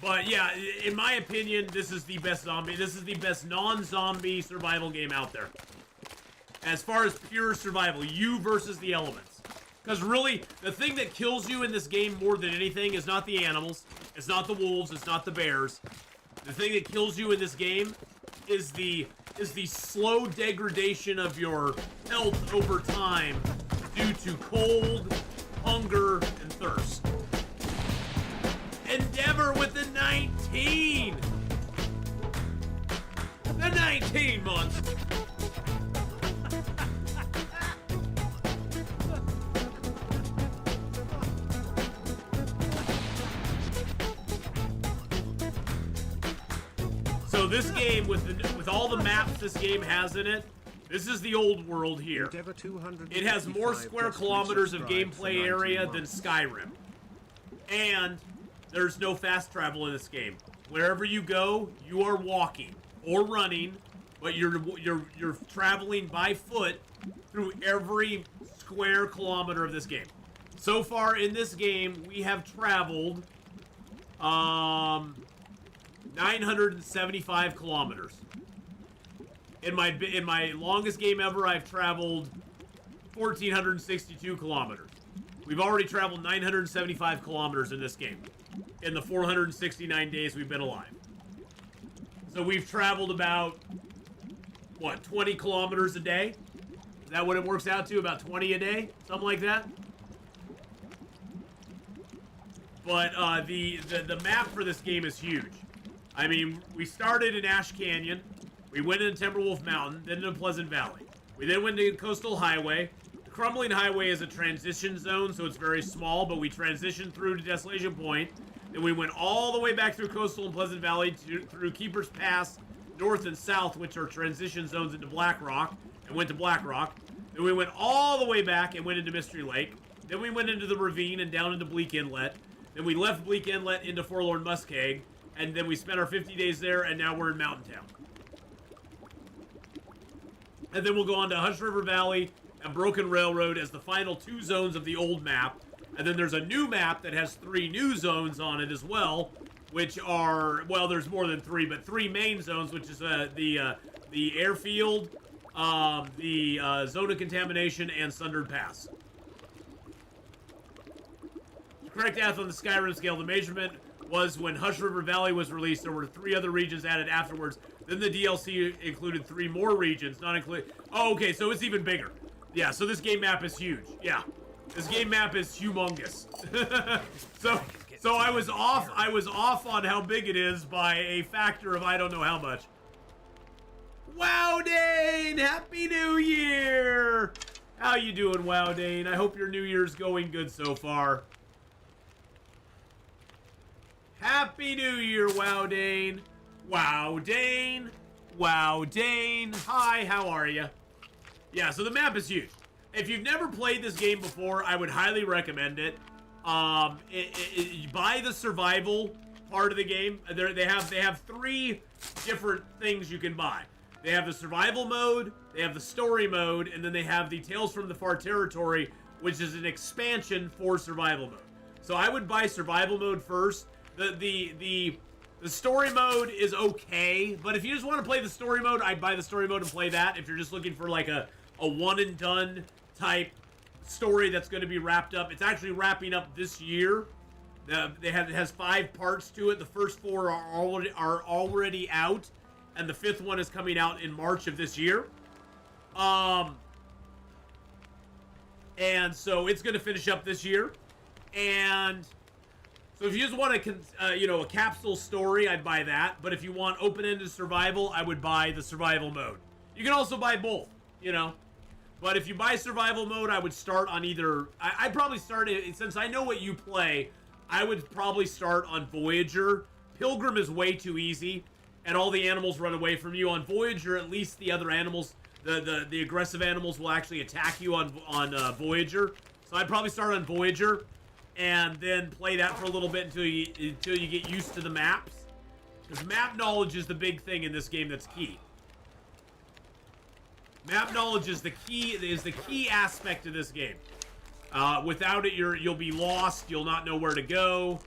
But yeah, in my opinion, this is the best zombie. This is the best non-zombie survival game out there. as far as pure survival, you versus the elements. Because really, the thing that kills you in this game more than anything is not the animals, it's not the wolves, it's not the bears. The thing that kills you in this game is the slow degradation of your health over time due to cold, hunger, and thirst. Endeavor with the 19! The 19 months! So this game, with all the maps this game has in it, this is the old world here. It has more square kilometers of gameplay area than Skyrim. And there's no fast travel in this game. Wherever you go, you are walking or running, but you're traveling by foot through every square kilometer of this game. So far in this game, we have traveled 975 kilometers. In my longest game ever, I've traveled 1,462 kilometers. We've already traveled 975 kilometers in this game in the 469 days we've been alive. So we've traveled about, what, 20 kilometers a day? Is that what it works out to? About 20 a day? Something like that? But the map for this game is huge. I mean, we started in Ash Canyon, we went into Timberwolf Mountain, then into Pleasant Valley. We then went to Coastal Highway. The Crumbling Highway is a transition zone, so it's very small, but we transitioned through to Desolation Point. Then we went all the way back through Coastal and Pleasant Valley through Keeper's Pass, north and south, which are transition zones into Black Rock, and went to Black Rock. Then we went all the way back and went into Mystery Lake. Then we went into the ravine and down into Bleak Inlet. Then we left Bleak Inlet into Forlorn Muskeg, and then we spent our 50 days there, and now we're in Mountain Town. And then we'll go on to Hush River Valley and Broken Railroad as the final two zones of the old map. And then there's a new map that has 3 new zones on it as well, which are, well, there's more than 3, but 3 main zones, which is the airfield, the zone of contamination, and Sundered Pass. The correct math on the Skyrim scale, the measurement was when Hush River Valley was released, there were 3 other regions added afterwards. Then the DLC included 3 more regions, not included. Oh, okay, so it's even bigger. Yeah, so this game map is huge. Yeah, this game map is humongous. so I was off on how big it is by a factor of I don't know how much. Wow, Dane! Happy New Year! How you doing, Wow, Dane? I hope your New Year's going good so far. Happy New Year, Wow, Dane. Wow, Dane. Wow, Dane. Hi, how are you? Yeah, so the map is huge. If you've never played this game before, I would highly recommend it. Buy the survival part of the game. They have 3 different things you can buy. They have the survival mode, they have the story mode, and then they have the Tales from the Far Territory, which is an expansion for survival mode. So I would buy survival mode first. The story mode is okay, but if you just want to play the story mode, I'd buy the story mode and play that. If you're just looking for like a one and done type story that's going to be wrapped up, it's actually wrapping up this year. It has 5 parts to it. The first 4 are already out, and the 5th one is coming out in March of this year. And so it's going to finish up this year, and so if you just want a capsule story, I'd buy that. But if you want open-ended survival, I would buy the survival mode. You can also buy both, But if you buy survival mode, I would start on either. I'd probably start it, since I know what you play, I would probably start on Voyager. Pilgrim is way too easy, and all the animals run away from you. On Voyager, at least the other animals, the aggressive animals will actually attack you on Voyager. So I'd probably start on Voyager, and then play that for a little bit until you get used to the maps. Because map knowledge is the big thing in this game that's key. Map knowledge is the key aspect of this game. Without it, you'll be lost. You'll not know where to go.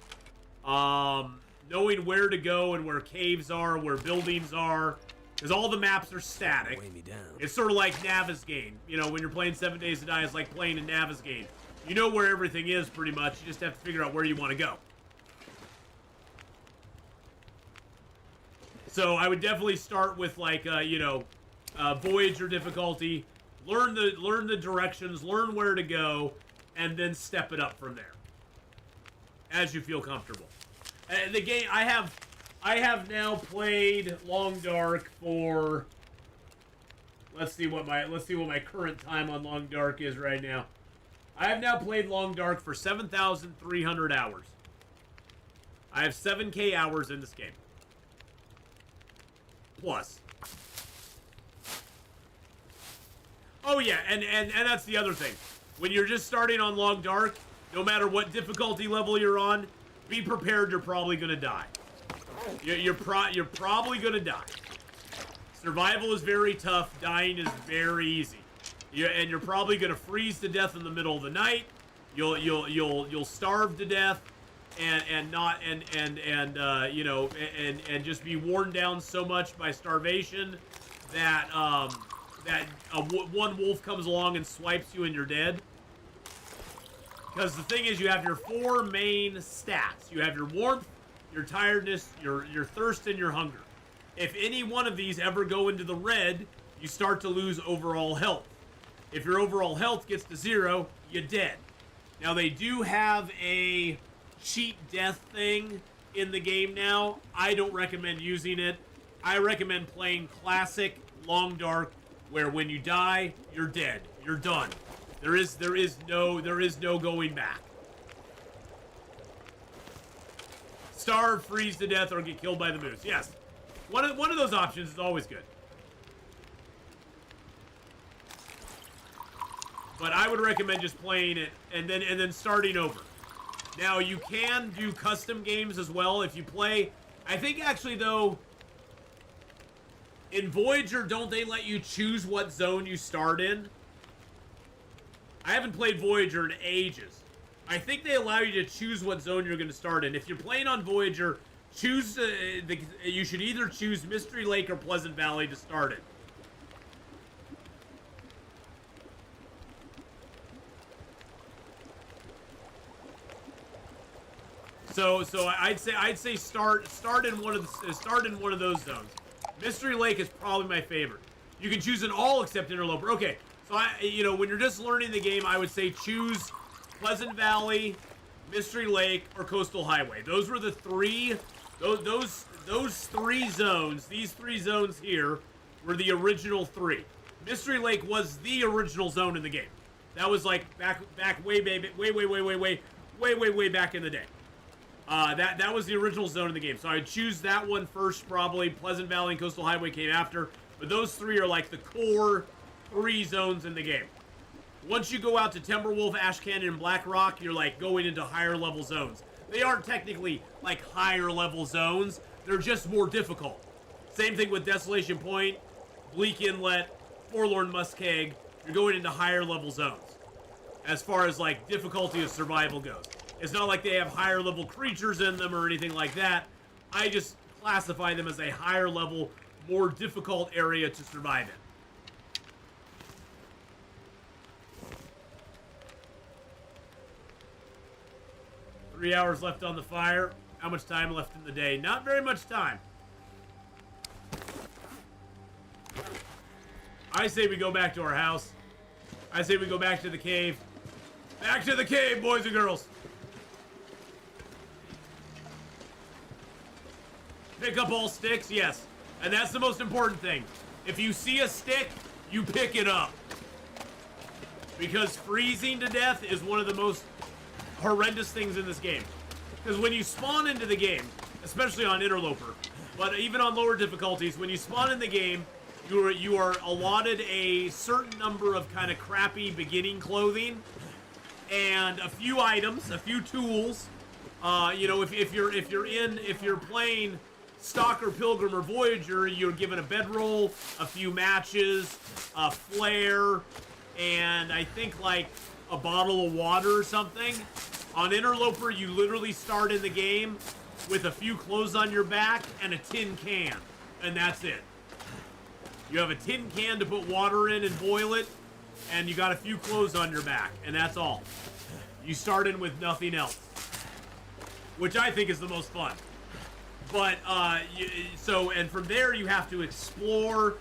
Knowing where to go and where caves are, where buildings are, because all the maps are static. Weigh me down. It's sort of like Navigaine. You know, when you're playing 7 Days to Die, it's like playing in Navigaine. You know where everything is, pretty much. You just have to figure out where you want to go. So I would definitely start with, like, Voyager difficulty. Learn the directions, learn where to go, and then step it up from there as you feel comfortable. The game I have now played Long Dark for. Let's see what my current time on Long Dark is right now. I have now played Long Dark for 7,300 hours. I have 7K hours in this game. Plus. Oh yeah, and that's the other thing. When you're just starting on Long Dark, no matter what difficulty level you're on, be prepared you're probably gonna die. You're probably gonna die. Survival is very tough, dying is very easy. And you're probably gonna freeze to death in the middle of the night. You'll starve to death, and just be worn down so much by starvation that one wolf comes along and swipes you and you're dead. Because the thing is, you have your 4 main stats. You have your warmth, your tiredness, your thirst, and your hunger. If any one of these ever go into the red, you start to lose overall health. If your overall health gets to 0, you're dead. Now, they do have a cheat death thing in the game now. I don't recommend using it. I recommend playing classic Long Dark, where when you die, you're dead. You're done. There is no going back. Starve, freeze to death, or get killed by the moose. Yes. One of those options is always good. But I would recommend just playing it and then starting over. Now, you can do custom games as well if you play. I think actually though, in Voyager, don't they let you choose what zone you start in? I haven't played Voyager in ages. I think they allow you to choose what zone you're going to start in. If you're playing on Voyager, you should either choose Mystery Lake or Pleasant Valley to start it. So I'd say start in one of those zones. Mystery Lake is probably my favorite. You can choose an all except Interloper. Okay, so when you're just learning the game, I would say choose Pleasant Valley, Mystery Lake, or Coastal Highway. Those were the three. Those 3 zones. These 3 zones here were the original 3. Mystery Lake was the original zone in the game. That was like back way back in the day. That was the original zone in the game. So I'd choose that one first, probably. Pleasant Valley and Coastal Highway came after. But those 3 are like the core 3 zones in the game. Once you go out to Timberwolf, Ash Canyon, and Black Rock, you're like going into higher level zones. They aren't technically like higher level zones. They're just more difficult. Same thing with Desolation Point, Bleak Inlet, Forlorn, Muskeg. You're going into higher level zones. As far as like difficulty of survival goes. It's not like they have higher level creatures in them or anything like that. I just classify them as a higher level, more difficult area to survive in. Three hours left on the fire. How much time left in the day? Not very much time. I say we go back to our house. I say we go back to the cave. Back to the cave, boys and girls. Pick up all sticks, yes. And that's the most important thing. If you see a stick, you pick it up. Because freezing to death is one of the most horrendous things in this game. Because when you spawn into the game, especially on Interloper, but even on lower difficulties, when you spawn in the game, you are allotted a certain number of kind of crappy beginning clothing and a few items, a few tools. If you're playing Stalker, Pilgrim, or Voyager, you're given a bedroll, a few matches, a flare, and I think like a bottle of water or something. On Interloper, you literally start in the game with a few clothes on your back and a tin can, and that's it. You have a tin can to put water in and boil it, and you got a few clothes on your back, and that's all. You start in with nothing else, which I think is the most fun. But, and from there you have to explore,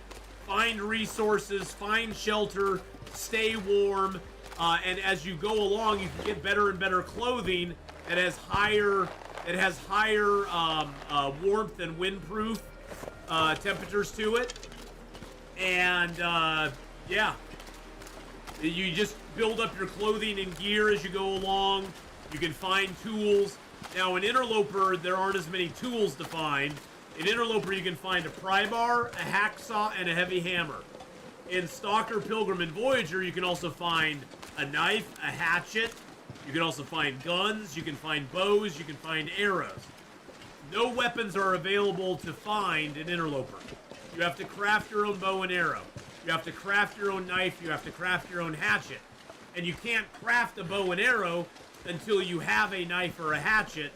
find resources, find shelter, stay warm, and as you go along, you can get better and better clothing that has higher warmth and windproof temperatures to it. And, yeah. You just build up your clothing and gear as you go along. You can find tools. Now, in Interloper, there aren't as many tools to find. In Interloper, you can find a pry bar, a hacksaw, and a heavy hammer. In Stalker, Pilgrim, and Voyager, you can also find a knife, a hatchet. You can also find guns. You can find bows. You can find arrows. No weapons are available to find in Interloper. You have to craft your own bow and arrow. You have to craft your own knife. You have to craft your own hatchet. And you can't craft a bow and arrow until you have a knife or a hatchet,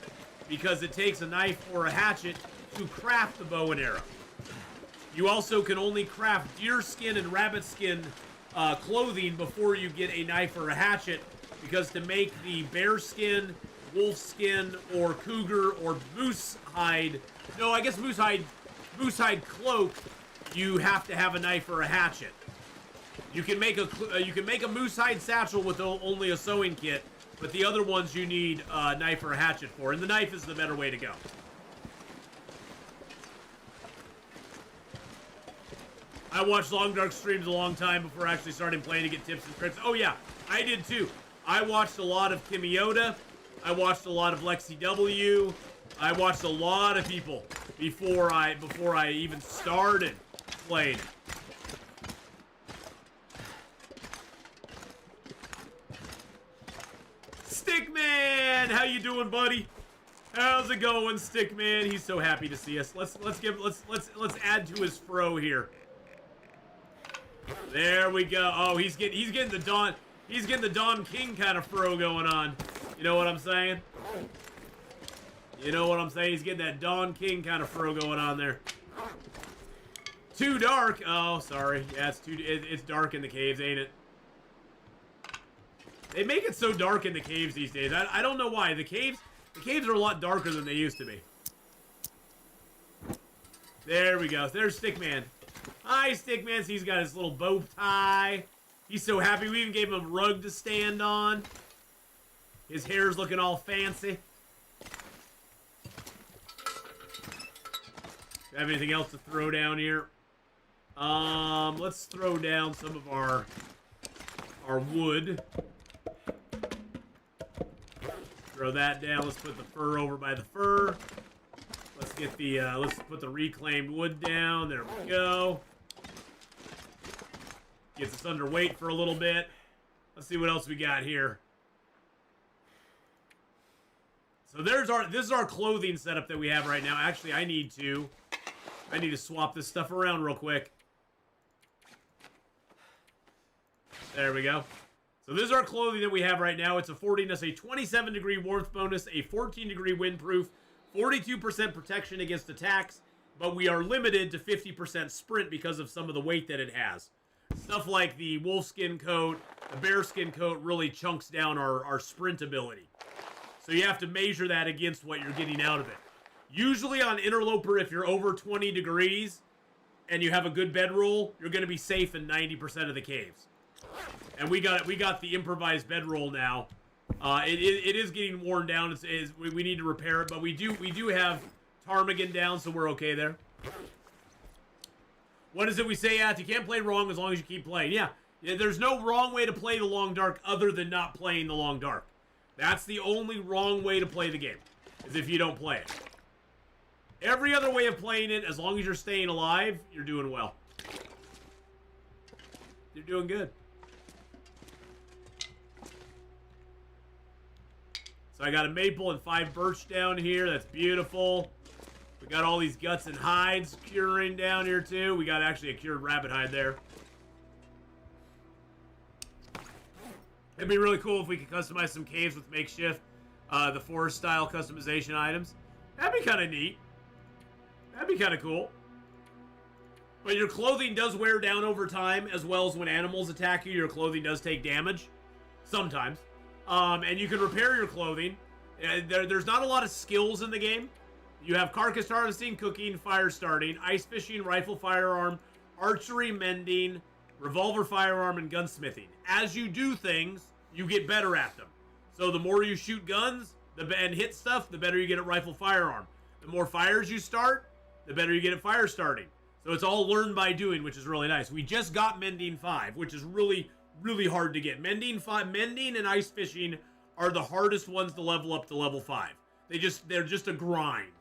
because it takes a knife or a hatchet to craft the bow and arrow. You also can only craft deer skin and rabbit skin clothing before you get a knife or a hatchet, because to make the bear skin, wolf skin, or cougar or moose hide, no, I guess moose hide cloak, you have to have a knife or a hatchet. You can make a moose hide satchel with only a sewing kit, but the other ones you need a knife or a hatchet for, and the knife is the better way to go. I watched Long Dark streams a long time before actually starting playing to get tips and tricks. Oh yeah, I did too. I watched a lot of Kimioda. I watched a lot of Lexi W. I watched a lot of people before I even started playing. Stickman, how you doing, buddy? How's it going, Stickman? He's so happy to see us. Let's add to his fro here. There we go. Oh, he's getting the Don King kind of fro going on. You know what I'm saying? You know what I'm saying? He's getting that Don King kind of fro going on there. Too dark. Oh, sorry. Yeah, it's dark in the caves, ain't it? They make it so dark in the caves these days. I don't know why. The caves are a lot darker than they used to be. There we go. There's Stickman. Hi, Stickman. So he's got his little bow tie. He's so happy. We even gave him a rug to stand on. His hair's looking all fancy. Have anything else to throw down here? Let's throw down some of our wood. Throw that down. Let's put the fur over by the fur. Let's get the let's put the reclaimed wood down. There we go. Gets us under weight for a little bit. Let's see what else we got here. So this is our clothing setup that we have right now. Actually, I need to swap this stuff around real quick. There we go. So this is our clothing that we have right now. It's affording us a 27-degree warmth bonus, a 14-degree windproof, 42% protection against attacks, but we are limited to 50% sprint because of some of the weight that it has. Stuff like the wolfskin coat, the bearskin coat really chunks down our sprint ability. So you have to measure that against what you're getting out of it. Usually on Interloper, if you're over 20 degrees and you have a good bedroll, you're going to be safe in 90% of the caves. And we got the improvised bedroll now. It is getting worn down. We need to repair it, but we do have ptarmigan down, so we're okay there. What is it we say, Ath? You can't play wrong as long as you keep playing. Yeah, there's no wrong way to play the Long Dark other than not playing the Long Dark. That's the only wrong way to play the game, is if you don't play it. Every other way of playing it, as long as you're staying alive, you're doing well. You're doing good. So I got a maple and 5 birch down here. That's beautiful. We got all these guts and hides curing down here too. We got actually a cured rabbit hide there. It'd be really cool if we could customize some caves with makeshift, the forest style customization items. That'd be kind of neat. That'd be kind of cool. But your clothing does wear down over time, as well as when animals attack you, your clothing does take damage. Sometimes. And you can repair your clothing. There's not a lot of skills in the game. You have carcass harvesting, cooking, fire starting, ice fishing, rifle firearm, archery, mending, revolver firearm, and gunsmithing. As you do things, you get better at them. So the more you shoot guns and hit stuff, the better you get at rifle firearm. The more fires you start, the better you get at fire starting. So it's all learned by doing, which is really nice. We just got Mending 5, which is really, really hard to get. Mending and ice fishing are the hardest ones to level up to level 5. They're just a grind.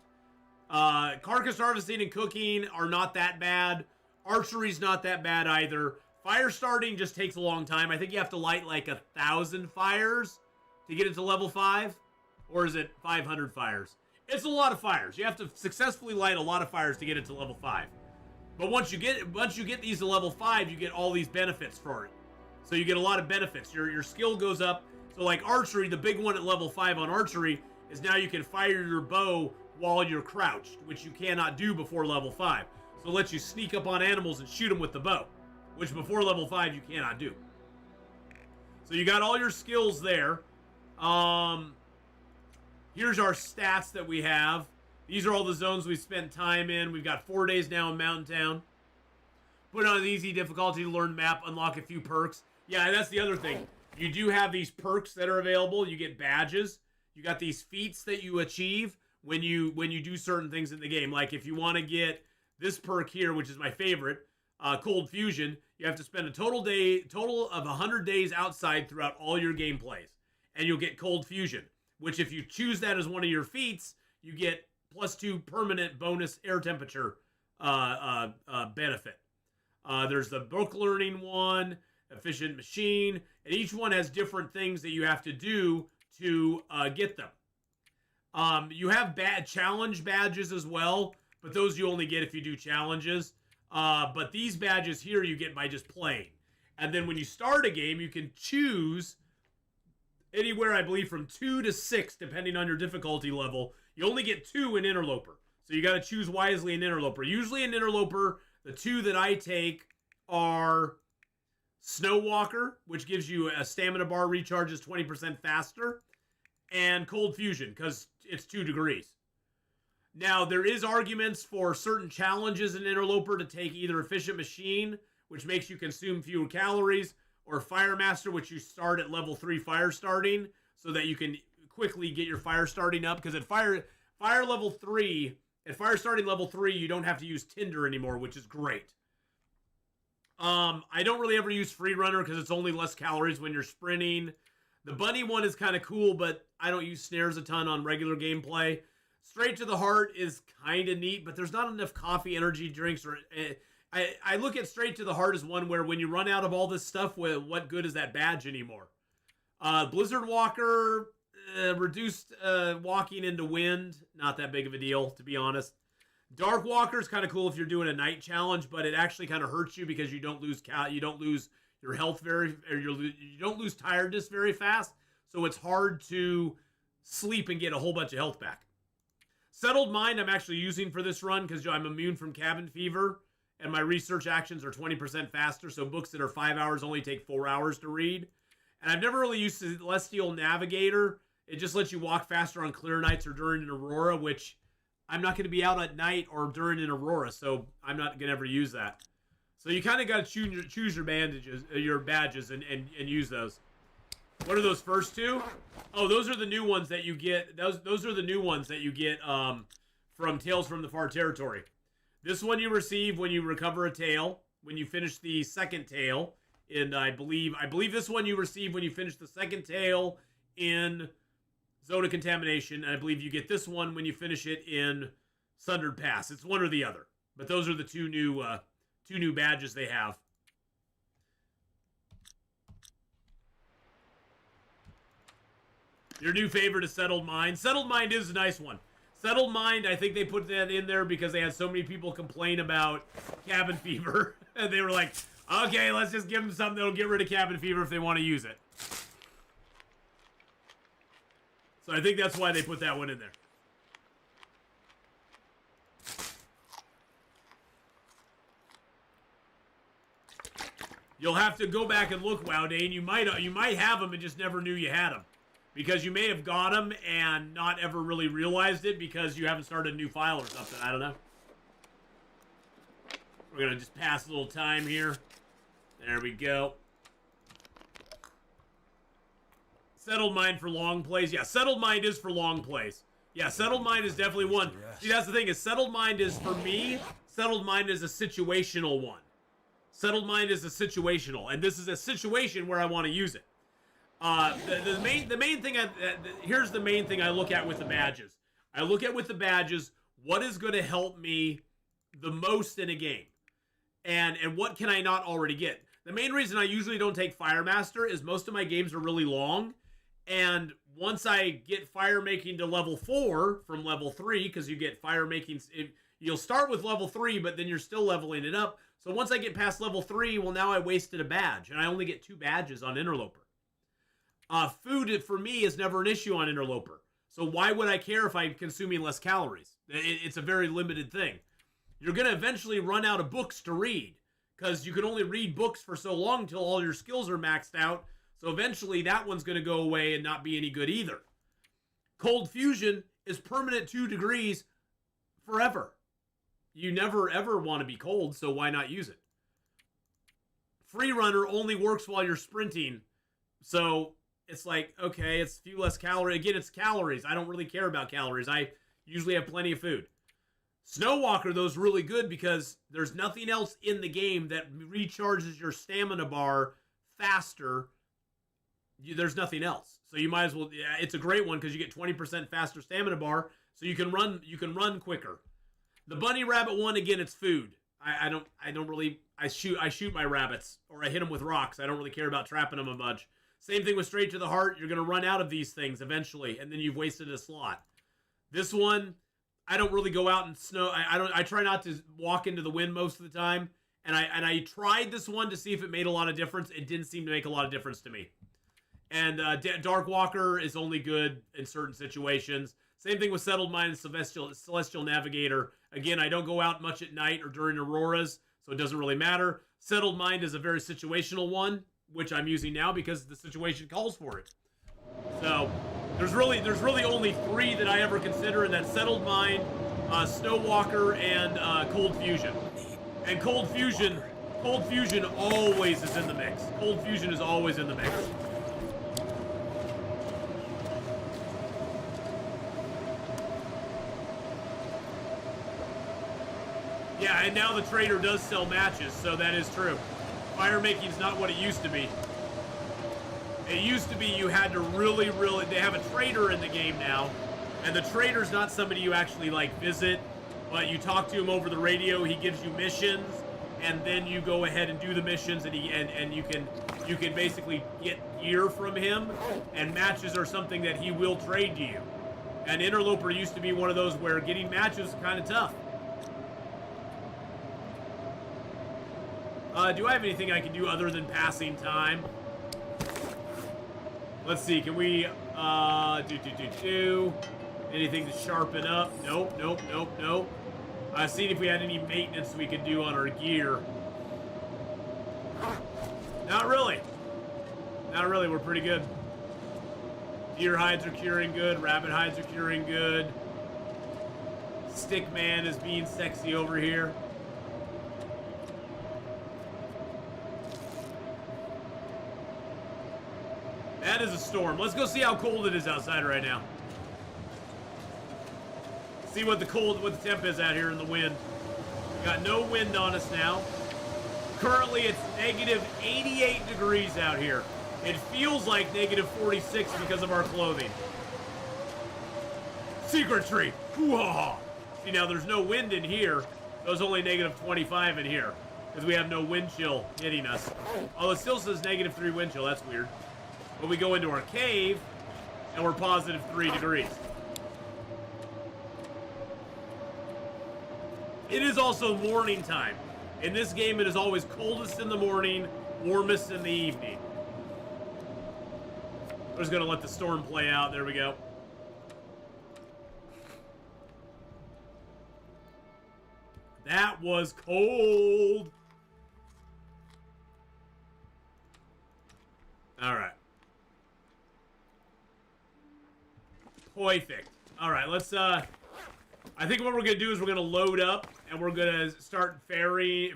Carcass harvesting and cooking are not that bad. Archery's not that bad either. Fire starting just takes a long time. I think you have to light like 1,000 fires to get it to level 5. Or is it 500 fires? It's a lot of fires. You have to successfully light a lot of fires to get it to level 5. But once you get these to level 5, you get all these benefits for it. So you get a lot of benefits. Your skill goes up. So like archery, the big one at level 5 on archery is now you can fire your bow while you're crouched, which you cannot do before level 5. So it lets you sneak up on animals and shoot them with the bow, which before level 5 you cannot do. So you got all your skills there. Here's our stats that we have. These are all the zones we've spent time in. We've got 4 days now in Mountain Town. Put on easy difficulty to learn map, unlock a few perks. Yeah, that's the other thing. You do have these perks that are available. You get badges. You got these feats that you achieve when you do certain things in the game. Like if you want to get this perk here, which is my favorite, Cold Fusion, you have to spend a total of 100 days outside throughout all your gameplays. And you'll get Cold Fusion, which if you choose that as one of your feats, you get +2 permanent bonus air temperature benefit. There's the book learning one, efficient machine, and each one has different things that you have to do to get them. You have challenge badges as well, but those you only get if you do challenges. But these badges here you get by just playing. And then when you start a game, you can choose anywhere, I believe, from 2 to 6, depending on your difficulty level. You only get 2 in Interloper. So you got to choose wisely in Interloper. Usually in Interloper, the 2 that I take are Snow Walker, which gives you a stamina bar recharges 20% faster, and Cold Fusion, because it's 2 degrees. Now, there is arguments for certain challenges in Interloper to take either Efficient Machine, which makes you consume fewer calories, or Fire Master, which you start at level 3 fire starting, so that you can quickly get your fire starting up, because at fire starting level 3, you don't have to use Tinder anymore, which is great. I don't really ever use Free Runner because it's only less calories when you're sprinting. The bunny one is kind of cool, but I don't use snares a ton on regular gameplay. Straight to the Heart is kind of neat, but there's not enough coffee, energy drinks, or I look at Straight to the Heart as one where when you run out of all this stuff, what good is that badge anymore? Blizzard Walker, reduced walking into wind, not that big of a deal, to be honest. Dark Walker is kind of cool if you're doing a night challenge, but it actually kind of hurts you because you don't lose your health you don't lose tiredness very fast, so it's hard to sleep and get a whole bunch of health back. Settled Mind I'm actually using for this run because I'm immune from cabin fever, and my research actions are 20% faster, so books that are 5 hours only take 4 hours to read. And I've never really used Celestial Navigator. It just lets you walk faster on clear nights or during an aurora, which I'm not going to be out at night or during an aurora, so I'm not going to ever use that. So you kind of got to choose your badges and use those. What are those first two? Oh, those are the new ones that you get. Those are the new ones that you get from Tales from the Far Territory. This one you receive when you recover a tale, when you finish the second tale. And I believe this one you receive when you finish the second tale in Zone of Contamination. And I believe you get this one when you finish it in Sundered Pass. It's one or the other. But those are the two new badges they have. Your new favorite is Settled Mind. Settled Mind is a nice one. Settled Mind, I think they put that in there because they had so many people complain about cabin fever. And they were like, okay, let's just give them something that'll get rid of cabin fever if they want to use it. So I think that's why they put that one in there. You'll have to go back and look, Wow Dane. You might have them and just never knew you had them. Because you may have got them and not ever really realized it because you haven't started a new file or something. I don't know. We're going to just pass a little time here. There we go. Settled Mind for long plays. Yeah, Settled Mind is for long plays. Yeah, Settled Mind is definitely one. See, that's the thing is Settled Mind is, for me, Settled Mind is a situational one. Settled Mind is a situational, and this is a situation where I want to use it. The main thing, here's the main thing I look at with the badges. I look at with the badges, what is going to help me the most in a game? And what can I not already get? The main reason I usually don't take Fire Master is most of my games are really long. And once I get fire making to level 4 from level 3, because you get fire making, you'll start with level 3, but then you're still leveling it up. So once I get past level 3, well, now I wasted a badge, and I only get 2 badges on Interloper. Food, for me, is never an issue on Interloper. So why would I care if I'm consuming less calories? It's a very limited thing. You're going to eventually run out of books to read, because you can only read books for so long until all your skills are maxed out. So eventually that one's going to go away and not be any good either. Cold Fusion is permanent 2 degrees forever. You never ever want to be cold, so why not use it? Free Runner only works while you're sprinting. So it's like, okay, it's a few less calories. Again, it's calories. I don't really care about calories. I usually have plenty of food. Snow Walker, though, is really good because there's nothing else in the game that recharges your stamina bar faster. There's nothing else. So you might as well, yeah, it's a great one because you get 20% faster stamina bar, so you can run quicker. The bunny rabbit one, again, it's food. I shoot my rabbits, or I hit them with rocks. I don't really care about trapping them a bunch. Same thing with Straight to the Heart. You're going to run out of these things eventually, and then you've wasted a slot. This one, I don't really go out in snow. I try not to walk into the wind most of the time. And I tried this one to see if it made a lot of difference. It didn't seem to make a lot of difference to me. And Dark Walker is only good in certain situations. Same thing with Settled Mind and Celestial Navigator. Again, I don't go out much at night or during auroras, so it doesn't really matter. Settled Mind is a very situational one, which I'm using now because the situation calls for it. So there's really only 3 that I ever consider, and that's Settled Mind, Snow Walker, and Cold Fusion. And Cold Fusion always is in the mix. Cold Fusion is always in the mix. Yeah, and now the trader does sell matches, so that is true. Fire making's not what it used to be. It used to be you had to really, they have a trader in the game now, and the trader's not somebody you actually, like, visit, but you talk to him over the radio, he gives you missions, and then you go ahead and do the missions, and you can basically get gear from him, and matches are something that he will trade to you. And Interloper used to be one of those where getting matches is kind of tough. Do I have anything I can do other than passing time? Let's see, can we, anything to sharpen up? Nope. Seeing if we had any maintenance we could do on our gear. Not really, we're pretty good. Deer hides are curing good, rabbit hides are curing good. Stickman is being sexy over here. That is a storm. Let's go see how cold it is outside right now. See what the temp is out here in the wind. Got no wind on us now. Currently, it's negative 88 degrees out here. It feels like negative 46 because of our clothing. Secret tree. Hoo-ha-ha. See, now there's no wind in here. So it's only negative 25 in here because we have no wind chill hitting us. Oh, it still says negative 3 wind chill. That's weird. But we go into our cave, and we're positive 3 degrees. It is also morning time. In this game, it is always coldest in the morning, warmest in the evening. We're just going to let the storm play out. There we go. That was cold. Perfect. All right, let's, I think what we're going to do is we're going to load up, and we're going to start ferrying.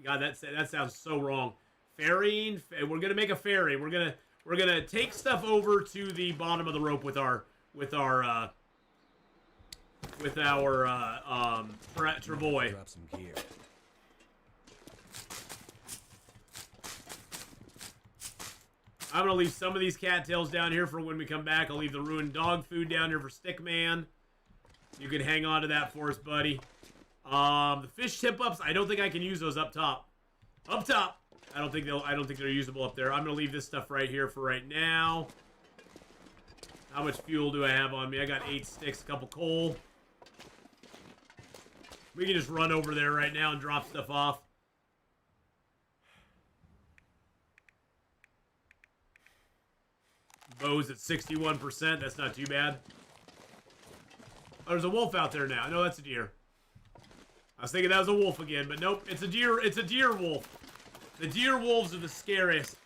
God, that sounds so wrong. Ferrying, we're going to make a ferry. We're going to take stuff over to the bottom of the rope with our travoy. Drop some gear. I'm going to leave some of these cattails down here for when we come back. I'll leave the ruined dog food down here for Stickman. You can hang on to that for us, buddy. The fish tip-ups, I don't think I can use those up top. Up top! I don't think they're usable up there. I'm going to leave this stuff right here for right now. How much fuel do I have on me? I got 8 sticks, a couple coal. We can just run over there right now and drop stuff off. Bow's at 61%. That's not too bad. Oh, there's a wolf out there now. No, that's a deer. I was thinking that was a wolf again, but nope. It's a deer. It's a deer wolf. The deer wolves are the scariest.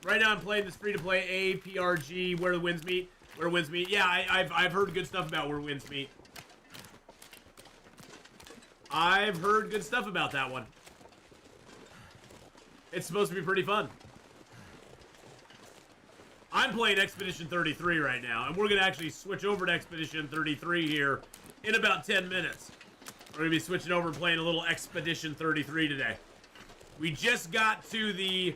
Right now I'm playing this free-to-play APRG, Where the Winds Meet. Where Winds Meet. Yeah, I've heard good stuff about Where Winds Meet. I've heard good stuff about that one. It's supposed to be pretty fun. I'm playing Expedition 33 right now, and we're going to actually switch over to Expedition 33 here in about 10 minutes. We're going to be switching over and playing a little Expedition 33 today. We just got to the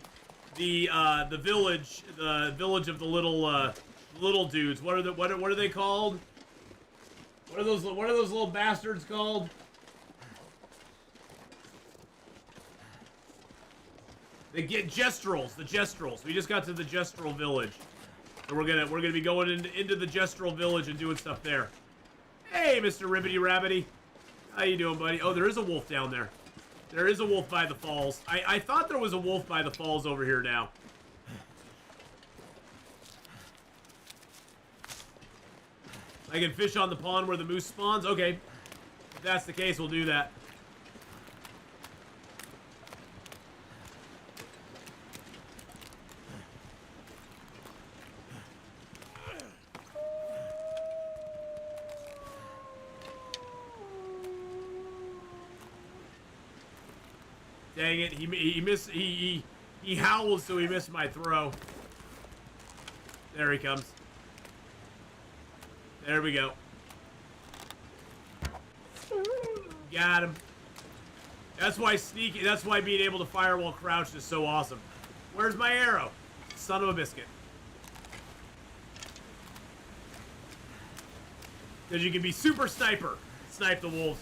village of the little dudes. What are they called? What are those little bastards called? They get Jestrels, the Jestrels. We just got to the Jestral village. And we're gonna be going into the Jestral village and doing stuff there. Hey, Mr. Ribbity Rabbity. How you doing, buddy? Oh, there is a wolf down there. There is a wolf by the falls. I thought there was a wolf by the falls over here now. I can fish on the pond where the moose spawns? Okay. If that's the case, we'll do that. Dang it, he howls so he missed my throw. There he comes. There we go. Got him. That's why being able to fire while crouched is so awesome. Where's my arrow? Son of a biscuit. Because you can be super sniper. Snipe the wolves.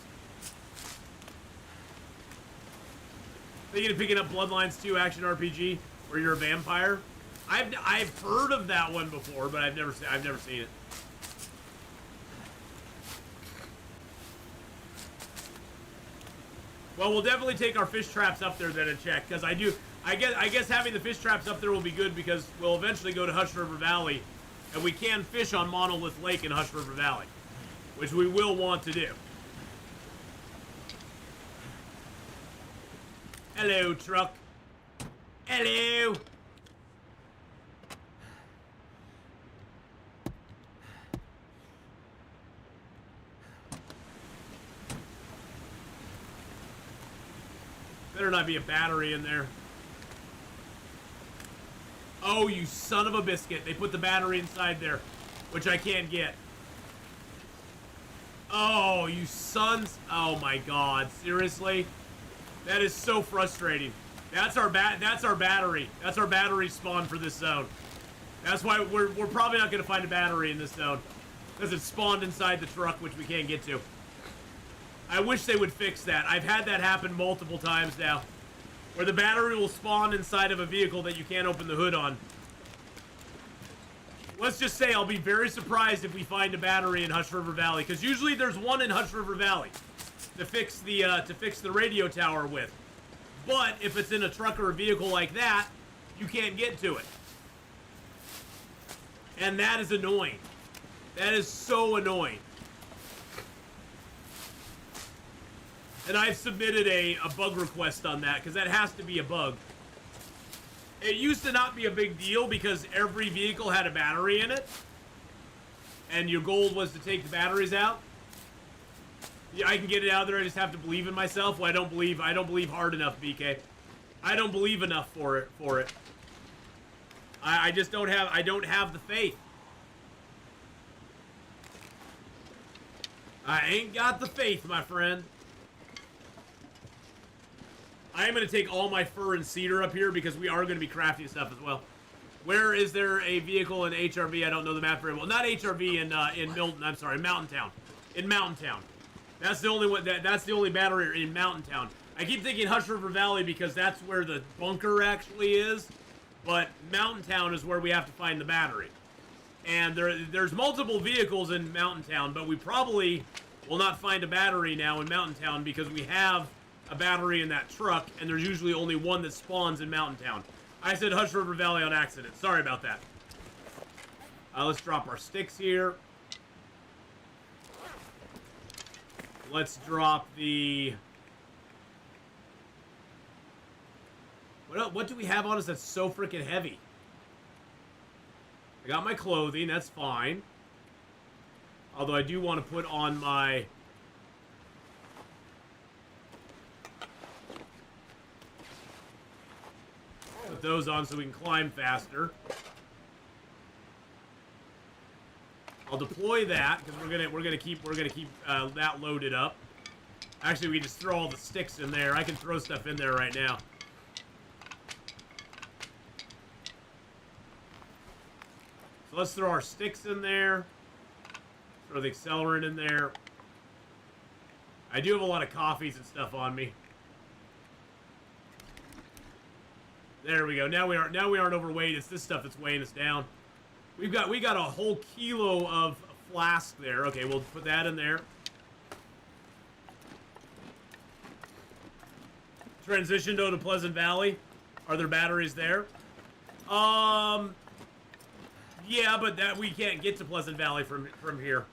Thinking of picking up Bloodlines 2 action RPG, where you're a vampire. I've heard of that one before, but I've never seen it. Well, we'll definitely take our fish traps up there then and check, because I guess having the fish traps up there will be good, because we'll eventually go to Hush River Valley, and we can fish on Monolith Lake in Hush River Valley, which we will want to do. Hello, truck. Hello. Better not be a battery in there. Oh, you son of a biscuit. They put the battery inside there, which I can't get. Oh, you sons. Oh my god. Seriously? That is so frustrating. That's our battery. That's our battery spawn for this zone. That's why we're probably not going to find a battery in this zone, because it's spawned inside the truck, which we can't get to. I wish they would fix that. I've had that happen multiple times now, where the battery will spawn inside of a vehicle that you can't open the hood on. Let's just say I'll be very surprised if we find a battery in Hush River Valley, because usually there's one in Hush River Valley to fix the radio tower with. But if it's in a truck or a vehicle like that, you can't get to it. And that is annoying. That is so annoying. And I've submitted a bug request on that, because that has to be a bug. It used to not be a big deal because every vehicle had a battery in it. And your goal was to take the batteries out. Yeah, I can get it out of there. I just have to believe in myself. Well, I don't believe hard enough, BK. I don't believe enough for it. I just don't have the faith. I ain't got the faith, my friend. I am going to take all my fur and cedar up here because we are going to be crafting stuff as well. Where is there a vehicle in HRV? I don't know the map very well. Not HRV in Milton. I'm sorry, Mountain Town. In Mountain Town. That's the only one. That's the only battery in Mountain Town. I keep thinking Hush River Valley because that's where the bunker actually is. But Mountain Town is where we have to find the battery. And there's multiple vehicles in Mountain Town, but we probably will not find a battery now in Mountain Town because we have a battery in that truck, and there's usually only one that spawns in Mountain Town. I said Hush River Valley on accident. Sorry about that. Let's drop our sticks here. Let's drop the... What do we have on us that's so freaking heavy? I got my clothing. That's fine. Although I do want to put on my... Put those on so we can climb faster. I'll deploy that because we're gonna keep that loaded up. Actually, we just throw all the sticks in there. I can throw stuff in there right now. So let's throw our sticks in there. Throw the accelerant in there. I do have a lot of coffees and stuff on me. There we go. Now we aren't overweight. It's this stuff that's weighing us down. We got a whole kilo of flask there. Okay, we'll put that in there. Transition to Pleasant Valley. Are there batteries there? Yeah, but that we can't get to Pleasant Valley from here.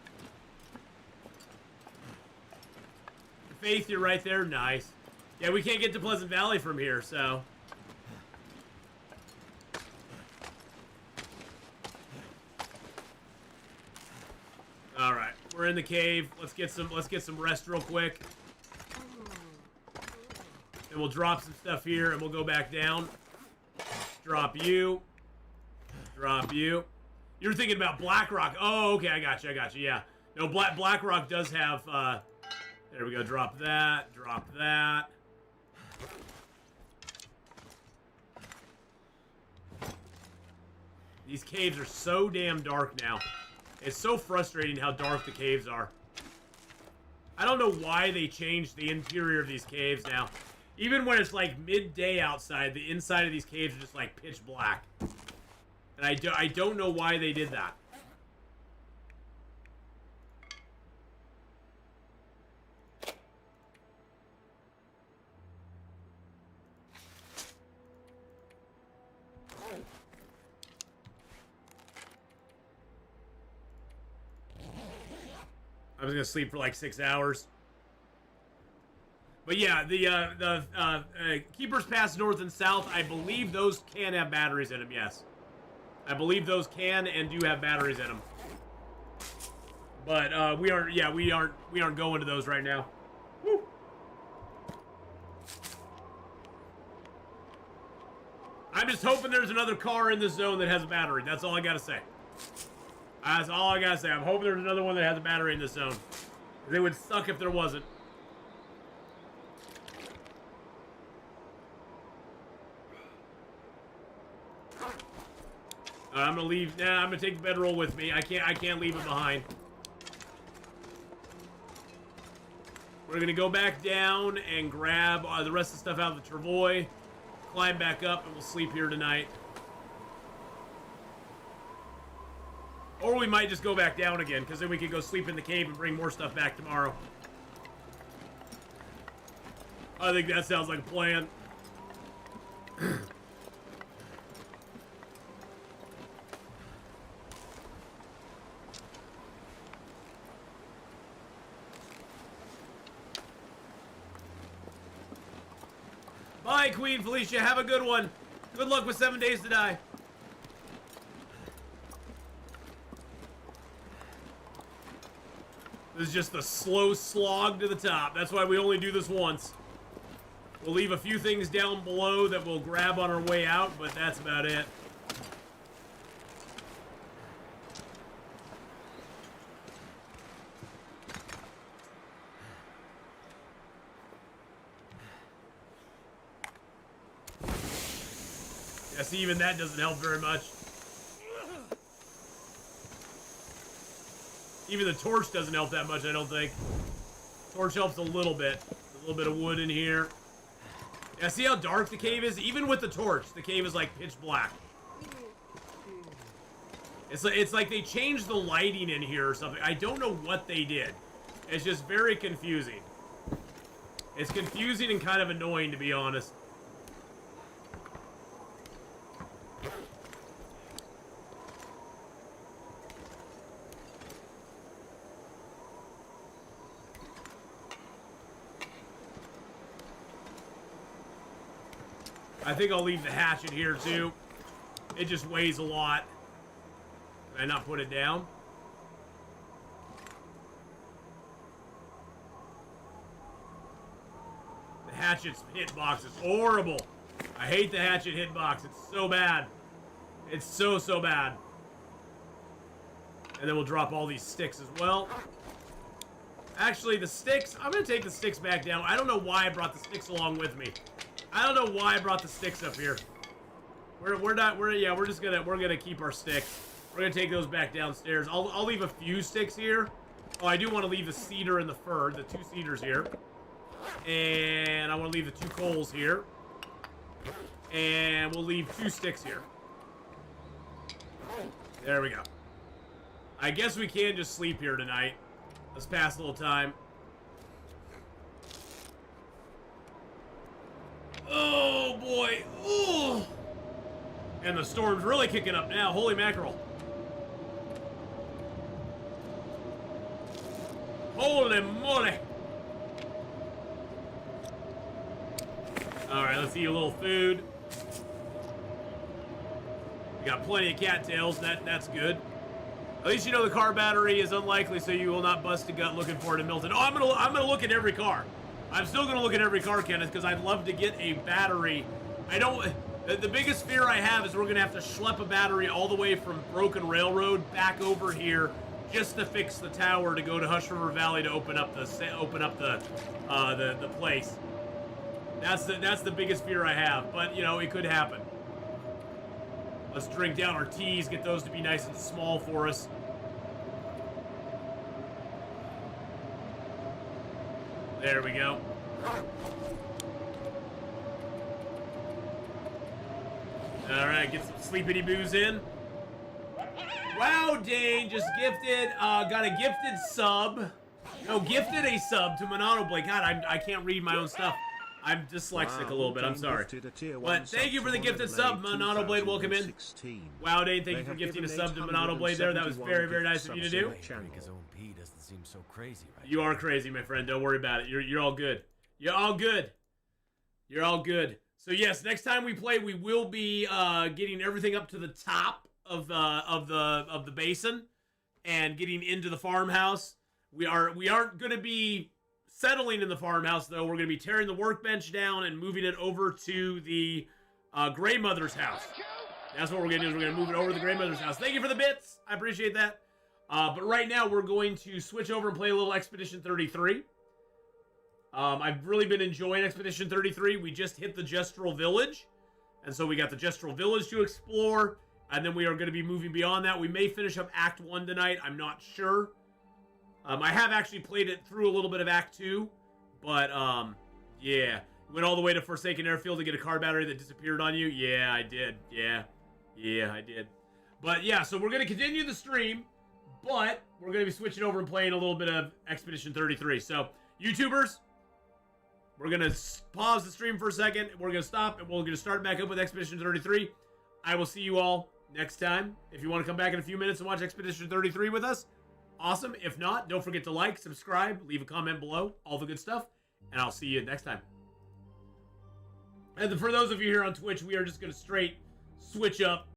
Faith, you're right there. Nice. Yeah, we can't get to Pleasant Valley from here, so. All right, we're in the cave. Let's get some rest real quick. And we'll drop some stuff here, and we'll go back down. Drop you. Drop you. You're thinking about Blackrock. Oh, okay, I got you, yeah. No, Blackrock does have, there we go, drop that, drop that. These caves are so damn dark now. It's so frustrating how dark the caves are. I don't know why they changed the interior of these caves now. Even when it's like midday outside, the inside of these caves are just like pitch black. And I don't know why they did that. I was gonna sleep for like 6 hours. But yeah, the Keeper's Pass North and South, I believe those can have batteries in them, yes. I believe those can and do have batteries in them. But we aren't going to those right now. Woo. I'm just hoping there's another car in this zone that has a battery. That's all I gotta say. That's all I gotta say. I'm hoping there's another one that has a battery in this zone. It would suck if there wasn't. I'm gonna leave. Nah, I'm gonna take the bedroll with me. I can't leave it behind. We're gonna go back down and grab the rest of the stuff out of the travois, climb back up, and we'll sleep here tonight. Or we might just go back down again, because then we could go sleep in the cave and bring more stuff back tomorrow. I think that sounds like a plan. Bye, Queen Felicia. Have a good one. Good luck with 7 Days to Die. This is just a slow slog to the top. That's why we only do this once. We'll leave a few things down below that we'll grab on our way out, but that's about it. Yeah, see, even that doesn't help very much. Even the torch doesn't help that much, I don't think. Torch helps a little bit. A little bit of wood in here. Yeah, see how dark the cave is? Even with the torch, the cave is like pitch black. It's like they changed the lighting in here or something. I don't know what they did. It's just very confusing. It's confusing and kind of annoying, to be honest. I think I'll leave the hatchet here, too. It just weighs a lot. Can I not put it down? The hatchet's hitbox is horrible. I hate the hatchet hitbox. It's so bad. It's so, so bad. And then we'll drop all these sticks as well. Actually, the sticks, I'm going to take the sticks back down. I don't know why I brought the sticks along with me. I don't know why I brought the sticks up here. We're just gonna keep our sticks. We're gonna take those back downstairs. I'll leave a few sticks here. Oh, I do want to leave the cedar and the fir, the 2 cedars here. And I want to leave the 2 coals here. And we'll leave 2 sticks here. There we go. I guess we can just sleep here tonight. Let's pass a little time. Oh, boy. Ooh. And the storm's really kicking up now. Holy mackerel. Holy moly. All right, let's eat a little food. We got plenty of cattails. That's good. At least you know the car battery is unlikely, so you will not bust a gut looking for it in Milton. Oh, I'm gonna look at every car. I'm still gonna look at every car, Kenneth, because I'd love to get a battery. The biggest fear I have is we're gonna have to schlep a battery all the way from Broken Railroad back over here just to fix the tower to go to Hush River Valley to open up the place. That's the biggest fear I have, but you know it could happen. Let's drink down our teas, get those to be nice and small for us. There we go. Alright, get some sleepity boos in. Wow, Dane just gifted, got a gifted sub. No, gifted a sub to Monado Blake. God, I can't read my own stuff. I'm dyslexic a little bit, I'm sorry. But thank you for the gifted sub, Monado Blade, welcome in. Wow, Dane, thank you for gifting a sub to Monado Blade there. That was very, very nice of you to do. His own pee doesn't seem so crazy, right? You are crazy, my friend. Don't worry about it. You're all good. You're all good. You're all good. So yes, next time we play, we will be getting everything up to the top of the basin and getting into the farmhouse. We aren't going to be settling in the farmhouse, though. We're going to be tearing the workbench down and moving it over to the Grey Mother's house. That's what we're going to do, is we're going to move it over to the Grey Mother's house. Thank you for the bits. I appreciate that. But right now, we're going to switch over and play a little Expedition 33. I've really been enjoying Expedition 33. We just hit the Gestrel Village. And so we got the Gestrel Village to explore. And then we are going to be moving beyond that. We may finish up Act 1 tonight. I'm not sure. I have actually played it through a little bit of Act 2, but, yeah. Went all the way to Forsaken Airfield to get a car battery that disappeared on you. Yeah, I did. Yeah, I did. But, yeah, so we're going to continue the stream, but we're going to be switching over and playing a little bit of Expedition 33. So, YouTubers, we're going to pause the stream for a second. We're going to stop, and we're going to start back up with Expedition 33. I will see you all next time. If you want to come back in a few minutes and watch Expedition 33 with us, awesome. If not, don't forget to like, subscribe, leave a comment below, all the good stuff, and I'll see you next time. And for those of you here on Twitch, we are just going to straight switch up